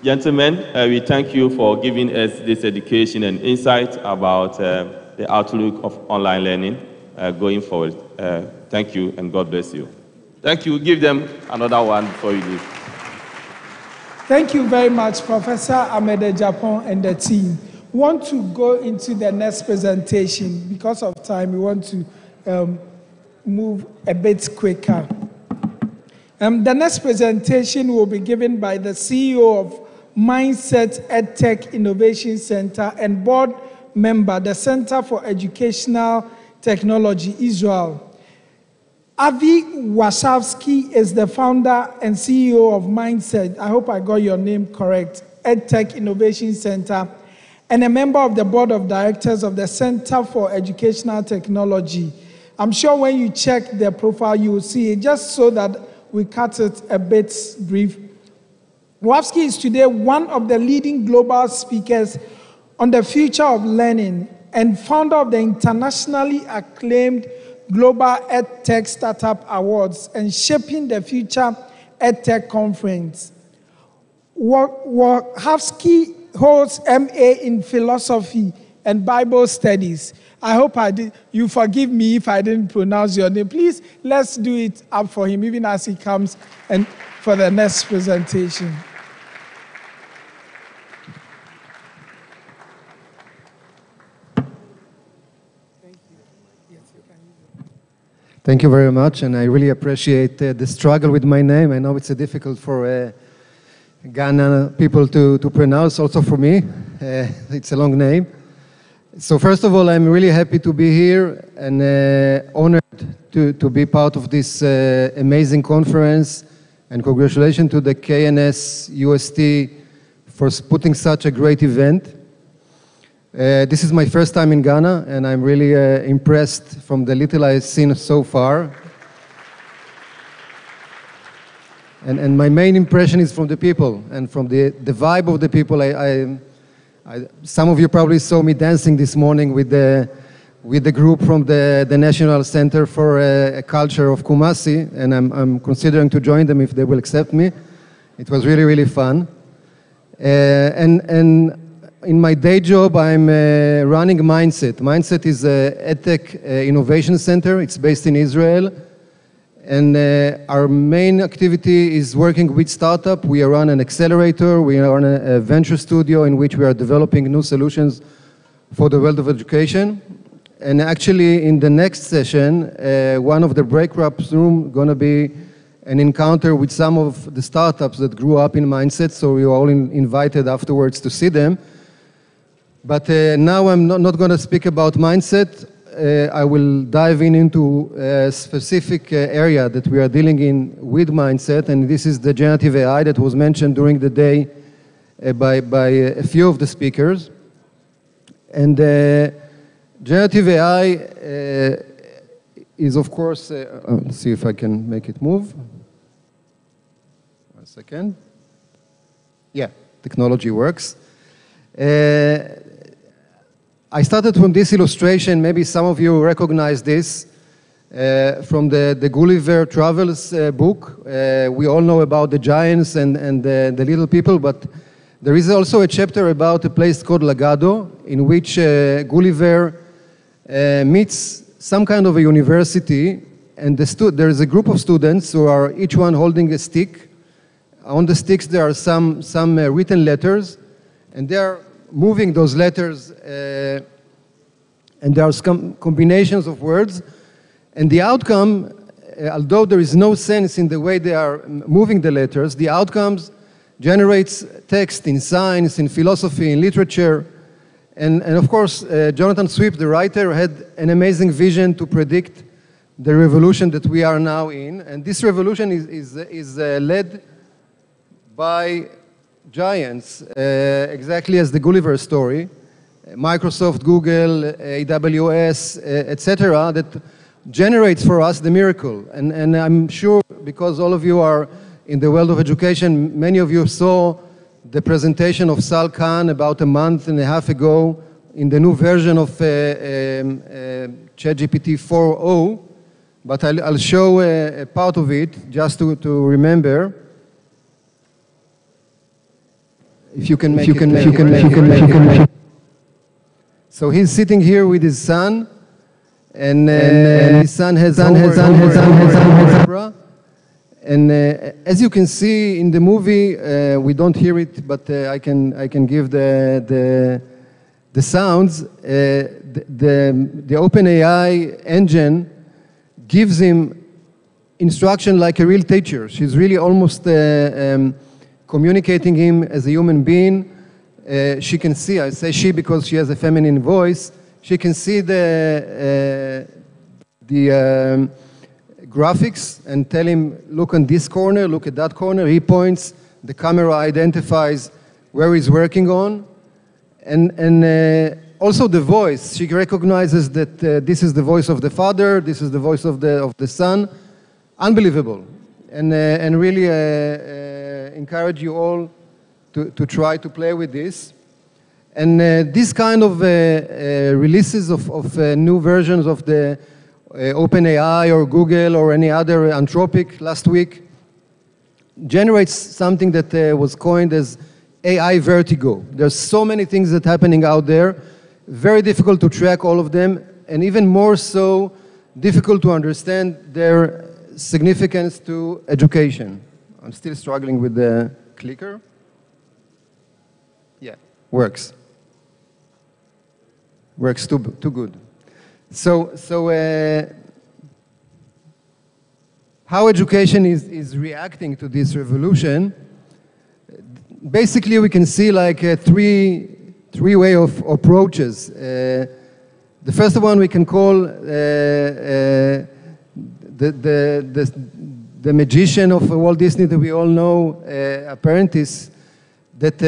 gentlemen, we thank you for giving us this education and insight about the outlook of online learning going forward. Thank you, and God bless you. Thank you. Give them another one before you leave. Thank you very much, Professor Ahmed Agyapong and the team. We want to go into the next presentation. Because of time, we want to move a bit quicker. The next presentation will be given by the CEO of Mindset EdTech Innovation Center and board member, the Center for Educational Technology, Israel. Avi Warshawski is the founder and CEO of Mindset, I hope I got your name correct, EdTech Innovation Center, and a member of the board of directors of the Center for Educational Technology. I'm sure when you check their profile, you will see it, just so that we cut it a bit brief. Warshawski is today one of the leading global speakers on the future of learning and founder of the internationally acclaimed Global EdTech Startup Awards and Shaping the Future EdTech Conference. Warshawski holds MA in Philosophy and Bible Studies. I hope you forgive me if I didn't pronounce your name. Please, let's do it up for him, even as he comes and for the next presentation. Thank you very much, and I really appreciate the struggle with my name. I know it's difficult for Ghana people to pronounce, also for me. It's a long name. So first of all, I'm really happy to be here and honored to be part of this amazing conference, and congratulations to the KNS UST for putting such a great event. This is my first time in Ghana, and I'm really impressed from the little I've seen so far. And my main impression is from the people and from the vibe of the people. Some of you probably saw me dancing this morning with the group from the National Center for a Culture of Kumasi, and I'm considering to join them if they will accept me. It was really, really fun. And in my day job, I'm running Mindset. Mindset is an EdTech innovation center. It's based in Israel. And our main activity is working with startups. We run an accelerator. We run a venture studio in which we are developing new solutions for the world of education. And actually, in the next session, one of the breakout rooms going to be an encounter with some of the startups that grew up in Mindset. So we are all invited afterwards to see them. But now I'm not going to speak about Mindset. I will dive into a specific area that we are dealing in with Mindset, and this is the generative AI that was mentioned during the day by a few of the speakers. And generative AI is, of course, let's see if I can make it move. 1 second. Yeah, technology works. I started from this illustration. Maybe some of you recognize this from the Gulliver Travels book. We all know about the giants and the little people, but there is also a chapter about a place called Lagado, in which Gulliver meets some kind of a university, and there is a group of students who are each one holding a stick. On the sticks there are some written letters, and they are moving those letters, and there are some combinations of words. And the outcome, although there is no sense in the way they are moving the letters, the outcomes generates text in science, in philosophy, in literature. And of course, Jonathan Swift, the writer, had an amazing vision to predict the revolution that we are now in. And this revolution is led by giants, exactly as the Gulliver story, Microsoft, Google, AWS, etc., that generates for us the miracle. And I'm sure, because all of you are in the world of education, many of you saw the presentation of Sal Khan about a month and a half ago in the new version of ChatGPT 4.0, but I'll show a part of it just to remember. If you can make it. So he's sitting here with his son, and his son has and as you can see in the movie, we don't hear it, but I can give the sounds. The OpenAI engine gives him instruction like a real teacher. She's really almost communicating him as a human being. She can see, I say she because she has a feminine voice, she can see the graphics and tell him, look on this corner, look at that corner. He points, the camera identifies where he's working on. And also the voice, she recognizes that this is the voice of the father, this is the voice of the son. Unbelievable. And really encourage you all to try to play with this. And this kind of releases of new versions of the OpenAI or Google or any other, Anthropic last week, generates something that was coined as AI vertigo. There's so many things that are happening out there, very difficult to track all of them, and even more so difficult to understand their significance to education. I'm still struggling with the clicker. Yeah, works. Works too good. So how education is reacting to this revolution? Basically, we can see like three way of approaches. The first one we can call the magician of Walt Disney that we all know, Apprentice, that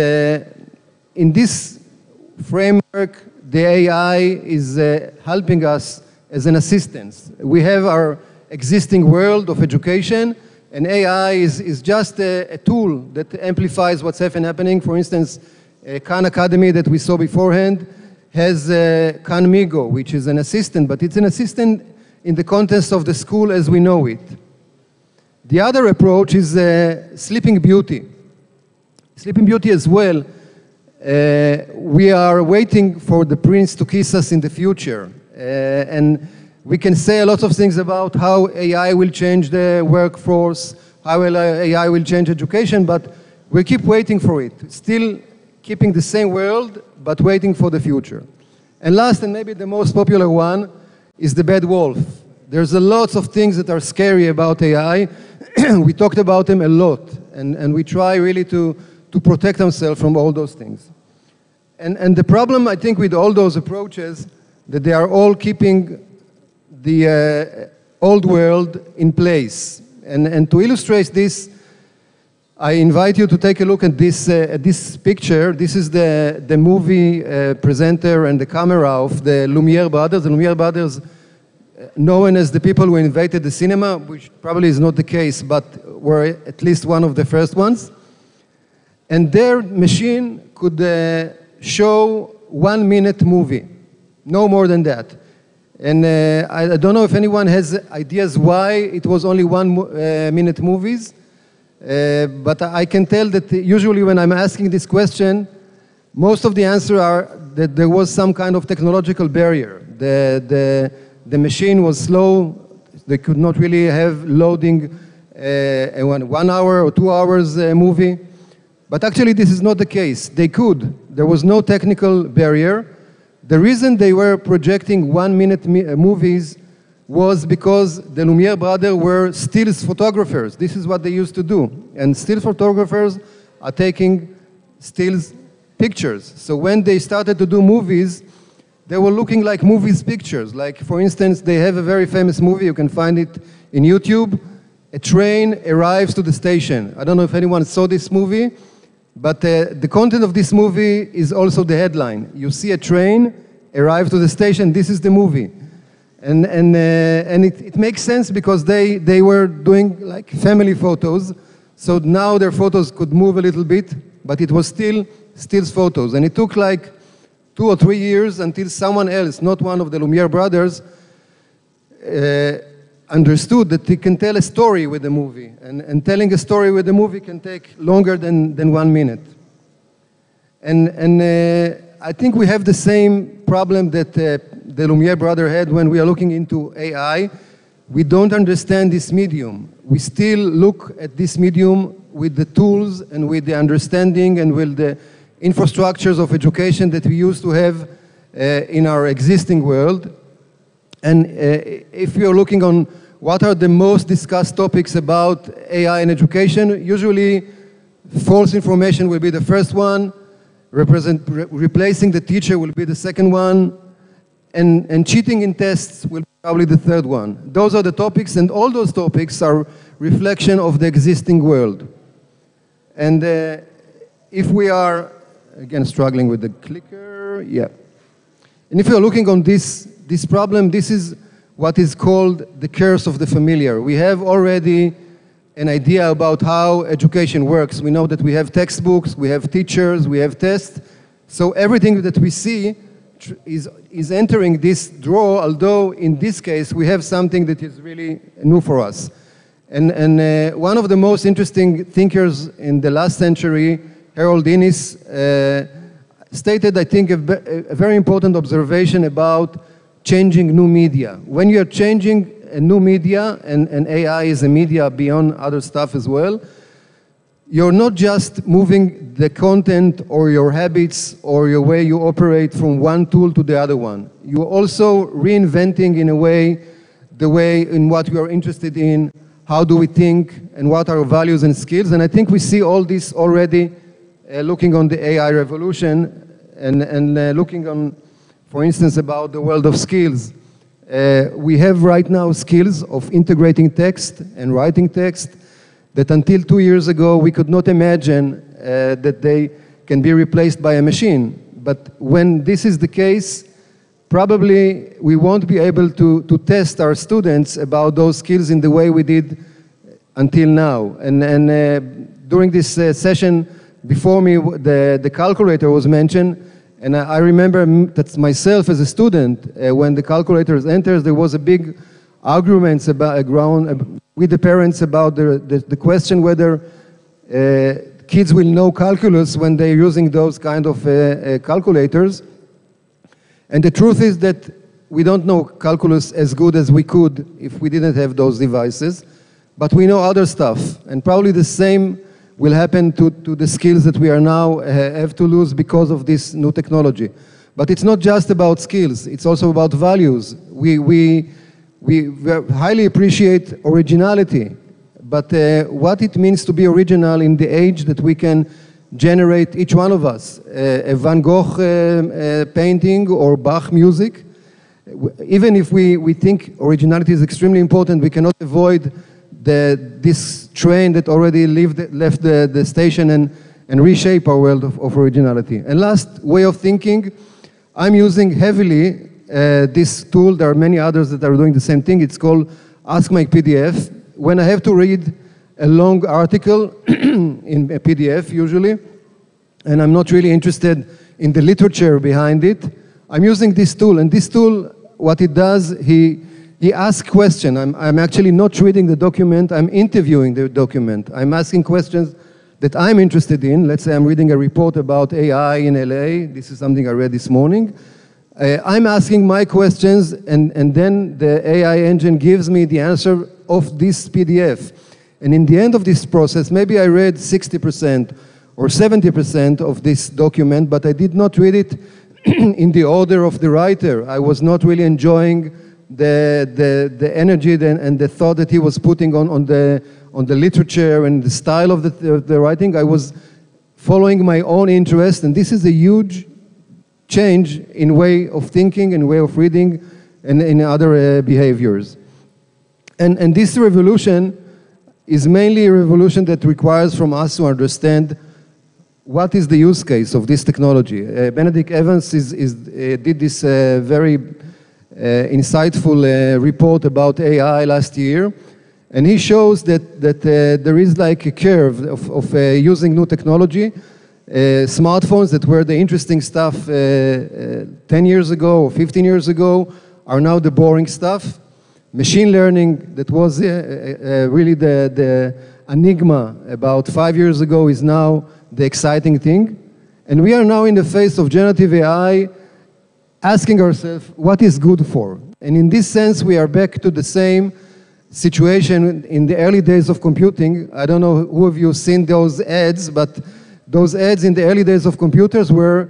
in this framework, the AI is helping us as an assistance. We have our existing world of education, and AI is just a tool that amplifies what's happening. For instance, Khan Academy that we saw beforehand has Khan Migo, which is an assistant, but it's an assistant in the context of the school as we know it. The other approach is Sleeping Beauty. Sleeping Beauty as well. We are waiting for the prince to kiss us in the future. And we can say a lot of things about how AI will change the workforce, how AI will change education, but we keep waiting for it. Still keeping the same world, but waiting for the future. And last, and maybe the most popular one, is the bad wolf. There's a lot of things that are scary about AI. We talked about them a lot, and we try really to protect ourselves from all those things. And the problem, I think, with all those approaches, that they are all keeping the old world in place. And to illustrate this, I invite you to take a look at this picture. This is the movie presenter and the camera of the Lumiere brothers. The Lumiere brothers, known as the people who invented the cinema, which probably is not the case, but were at least one of the first ones. And their machine could show 1 minute movie, no more than that. And I don't know if anyone has ideas why it was only 1 minute movies. But I can tell that usually when I'm asking this question, most of the answers are that there was some kind of technological barrier. The machine was slow. They could not really have loading a 1 hour or 2 hours movie. But actually this is not the case. They could. There was no technical barrier. The reason they were projecting 1 minute movies was because the Lumiere brothers were stills photographers. This is what they used to do. And still photographers are taking stills pictures. So when they started to do movies, they were looking like movies pictures. Like, for instance, they have a very famous movie, you can find it in YouTube. A train arrives to the station. I don't know if anyone saw this movie, but the content of this movie is also the headline. You see a train arrive to the station, this is the movie. And it makes sense because they were doing like family photos. So now their photos could move a little bit, but it was still photos. And it took like 2 or 3 years until someone else, not one of the Lumiere brothers, understood that he can tell a story with the movie. And telling a story with the movie can take longer than 1 minute. And I think we have the same problem that the Lumiere brother had when we are looking into AI. We don't understand this medium. We still look at this medium with the tools and with the understanding and with the infrastructures of education that we used to have in our existing world. And if you're looking on what are the most discussed topics about AI in education, usually false information will be the first one, replacing the teacher will be the second one, and cheating in tests will be probably the third one. Those are the topics, and all those topics are reflection of the existing world. And if we are, again, struggling with the clicker, yeah. And if you're looking on this problem, this is what is called the curse of the familiar. We have already an idea about how education works. We know that we have textbooks, we have teachers, we have tests. So everything that we see is entering this drawer, although in this case we have something that is really new for us. And one of the most interesting thinkers in the last century, Harold Innis, stated, I think, a very important observation about changing new media. When you're changing a new media, and AI is a media beyond other stuff as well, you're not just moving the content or your habits or your way you operate from one tool to the other one. You're also reinventing, in a way, the way in what we are interested in, how do we think, and what are our values and skills. And I think we see all this already looking on the AI revolution and looking on, for instance, about the world of skills. We have right now skills of integrating text and writing text that until 2 years ago we could not imagine that they can be replaced by a machine. But when this is the case, probably we won't be able to test our students about those skills in the way we did until now. And during this session before me, the calculator was mentioned. And I remember that myself as a student, when the calculators enters, there was a big arguments about with the parents about the question whether kids will know calculus when they're using those kind of calculators. And the truth is that we don't know calculus as good as we could if we didn't have those devices, but we know other stuff. And probably the same will happen to the skills that we are now have to lose because of this new technology. But it's not just about skills, it's also about values. We highly appreciate originality, but what it means to be original in the age that we can generate, each one of us, a Van Gogh painting or Bach music. Even if we think originality is extremely important, we cannot avoid this train that already left the station and reshape our world of originality. And last way of thinking, I'm using heavily this tool. There are many others that are doing the same thing. It's called Ask My PDF. When I have to read a long article in a PDF usually, and I'm not really interested in the literature behind it, I'm using this tool. And this tool, what it does, he asks questions. I'm actually not reading the document, I'm interviewing the document. I'm asking questions that I'm interested in. Let's say I'm reading a report about AI in LA. This is something I read this morning. I'm asking my questions, and then the AI engine gives me the answer of this PDF. And in the end of this process, maybe I read 60% or 70% of this document, but I did not read it in the order of the writer. I was not really enjoying the energy and the thought that he was putting on the literature and the style of the writing. I was following my own interest, and this is a huge change in way of thinking and way of reading and in other behaviors. And this revolution is mainly a revolution that requires from us to understand what is the use case of this technology. Benedict Evans did this very insightful report about AI last year, and he shows that there is like a curve of using new technology. Smartphones that were the interesting stuff 10 years ago or 15 years ago are now the boring stuff. Machine learning that was really the enigma about 5 years ago is now the exciting thing. And we are now in the face of generative AI asking ourselves, what is good for? And in this sense, we are back to the same situation in the early days of computing. I don't know who of you seen those ads, but those ads in the early days of computers were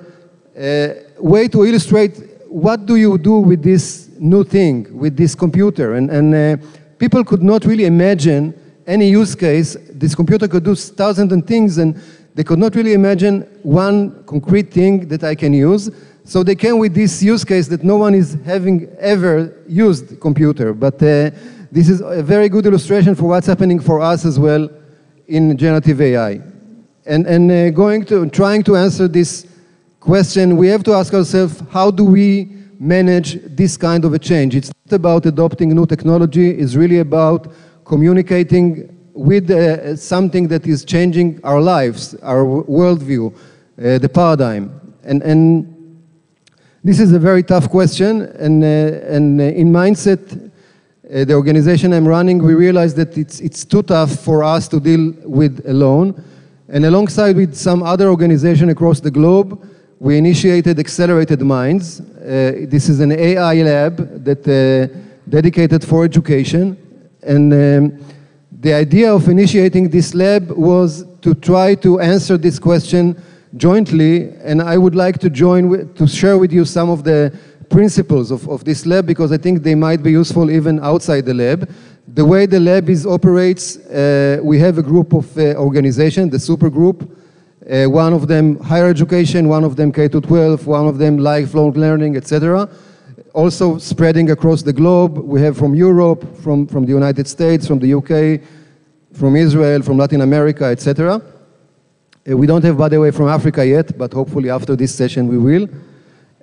a way to illustrate what do you do with this new thing, with this computer. And people could not really imagine any use case. This computer could do thousands of things, and they could not really imagine one concrete thing that I can use. So they came with this use case that no one is having ever used computer. But this is a very good illustration for what's happening for us as well in generative AI. And trying to answer this question, we have to ask ourselves, how do we manage this kind of a change? It's not about adopting new technology, it's really about communicating with something that is changing our lives, our worldview, the paradigm. And this is a very tough question, and in Mindset, the organization I'm running, we realized that it's too tough for us to deal with alone. And alongside with some other organization across the globe, we initiated Accelerated Minds. This is an AI lab that dedicated for education. And the idea of initiating this lab was to try to answer this question jointly. And I would like to to share with you some of the principles of this lab, because I think they might be useful even outside the lab. The way the lab operates, we have a group of organizations, the super group. One of them higher education, one of them K-12, one of them lifelong learning, etc. Also spreading across the globe. We have from Europe, from the United States, from the UK, from Israel, from Latin America, etc. We don't have, by the way, from Africa yet, but hopefully after this session we will.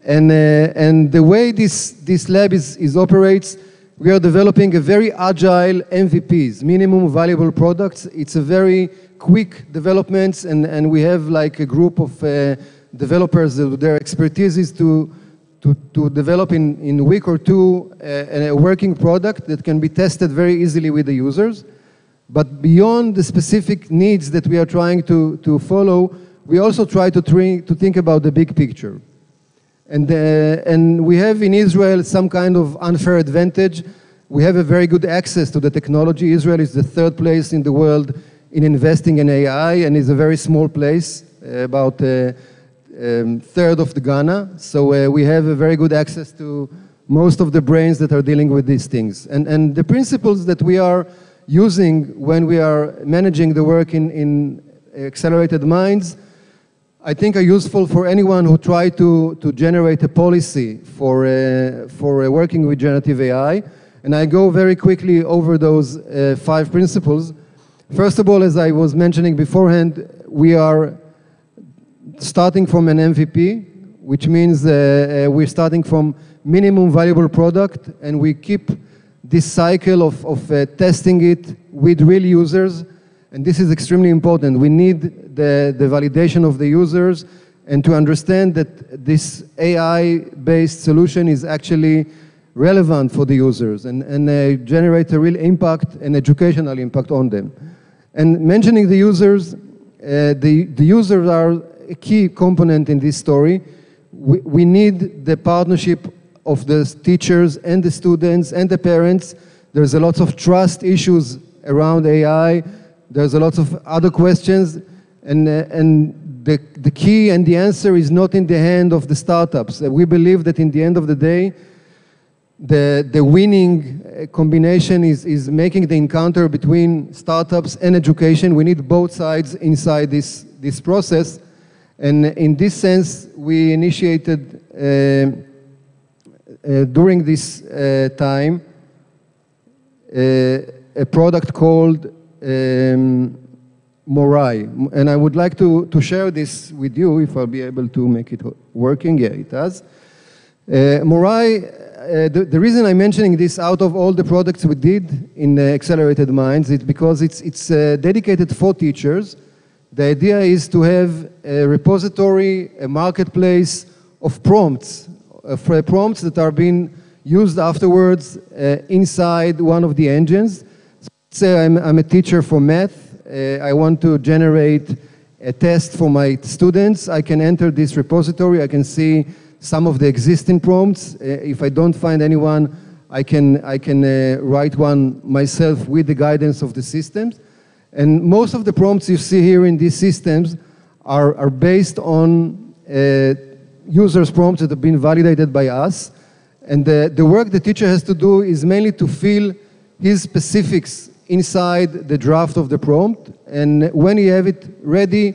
And the way this lab operates, we are developing a very agile MVPs, minimum valuable products. It's a very quick developments, and we have like a group of developers that their expertise is to develop in a week or two a working product that can be tested very easily with the users. But beyond the specific needs that we are trying to follow, we also try to think about the big picture. And we have in Israel some kind of unfair advantage. We have a very good access to the technology. Israel is the third place in the world in investing in AI, and is a very small place, about third of the Ghana. So we have a very good access to most of the brains that are dealing with these things. And the principles that we are using when we are managing the work in Accelerated Minds, I think are useful for anyone who try to generate a policy for working with generative AI. And I go very quickly over those 5 principles. First of all, as I was mentioning beforehand, we are starting from an MVP, which means we're starting from minimum valuable product, and we keep this cycle of testing it with real users. And this is extremely important. We need the validation of the users and to understand that this AI-based solution is actually relevant for the users and generate a real impact and educational impact on them. And mentioning the users, the users are a key component in this story. We need the partnership of the teachers and the students and the parents. There's a lot of trust issues around AI. There's a lot of other questions, and the key and the answer is not in the hand of the startups. We believe that in the end of the day, the winning combination is making the encounter between startups and education. We need both sides inside this process, and in this sense, we initiated during this time a product called Morai, and I would like to share this with you if I'll be able to make it working. Yeah, it does. Morai, the reason I'm mentioning this out of all the products we did in Accelerated Minds is because it's dedicated for teachers. The idea is to have a repository, a marketplace of prompts, for prompts that are being used afterwards inside one of the engines. So say I'm a teacher for math. I want to generate a test for my students. I can enter this repository. I can see some of the existing prompts. If I don't find anyone, I can write one myself with the guidance of the systems. And most of the prompts you see here in these systems are based on users' prompts that have been validated by us. And the work the teacher has to do is mainly to fill his specifics inside the draft of the prompt. And when he have it ready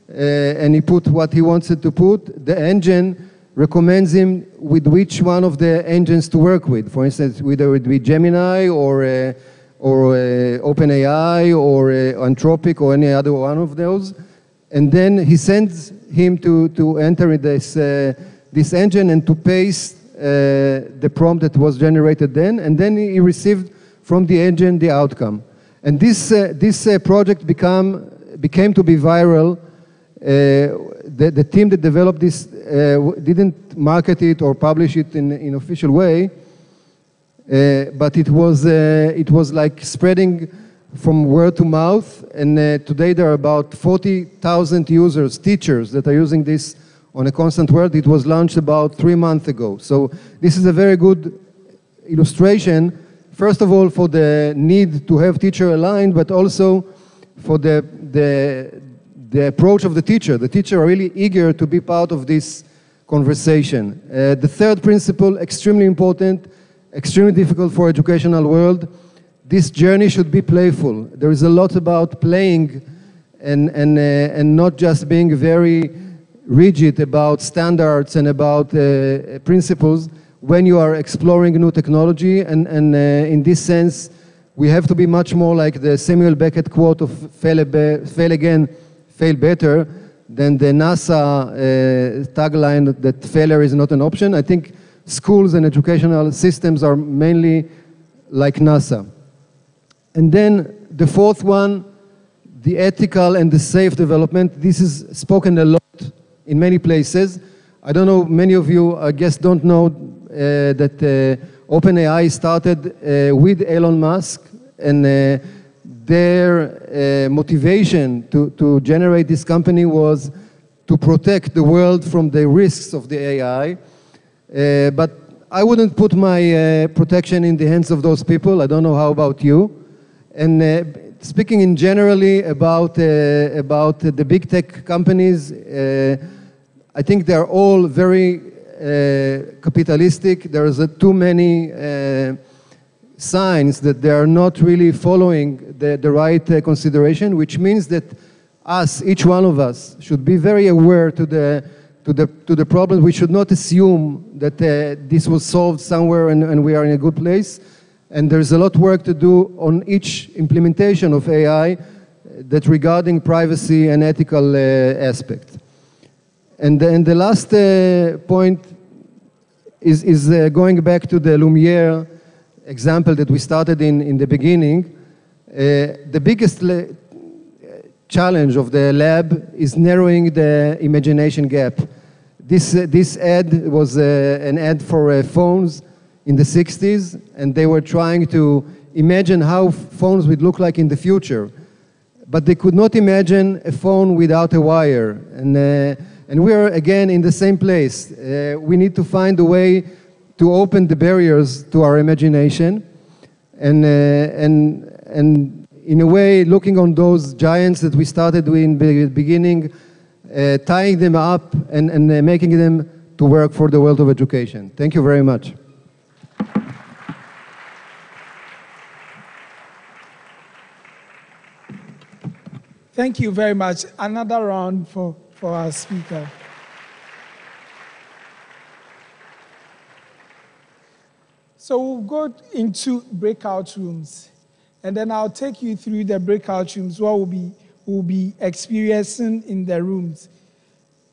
and he put what he wants it to put, the engine recommends him with which one of the engines to work with. For instance, whether it be Gemini or OpenAI or Anthropic or any other one of those. And then he sends him to enter this engine and to paste the prompt that was generated then. And then he received from the engine the outcome. And this project became to be viral. The team that developed this didn't market it or publish it in an official way, but it was like spreading from word to mouth. And today there are about 40,000 users, teachers, that are using this on a constant word. It was launched about 3 months ago. So this is a very good illustration, first of all, for the need to have teacher aligned, but also for the approach of the teacher. The teacher are really eager to be part of this conversation. The third principle, extremely important, extremely difficult for educational world. This journey should be playful. There is a lot about playing and not just being very rigid about standards and about principles when you are exploring new technology. And in this sense, we have to be much more like the Samuel Beckett quote of fail again, fail better, than the NASA tagline that failure is not an option. I think schools and educational systems are mainly like NASA. And then the fourth one, the ethical and the safe development. This is spoken a lot in many places. I don't know, many of you, I guess, don't know that OpenAI started with Elon Musk, and their motivation to generate this company was to protect the world from the risks of the AI. But I wouldn't put my protection in the hands of those people. I don't know how about you. And speaking in generally about the big tech companies, I think they're all very capitalistic. There's too many signs that they are not really following the right consideration, which means that each one of us, should be very aware to the problem. We should not assume that this was solved somewhere and we are in a good place. And there's a lot of work to do on each implementation of AI that regarding privacy and ethical aspect. And the last point is going back to the Lumiere example that we started in the beginning. The biggest challenge of the lab is narrowing the imagination gap. This ad was an ad for phones in the 60s, and they were trying to imagine how phones would look like in the future. But they could not imagine a phone without a wire. And we are, again, in the same place. We need to find a way to open the barriers to our imagination. And in a way, looking on those giants that we started in the beginning, tying them up and making them to work for the world of education. Thank you very much. Thank you very much. Another round for our speaker. So we'll go into breakout rooms, and then I'll take you through the breakout rooms, what we'll be experiencing in the rooms.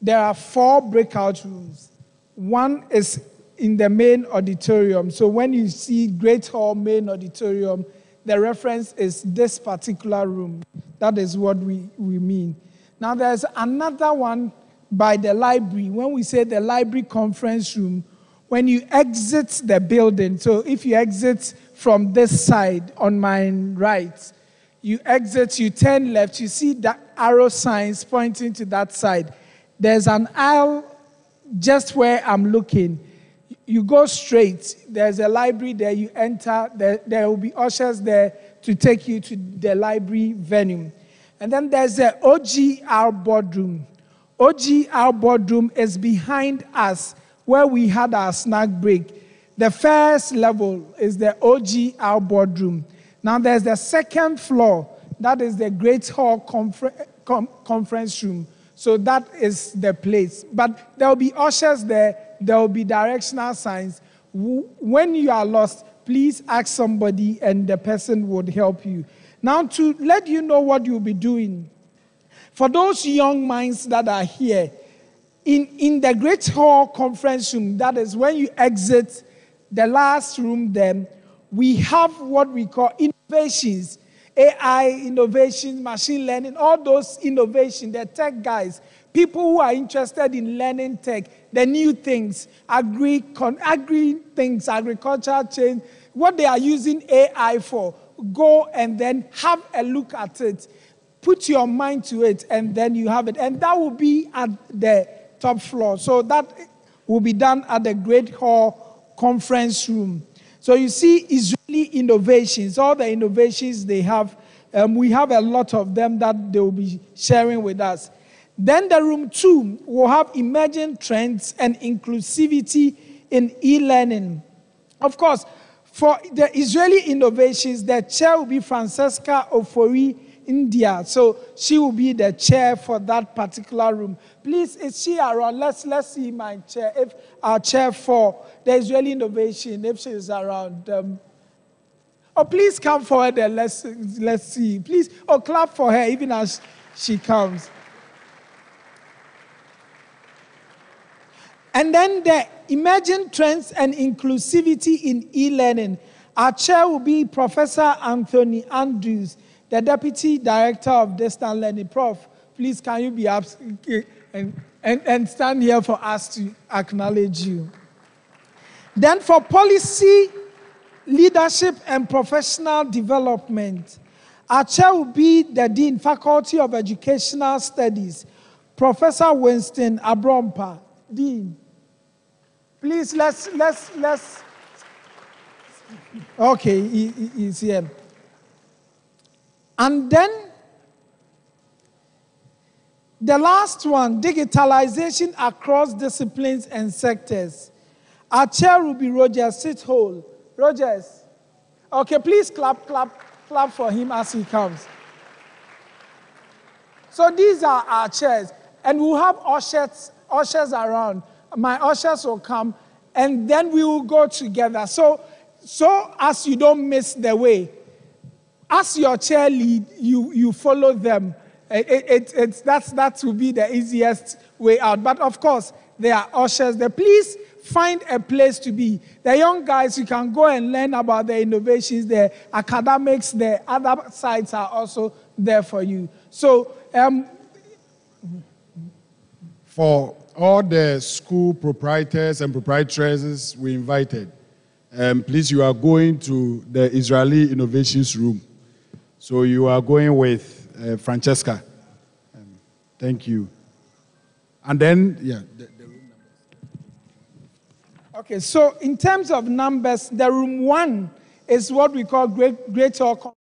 There are 4 breakout rooms. One is in the main auditorium. So when you see Great Hall main auditorium, the reference is this particular room. That is what we mean. Now there's another one by the library. When we say the library conference room, when you exit the building, so if you exit from this side on my right, you exit, you turn left, you see the arrow signs pointing to that side. There's an aisle just where I'm looking. You go straight, there's a library there, you enter, there will be ushers there to take you to the library venue. And then there's the OGR boardroom. OGR boardroom is behind us where we had our snack break. The first level is the OGR boardroom. Now there's the second floor, that is the Great Hall conference room. So that is the place. But there will be ushers there, there will be directional signs. When you are lost, please ask somebody and the person would help you. Now, to let you know what you'll be doing, for those young minds that are here, in the Great Hall conference room, that is when you exit the last room, then we have what we call innovations, AI innovations, machine learning, all those innovations, the tech guys, people who are interested in learning tech, the new things, agri things, agriculture change, what they are using AI for. Go and then have a look at it. Put your mind to it, and then you have it. And that will be at the top floor. So that will be done at the Great Hall conference room. So you see Israeli innovations, all the innovations they have. We have a lot of them that they will be sharing with us. Then the room 2 will have emerging trends and inclusivity in e-learning. Of course, for the Israeli innovations, the chair will be Francesca Ofori India. So she will be the chair for that particular room. Please, is she around? Let's see my chair. If our chair for the Israeli innovation, if she is around. Please come forward and let's see. Please, clap for her even as she comes. And then the emerging trends and inclusivity in e-learning. Our chair will be Professor Anthony Andrews, the Deputy Director of Distant Learning. Prof, please can you be up and stand here for us to acknowledge you. Then for policy, leadership, and professional development, our chair will be the Dean, Faculty of Educational Studies, Professor Winston Abrompa. Dean, please let's. Okay, he's here. And then the last one, digitalization across disciplines and sectors. Our chair will be Rogers Sithole. Rogers. Okay, please clap for him as he comes. So these are our chairs. And we'll have ushers around. My ushers will come, and then we will go together. So so as you don't miss the way, as your chair lead, you follow them. That will be the easiest way out. But of course, there are ushers there. Please find a place to be. The young guys, you can go and learn about the innovations, the academics, the other sides are also there for you. So, for all the school proprietors and proprietresses we invited, please, you are going to the Israeli Innovations Room. So you are going with Francesca. Thank you. And then, yeah. Okay, so in terms of numbers, the room 1 is what we call Great Hall.